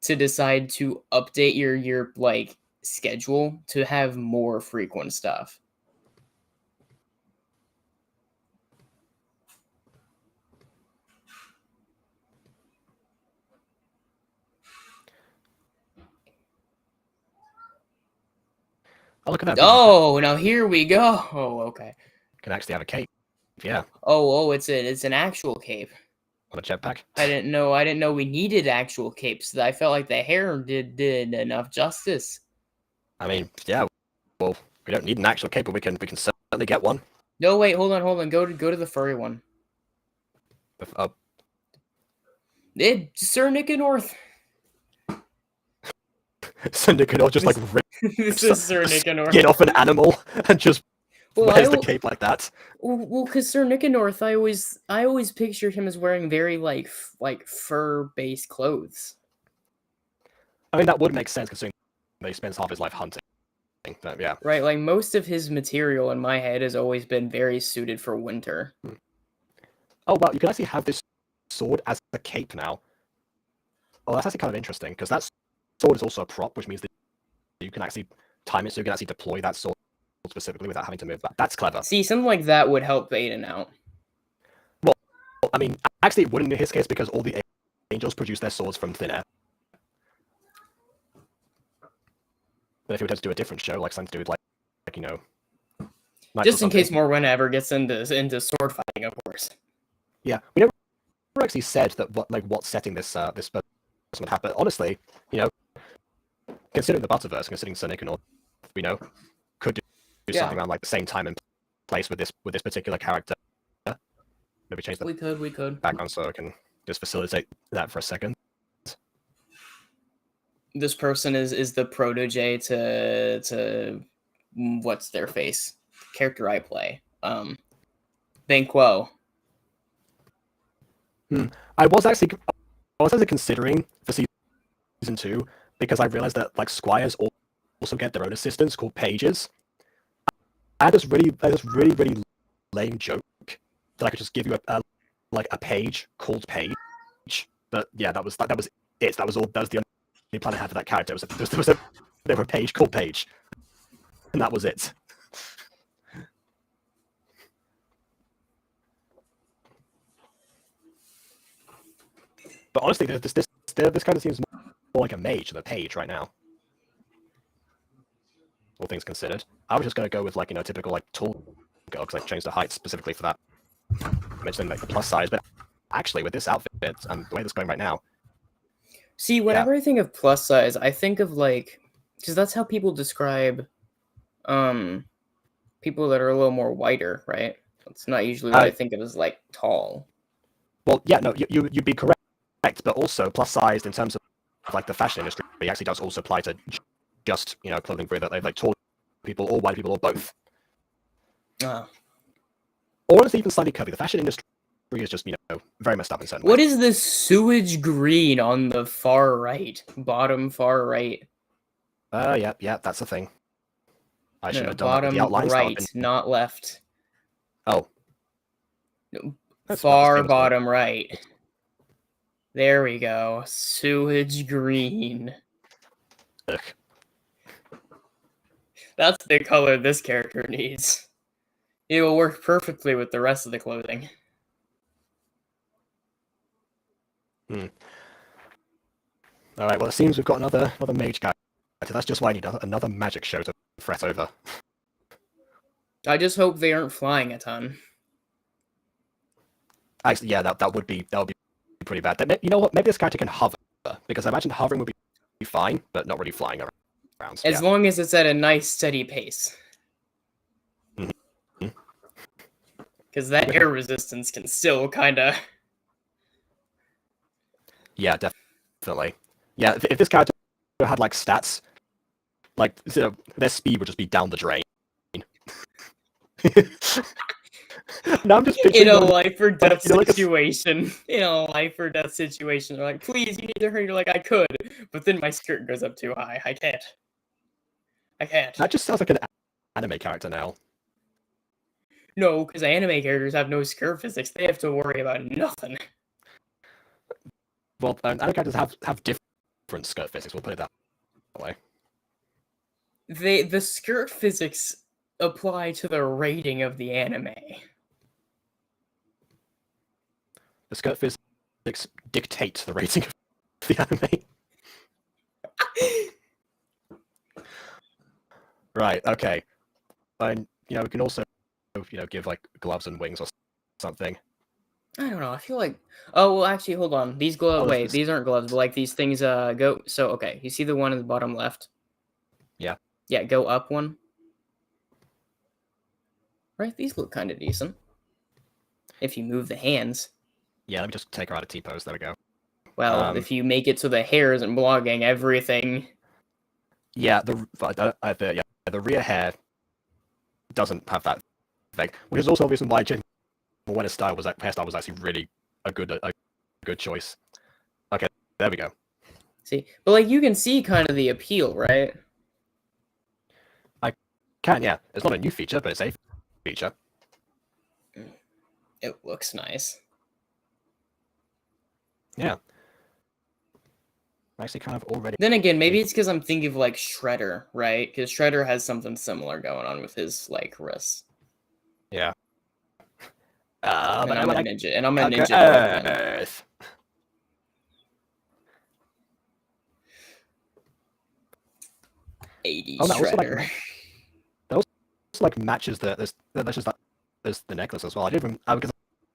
to decide to update your like schedule to have more frequent stuff. Oh, look at that. Oh, now here we go. Oh, okay. Can actually have a cape. Yeah, Oh, it's an actual cape. on a jetpack. I didn't know we needed actual capes. I felt like the hair did enough justice. I mean, yeah. Well, we don't need an actual cape, but we can certainly get one. No, wait, hold on. Go to the furry one. Sir Nick North. So Nick could all just like rip This is Sir Nick North. skin off an animal and just wears the cape like that. Well, because Sir Nicanorth, I always pictured him as wearing very like fur-based clothes. I mean, that would make sense considering that he spends half his life hunting. But yeah. Right, like most of his material in my head has always been very suited for winter. Oh wow, you can actually have this sword as a cape now. Oh, that's actually kind of interesting because that sword is also a prop, which means that you can actually time it so you can actually deploy that sword specifically without having to move back. That's clever. See, something like that would help Aiden out. Well, I mean, actually it wouldn't in his case because all the angels produce their swords from thin air. But if we were to do a different show, like something to do with like you know, Just in case Morwen ever gets into sword fighting, of course. Yeah, we never actually said that what setting this this person would have. But honestly, you know, considering the Butterverse, considering Sonic and all, we know could do something around like the same time and place with this particular character. Maybe change the We could. background so I can just facilitate that for a second. This person is the protege to what's their face character I play. Banquo. I was actually considering for season 2 because I realized that like squires also get their own assistants called pages. I had this really lame joke that I could just give you a page called Page, but yeah, that was it. That was the only plan I had for that character. There was a page called Page, and that was it. But honestly, this kind of seems more like a mage than a page right now. All things considered, I was just going to go with like typical like tall girl because I changed the height specifically for that. I mentioned like the plus size, but actually with this outfit and the way that's going right now. See, whenever I think of plus size, I think of like because that's how people describe people that are a little more whiter, right? It's not usually what I think of as like tall. Well, yeah, no, you'd be correct, but also plus sized in terms of like the fashion industry actually does also apply to just clothing for that like tall people or white people or both. Or it's even slightly curvy. The fashion industry is just very messed up in certain ways. What is this sewage green on the far right, bottom far right? Yeah, that's the thing. I should have done bottom the outlines. right, not left. Oh, far bottom right. There we go. Sewage green. Ugh. That's the color this character needs. It will work perfectly with the rest of the clothing. All right. Well, it seems we've got another mage guy. That's just why I need another magic show to fret over. I just hope they aren't flying a ton. Actually, yeah, that would be pretty bad. You know what? Maybe this character can hover because I imagine hovering would be fine, but not really flying around. As long as it's at a nice steady pace. Because that air resistance can still kind of... Yeah, definitely. Yeah, if this character had like stats, like their speed would just be down the drain. Now I'm just in a life or death situation. In a life or death situation, they're like, "Please, you need to hurry." You're like, "I could," but then my skirt goes up too high. I can't. That just sounds like an anime character now. No, because anime characters have no skirt physics. They have to worry about nothing. Well, anime characters have different skirt physics. We'll put it that way. The skirt physics apply to the rating of the anime. The skirt physics dictate the rating of the anime. Right. Okay. And we can also give like gloves and wings or something. I don't know. I feel like. Oh well, actually, hold on. These gloves. Oh, Wait, these aren't gloves, but like these things. Go. So okay, you see the one in the bottom left? Yeah. Yeah. Go up one. Right. These look kind of decent. If you move the hands. Yeah. Let me just take her out of T-pose. There we go. Well, if you make it so the hair isn't blocking everything. Yeah. The rear hair doesn't have that effect, which is also a reason why Jim Moena's hairstyle was actually really a good choice. Okay. There we go. See, but like you can see kind of the appeal, right? Yeah. It's not a new feature, but it's a feature. It looks nice. Yeah. I'm actually kind of already. Then again, maybe it's because I'm thinking of like Shredder, right? Because Shredder has something similar going on with his like wrists. Yeah. And I'm a ninja. And I'm a Okay, ninja. Dwarf. Earth. 80s Oh, that also, Shredder. that also like matches there's the necklace as well. Because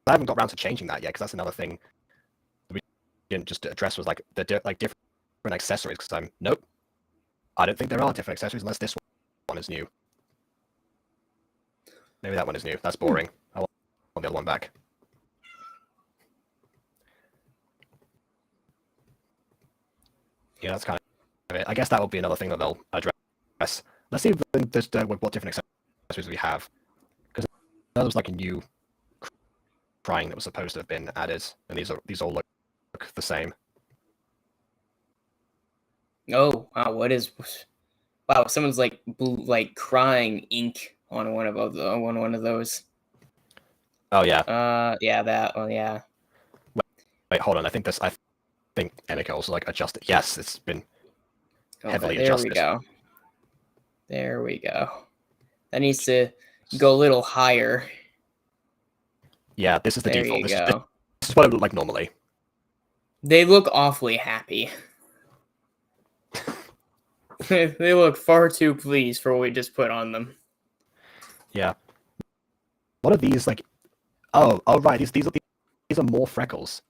I haven't got around to changing that yet, because that's another thing we didn't just address, was like the different accessories. Because nope, I don't think there are different accessories unless this one is new. Maybe that one is new. That's boring. I want the other one back. Yeah, that's kind of it. I guess that will be another thing that they'll address. Let's see what different accessories we have, because that was like a new crying that was supposed to have been added, and these all look the same. Oh wow! What is? Wow! Someone's like crying ink on one of those. Oh yeah. Yeah. That one. Yeah. Wait, hold on. I think Emika also like adjusted. Yes, it's been heavily there adjusted. we go. There we go. That needs to go a little higher. Yeah, this is the There default. you This go. is what it would look like normally. They look awfully happy. They look far too pleased for what we just put on them. Yeah. What are these like? Oh right. These are more freckles.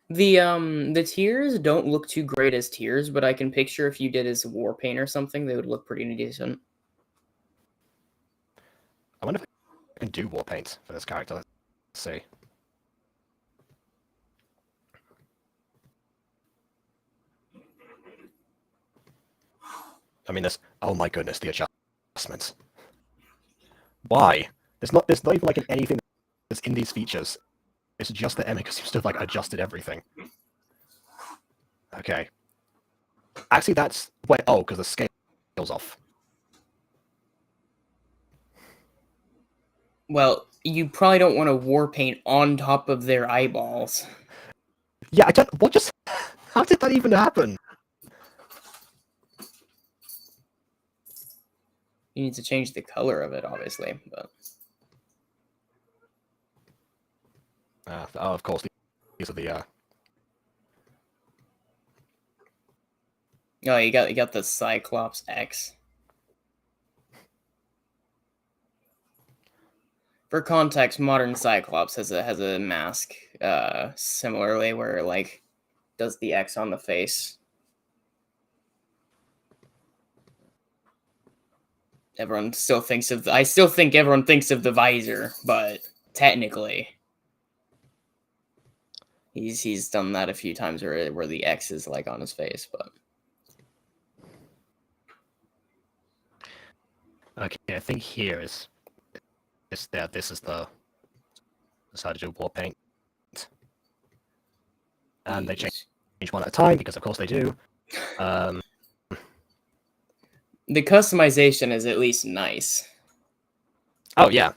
The tears don't look too great as tears, but I can picture if you did as war paint or something, they would look pretty decent. I wonder if I can do war paint for this character. Let's see. I mean, oh my goodness, the adjustments. Why? There's not even like anything that's in these features. It's just that Emika seems to have like adjusted everything. Okay. Actually, because the scale's off. Well, you probably don't want to war paint on top of their eyeballs. Yeah, how did that even happen? You need to change the color of it, obviously, but of course, these are the oh, you got the Cyclops X. For context, modern Cyclops has a mask similarly where it like does the X on the face. I still think everyone thinks of the visor, but technically he's done that a few times where the X is like on his face, but okay, I think here is this is the how to do war paint. And they change one at a time, because of course they do. The customization is at least nice. Oh yeah.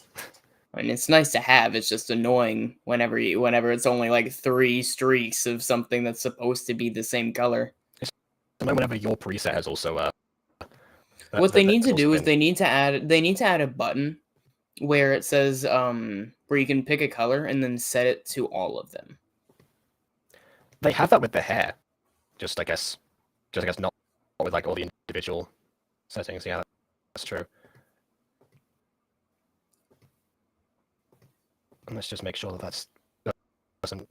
I mean, it's nice to have. It's just annoying whenever it's only like 3 streaks of something that's supposed to be the same color. Whenever your preset has also What they need to do is they need to add a button where it says where you can pick a color and then set it to all of them. They have that with the hair. Just I guess not with like all the individual settings. Yeah, That's true. And let's just make sure that that's doesn't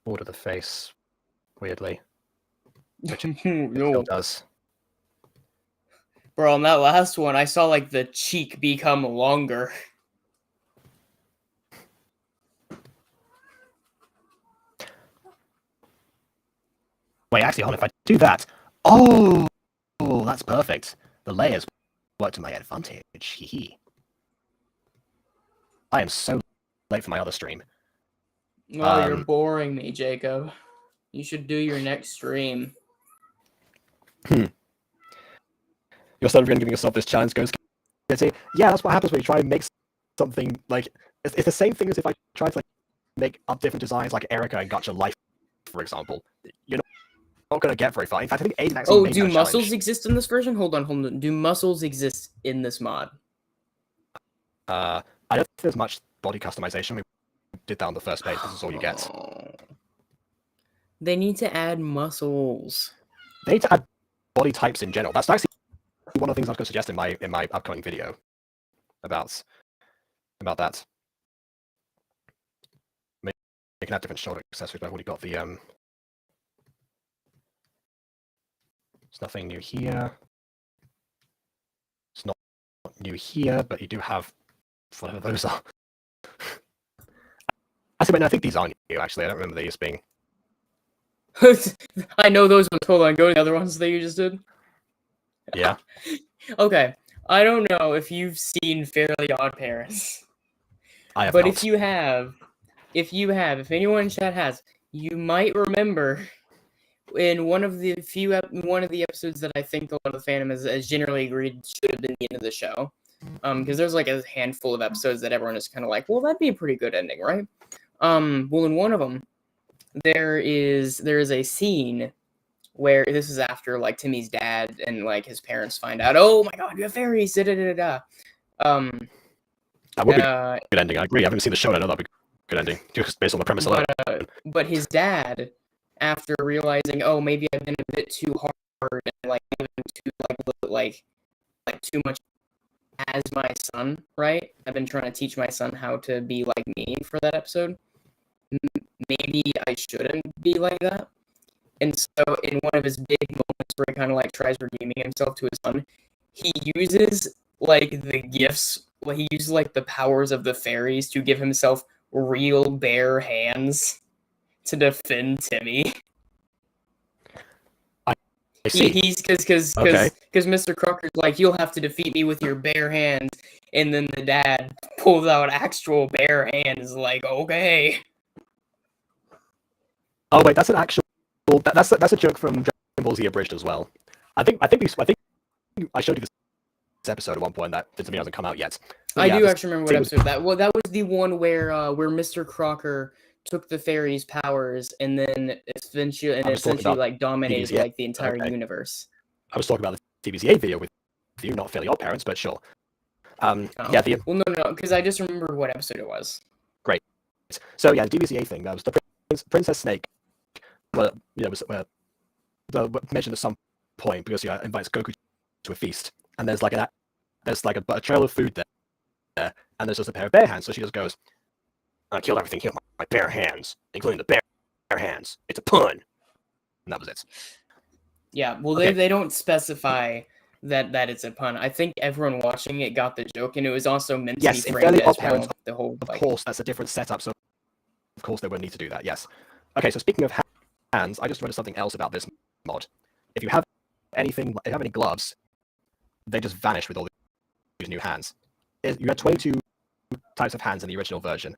border the face weirdly. Which it still No. does. Bro, on that last one, I saw like the cheek become longer. Wait, actually, hold on. If I do that, that's perfect. The layers work to my advantage. Hee hee. I am so late for my other stream. Oh, you're boring me, Jacob. You should do your next stream. You're sort of giving yourself this challenge, Ghost Kitty. Yeah, that's what happens when you try and make something like it's the same thing as if I try to like make up different designs like Erica and Gacha Life, for example. You're not going to get very far. In fact, I think Aiden actually made do that muscles challenge. exist in this version? Hold on. Do muscles exist in this mod? I don't think there's much body customization. We did that on the first page. This is all you get. Oh. They need to add muscles. They need to add body types in general. That's actually one of the things I was going to suggest in my upcoming video about that. Maybe you can add different shoulder accessories, but I've already got the There's nothing new here. It's not new here, but you do have whatever those are. I think these aren't new, actually. I don't remember these being... I know those ones. Hold on, go to the other ones that you just did. Yeah. Okay, I don't know if you've seen Fairly Odd Parents. I have but not. if anyone in chat has, you might remember in one of the episodes that I think a lot of the fandom has generally agreed should have been the end of the show. Because there's like a handful of episodes that everyone is kind of like, well, that'd be a pretty good ending, right? Well, in one of them, there is a scene where this is after like Timmy's dad and like his parents find out, oh my god, you have fairies, da da da da. That would be a good ending. I agree. I haven't seen the show. I know that'd be a good ending, just based on the premise alone. But his dad, after realizing, oh, maybe I've been a bit too hard and like even too like too much as my son, right? I've been trying to teach my son how to be like me for that episode. Maybe I shouldn't be like that. And so in one of his big moments where he kind of like tries redeeming himself to his son, he uses like the gifts, he uses like the powers of the fairies to give himself real bare hands to defend Timmy. I see. He's because Mr. Crocker's like, you'll have to defeat me with your bare hands, and then the dad pulls out actual bare hands, like, okay. Oh wait, that's an actual. That's a joke from Dragon Ball Z Abridged as well. I think I showed you this episode at one point that to me hasn't come out yet. But I do actually remember what episode that. Well, that was the one where Mr. Crocker took the fairies' powers and then essentially like dominated like the entire universe. I was talking about the TBZ8 video with you, not Fairly Odd Parents, but sure. No, because I just remember what episode it was. Great. So yeah, the DBZA thing. That was the Princess Snake. Well, was mentioned at some point because invites Goku to a feast, and there's like a trail of food there, and there's just a pair of bare hands. So she just goes, "I killed everything here with my bare hands, including the bare hands. It's a pun," and that was it. Yeah, well, Okay. they don't specify that it's a pun. I think everyone watching it got the joke, and it was also meant to be framed as well. The whole, of course, that's a different setup, so of course they would need to do that. Yes. Okay, so speaking of hands, I just noticed something else about this mod. If you have any gloves, they just vanish with all these new hands. You had 22 types of hands in the original version.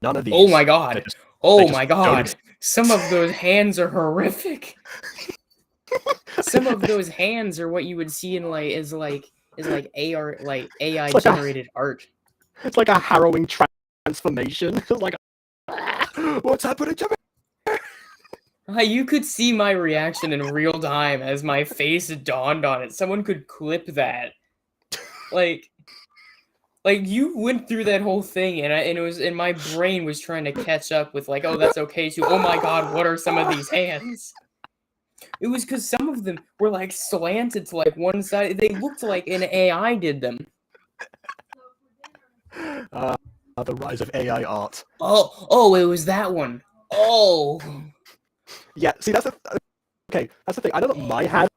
None of these. Oh my god! Oh my god! Don't... Some of those hands are horrific. Some of those hands are what you would see in AI generated art. It's like a harrowing transformation. It's like, what's happening to me? You could see my reaction in real time as my face dawned on it. Someone could clip that. Like you went through that whole thing, and my brain was trying to catch up with like, oh, that's okay too. Oh my god, what are some of these hands? It was because some of them were like slanted to like one side. They looked like an AI did them. The rise of AI art. Oh, it was that one. Oh, Yeah, see, that's the thing. I know that my hands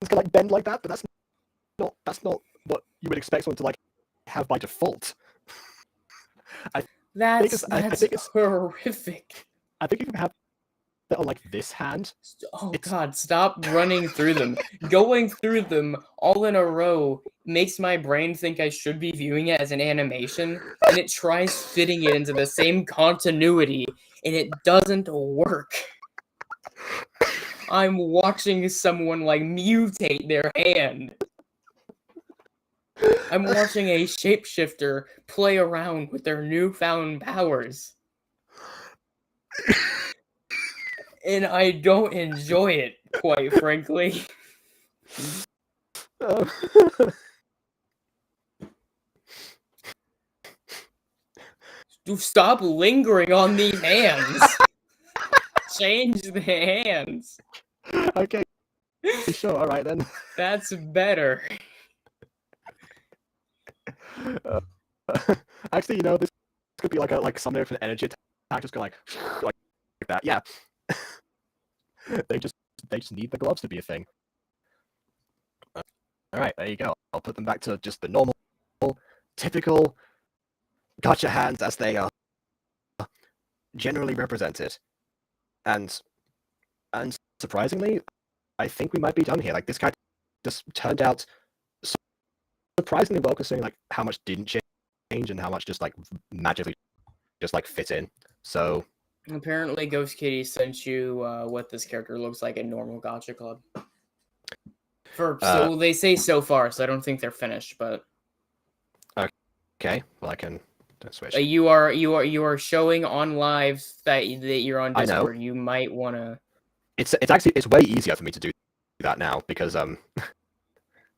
can like bend like that, but that's not what you would expect someone to like have by default. that's think it's horrific. I think if you have that on like this hand, Oh it's God, stop running through them. Going through them all in a row makes my brain think I should be viewing it as an animation, and it tries fitting it into the same continuity, and it doesn't work. I'm watching someone like mutate their hand. I'm watching a shapeshifter play around with their newfound powers. And I don't enjoy it, quite frankly. uh, Stop lingering on these hands. Change the hands. okay, sure, all right then. That's better. Actually, you know, this could be like some different energy attack, just go like that. Yeah, they just need the gloves to be a thing. All right, there you go. I'll put them back to just the normal, typical gacha hands as they are generally represented, and surprisingly, I think we might be done here. Like this guy just turned out surprisingly well, considering like how much didn't change and how much just like magically just like fit in. So Apparently, Ghost Kitty sent you what this character looks like in normal Gacha Club. So they say so far, so I don't think they're finished. But okay, well I can switch. you are showing on live that you're on Discord. I know. You might want to. It's actually way easier for me to do that now because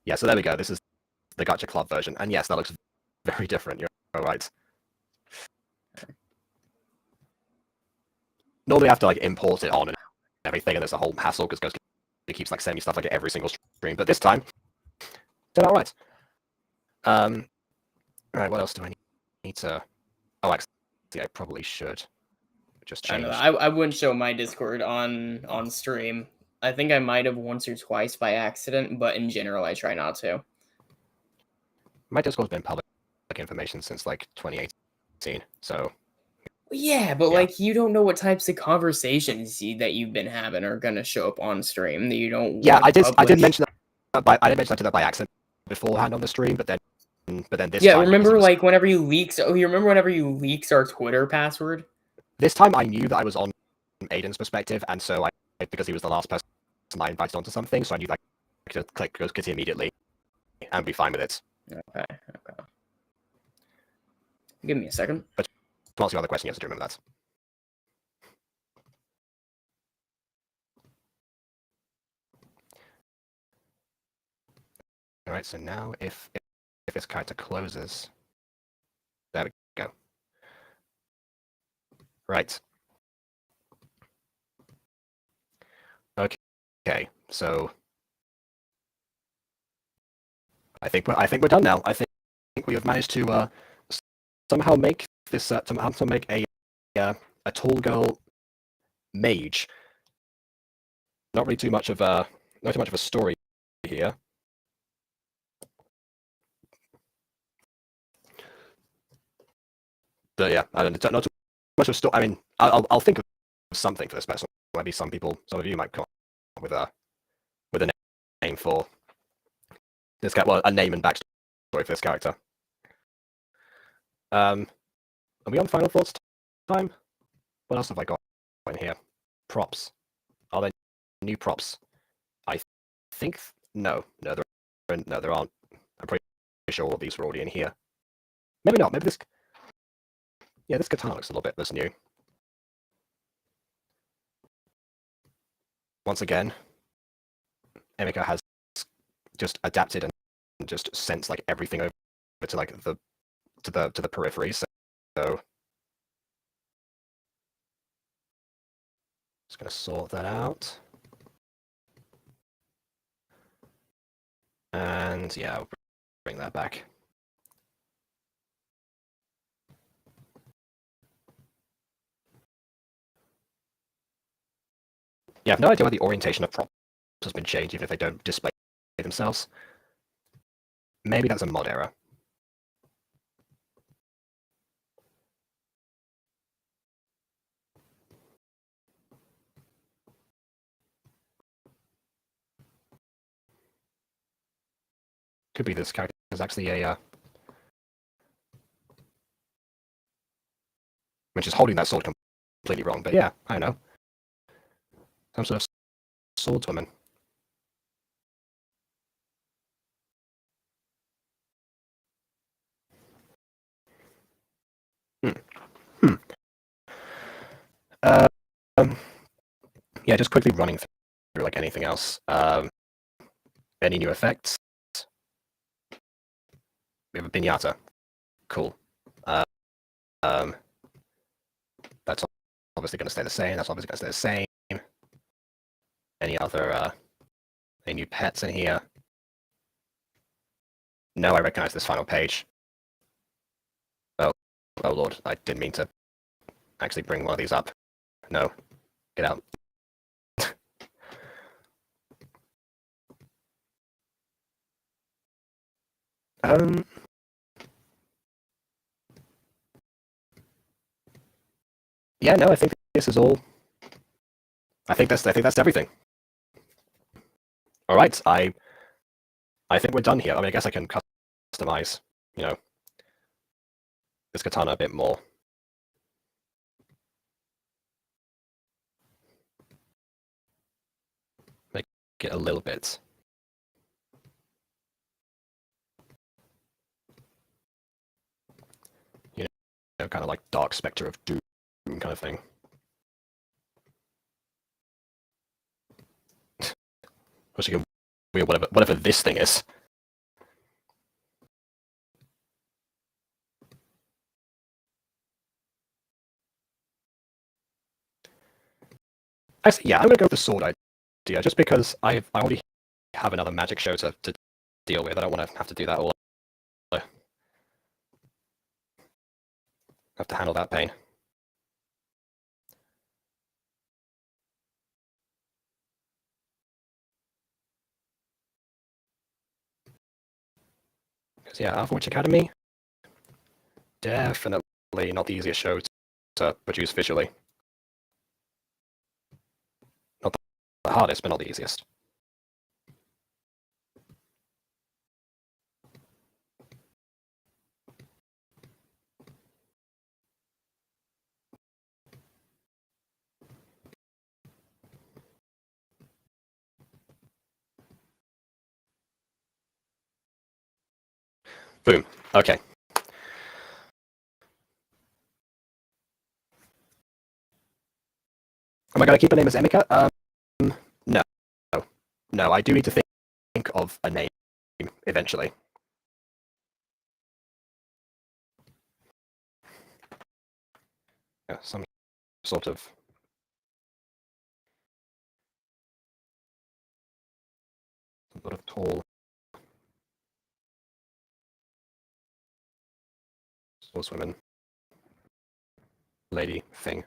yeah. So there we go. This is the Gacha Club version, and yes, that looks very different. You're right. Normally, I have to like import it on and everything, and there's a whole hassle because it keeps like sending me stuff like every single stream. But this time, did all right. All right. What else do I need to? Oh, actually, I probably should just change. I wouldn't show my Discord on stream. I think I might have once or twice by accident, but in general, I try not to. My Discord's been public information since like 2018, so. Yeah, but like you don't know what types of conversations that you've been having are gonna show up on stream that you don't. Yeah, I did publish. mention that. I did mention I did that by accident beforehand on the stream, but then this. Yeah, time, remember was, like whenever you leaks. Oh, you remember whenever you leaks our Twitter password? This time I knew that I was on Aiden's perspective, and so because he was the last person I invited onto something, so I knew that I could click Ghost Kitty immediately and be fine with it. Okay. Give me a second. But to answer your other question, you have to remember that. All right, so now if this character closes, there we go. Right. Okay, so I think we're done now. I think we have managed to somehow make this somehow make a tall girl mage. Not really too much of a story here. But yeah, I don't know, not too much of a story. I mean, I'll think of something for this person. Maybe some of you might come up with a name for this guy. Well, a name and backstory for this character. Are we on final thoughts time? What else have I got in here? Props. Are there new props? I think no, there aren't. I'm pretty sure all of these were already in here. Maybe not. Maybe this. Yeah, this guitar looks a little bit less new. Once again, Emika has just adapted and just sent like everything over to like to the periphery. So just gonna sort that out. And yeah, I'll bring that back. Yeah, I have no idea why the orientation of props has been changed, even if they don't display themselves. Maybe that's a mod error. Could be this character is actually a which is holding that sword completely wrong, but yeah, I don't know. Some sort of swordswoman. Hmm. Hmm. Yeah, just quickly running through like anything else. Any new effects? We have a pinata. Cool. Um, that's obviously going to stay the same. That's obviously going to stay the same. Any other any new pets in here? No, I recognize this final page. Oh, oh lord, I didn't mean to actually bring one of these up. No, get out. um. Yeah, no, I think this is all. I think that's everything. All right, I think we're done here. I mean, I guess I can customize, you know, this katana a bit more. Make it a little bit. You know, kind of like Dark Spectre of Doom kind of thing. Or you can wield whatever this thing is. Actually, yeah, I'm gonna go with the sword idea, just because I already have another magic show to deal with. I don't want to have to do that all. Have to handle that pain. Because yeah, Overwatch Academy, definitely not the easiest show to produce visually. Not the hardest, but not the easiest. Boom. Okay. Am I going to keep her name as Emika? No. No, I do need to think of a name eventually. Yeah, some sort of tall swordswoman lady thing.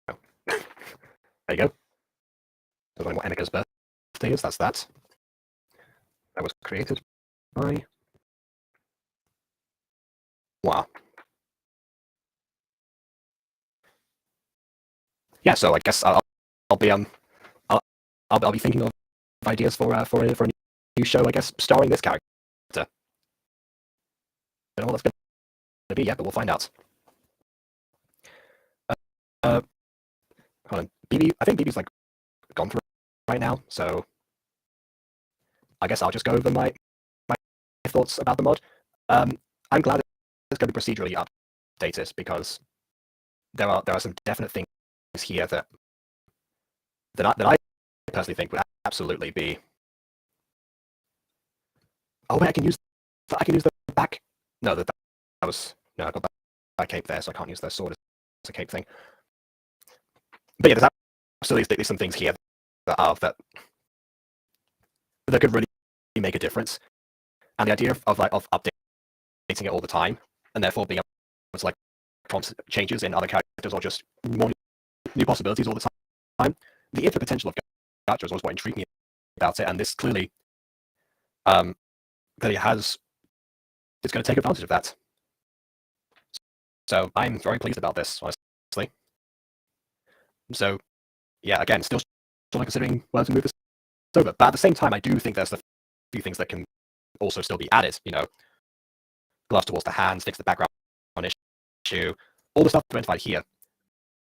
Oh. There you go. Don't know what Emika's birthday is. That's that. That was created by. Wow. Yeah, so I guess I'll be I'll be thinking of ideas for a new show. I guess starring this character. Don't know what that's going to be yet, but we'll find out. Uh, hold on, BB. I think BB's like gone through right now, so I guess I'll just go over my thoughts about the mod. I'm glad it's going to be procedurally updated because there are some definite things here that I personally think would absolutely be. Oh wait, I can use the back. No, that was no. I got that cape there, so I can't use the sword as a cape thing. But yeah, there's absolutely some things here that that could really make a difference. And the idea of updating it all the time, and therefore being able to like prompt changes in other characters or just more new possibilities all the time. The infinite potential of Gacha is always what intrigued me about it, and this clearly it's going to take advantage of that. So I'm very pleased about this, honestly. So yeah, again, still considering whether to move this over, but at the same time, I do think there's a few things that can also still be added. You know, gloves towards the hands, fix the background issue, all the stuff identified here.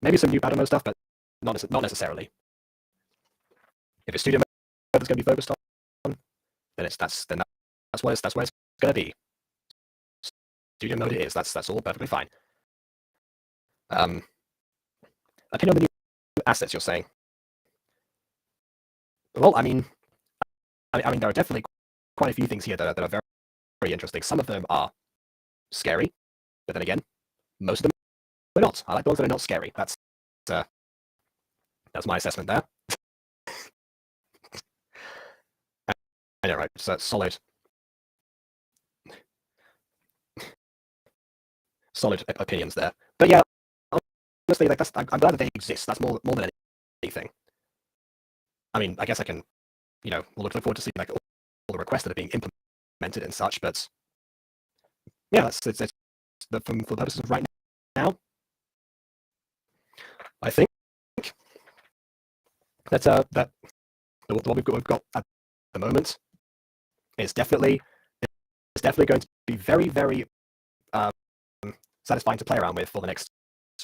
Maybe some new battle mode stuff, but not necessarily. If it's studio mode that's going to be focused on, then that's what it's going to be. Studio mode it is. That's all perfectly fine. Opinion on the new assets you're saying? Well, I mean, there are definitely quite a few things here that are very, very interesting. Some of them are scary, but then again, most of them are not. I like the ones that are not scary. That's my assessment there. I know, right? So solid opinions there. But yeah, honestly, like I'm glad that they exist. That's more than anything. I mean, I guess I can, we'll look forward to seeing like all the requests that are being implemented and such. But yeah, it's for the purposes of right now, I think that what we've got at the moment is definitely going to be very, very satisfying to play around with for the next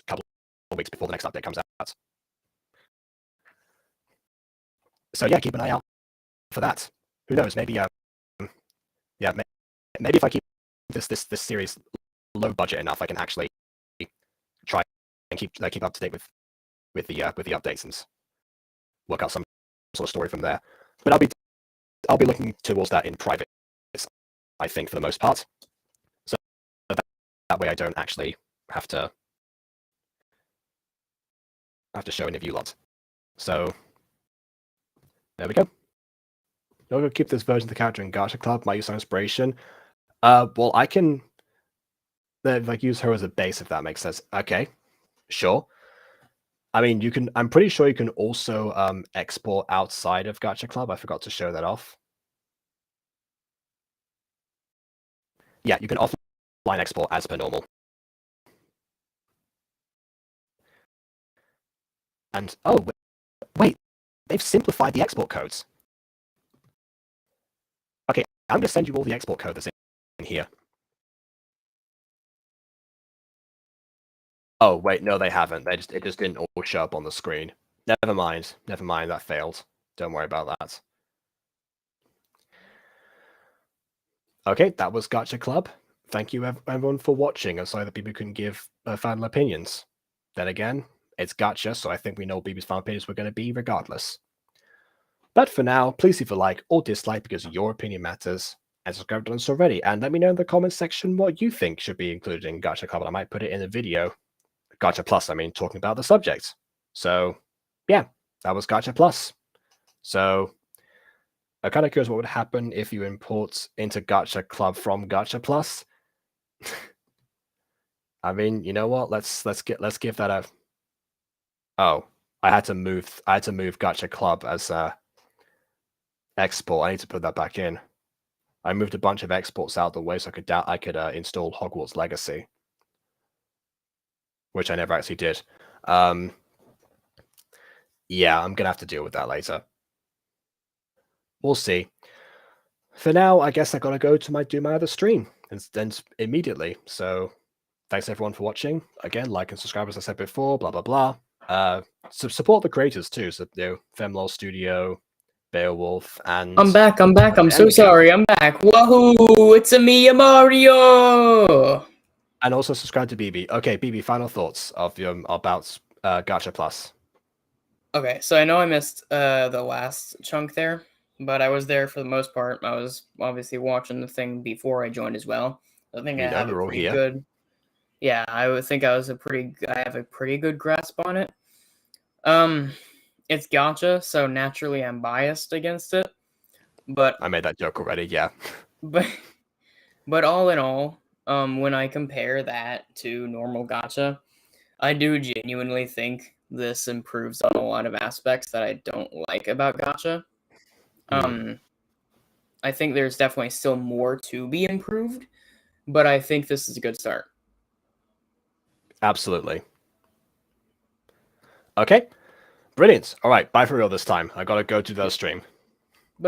couple of weeks before the next update comes out. So yeah, keep an eye out for that. Who knows? Maybe maybe if I keep this series low budget enough, I can actually try and keep up to date with the updates and work out some sort of story from there. But I'll be looking towards that in private, I think, for the most part. So that way I don't actually have to show any of you lot. So there we go. I'm going to keep this version of the character in Gacha Club. Might use some inspiration. Well, I can use her as a base if that makes sense. Okay, sure. I mean, you can. I'm pretty sure you can also export outside of Gacha Club. I forgot to show that off. Yeah, you can offline export as per normal. And oh wait, they've simplified the export codes. Okay, I'm going to send you all the export code that's in here. Oh wait, no, they haven't. It just didn't all show up on the screen. Never mind. That failed. Don't worry about that. Okay, that was Gacha Club. Thank you everyone for watching. I'm sorry that BB couldn't give final opinions. Then again, it's Gacha, so I think we know what BB's final opinions were going to be regardless. But for now, please leave a like or dislike because your opinion matters. And subscribe to us already. And let me know in the comments section what you think should be included in Gacha Club. And I might put it in a video. Gacha Plus, I mean, talking about the subject. So, yeah, that was Gacha Plus. So, I'm kind of curious what would happen if you import into Gacha Club from Gacha Plus. I mean, you know what? Let's give that a. Oh, I had to move Gacha Club as export. I need to put that back in. I moved a bunch of exports out of the way so I could install Hogwarts Legacy, which I never actually did. Yeah, I'm gonna have to deal with that later. We'll see. For now, I guess I gotta go to do my other stream and immediately. So thanks everyone for watching. Again, like and subscribe as I said before. Blah blah blah. Support the creators too. So Femlol Studio, Beowulf, and I'm back. I'm so sorry. I'm back. Wahoo! It's a me, Mario. And also subscribe to BB. Okay, BB. Final thoughts of about Gacha Plus. Okay, so I know I missed the last chunk there, but I was there for the most part. I was obviously watching the thing before I joined as well. I think I have a pretty good. Yeah, I would think I have a pretty good grasp on it. It's Gacha, so naturally I'm biased against it. But I made that joke already. Yeah. but but all in all, when I compare that to normal gacha, I do genuinely think this improves on a lot of aspects that I don't like about gacha. I think there's definitely still more to be improved, but I think this is a good start. Absolutely. Okay. Brilliant. All right. Bye for real this time. I gotta go to the stream.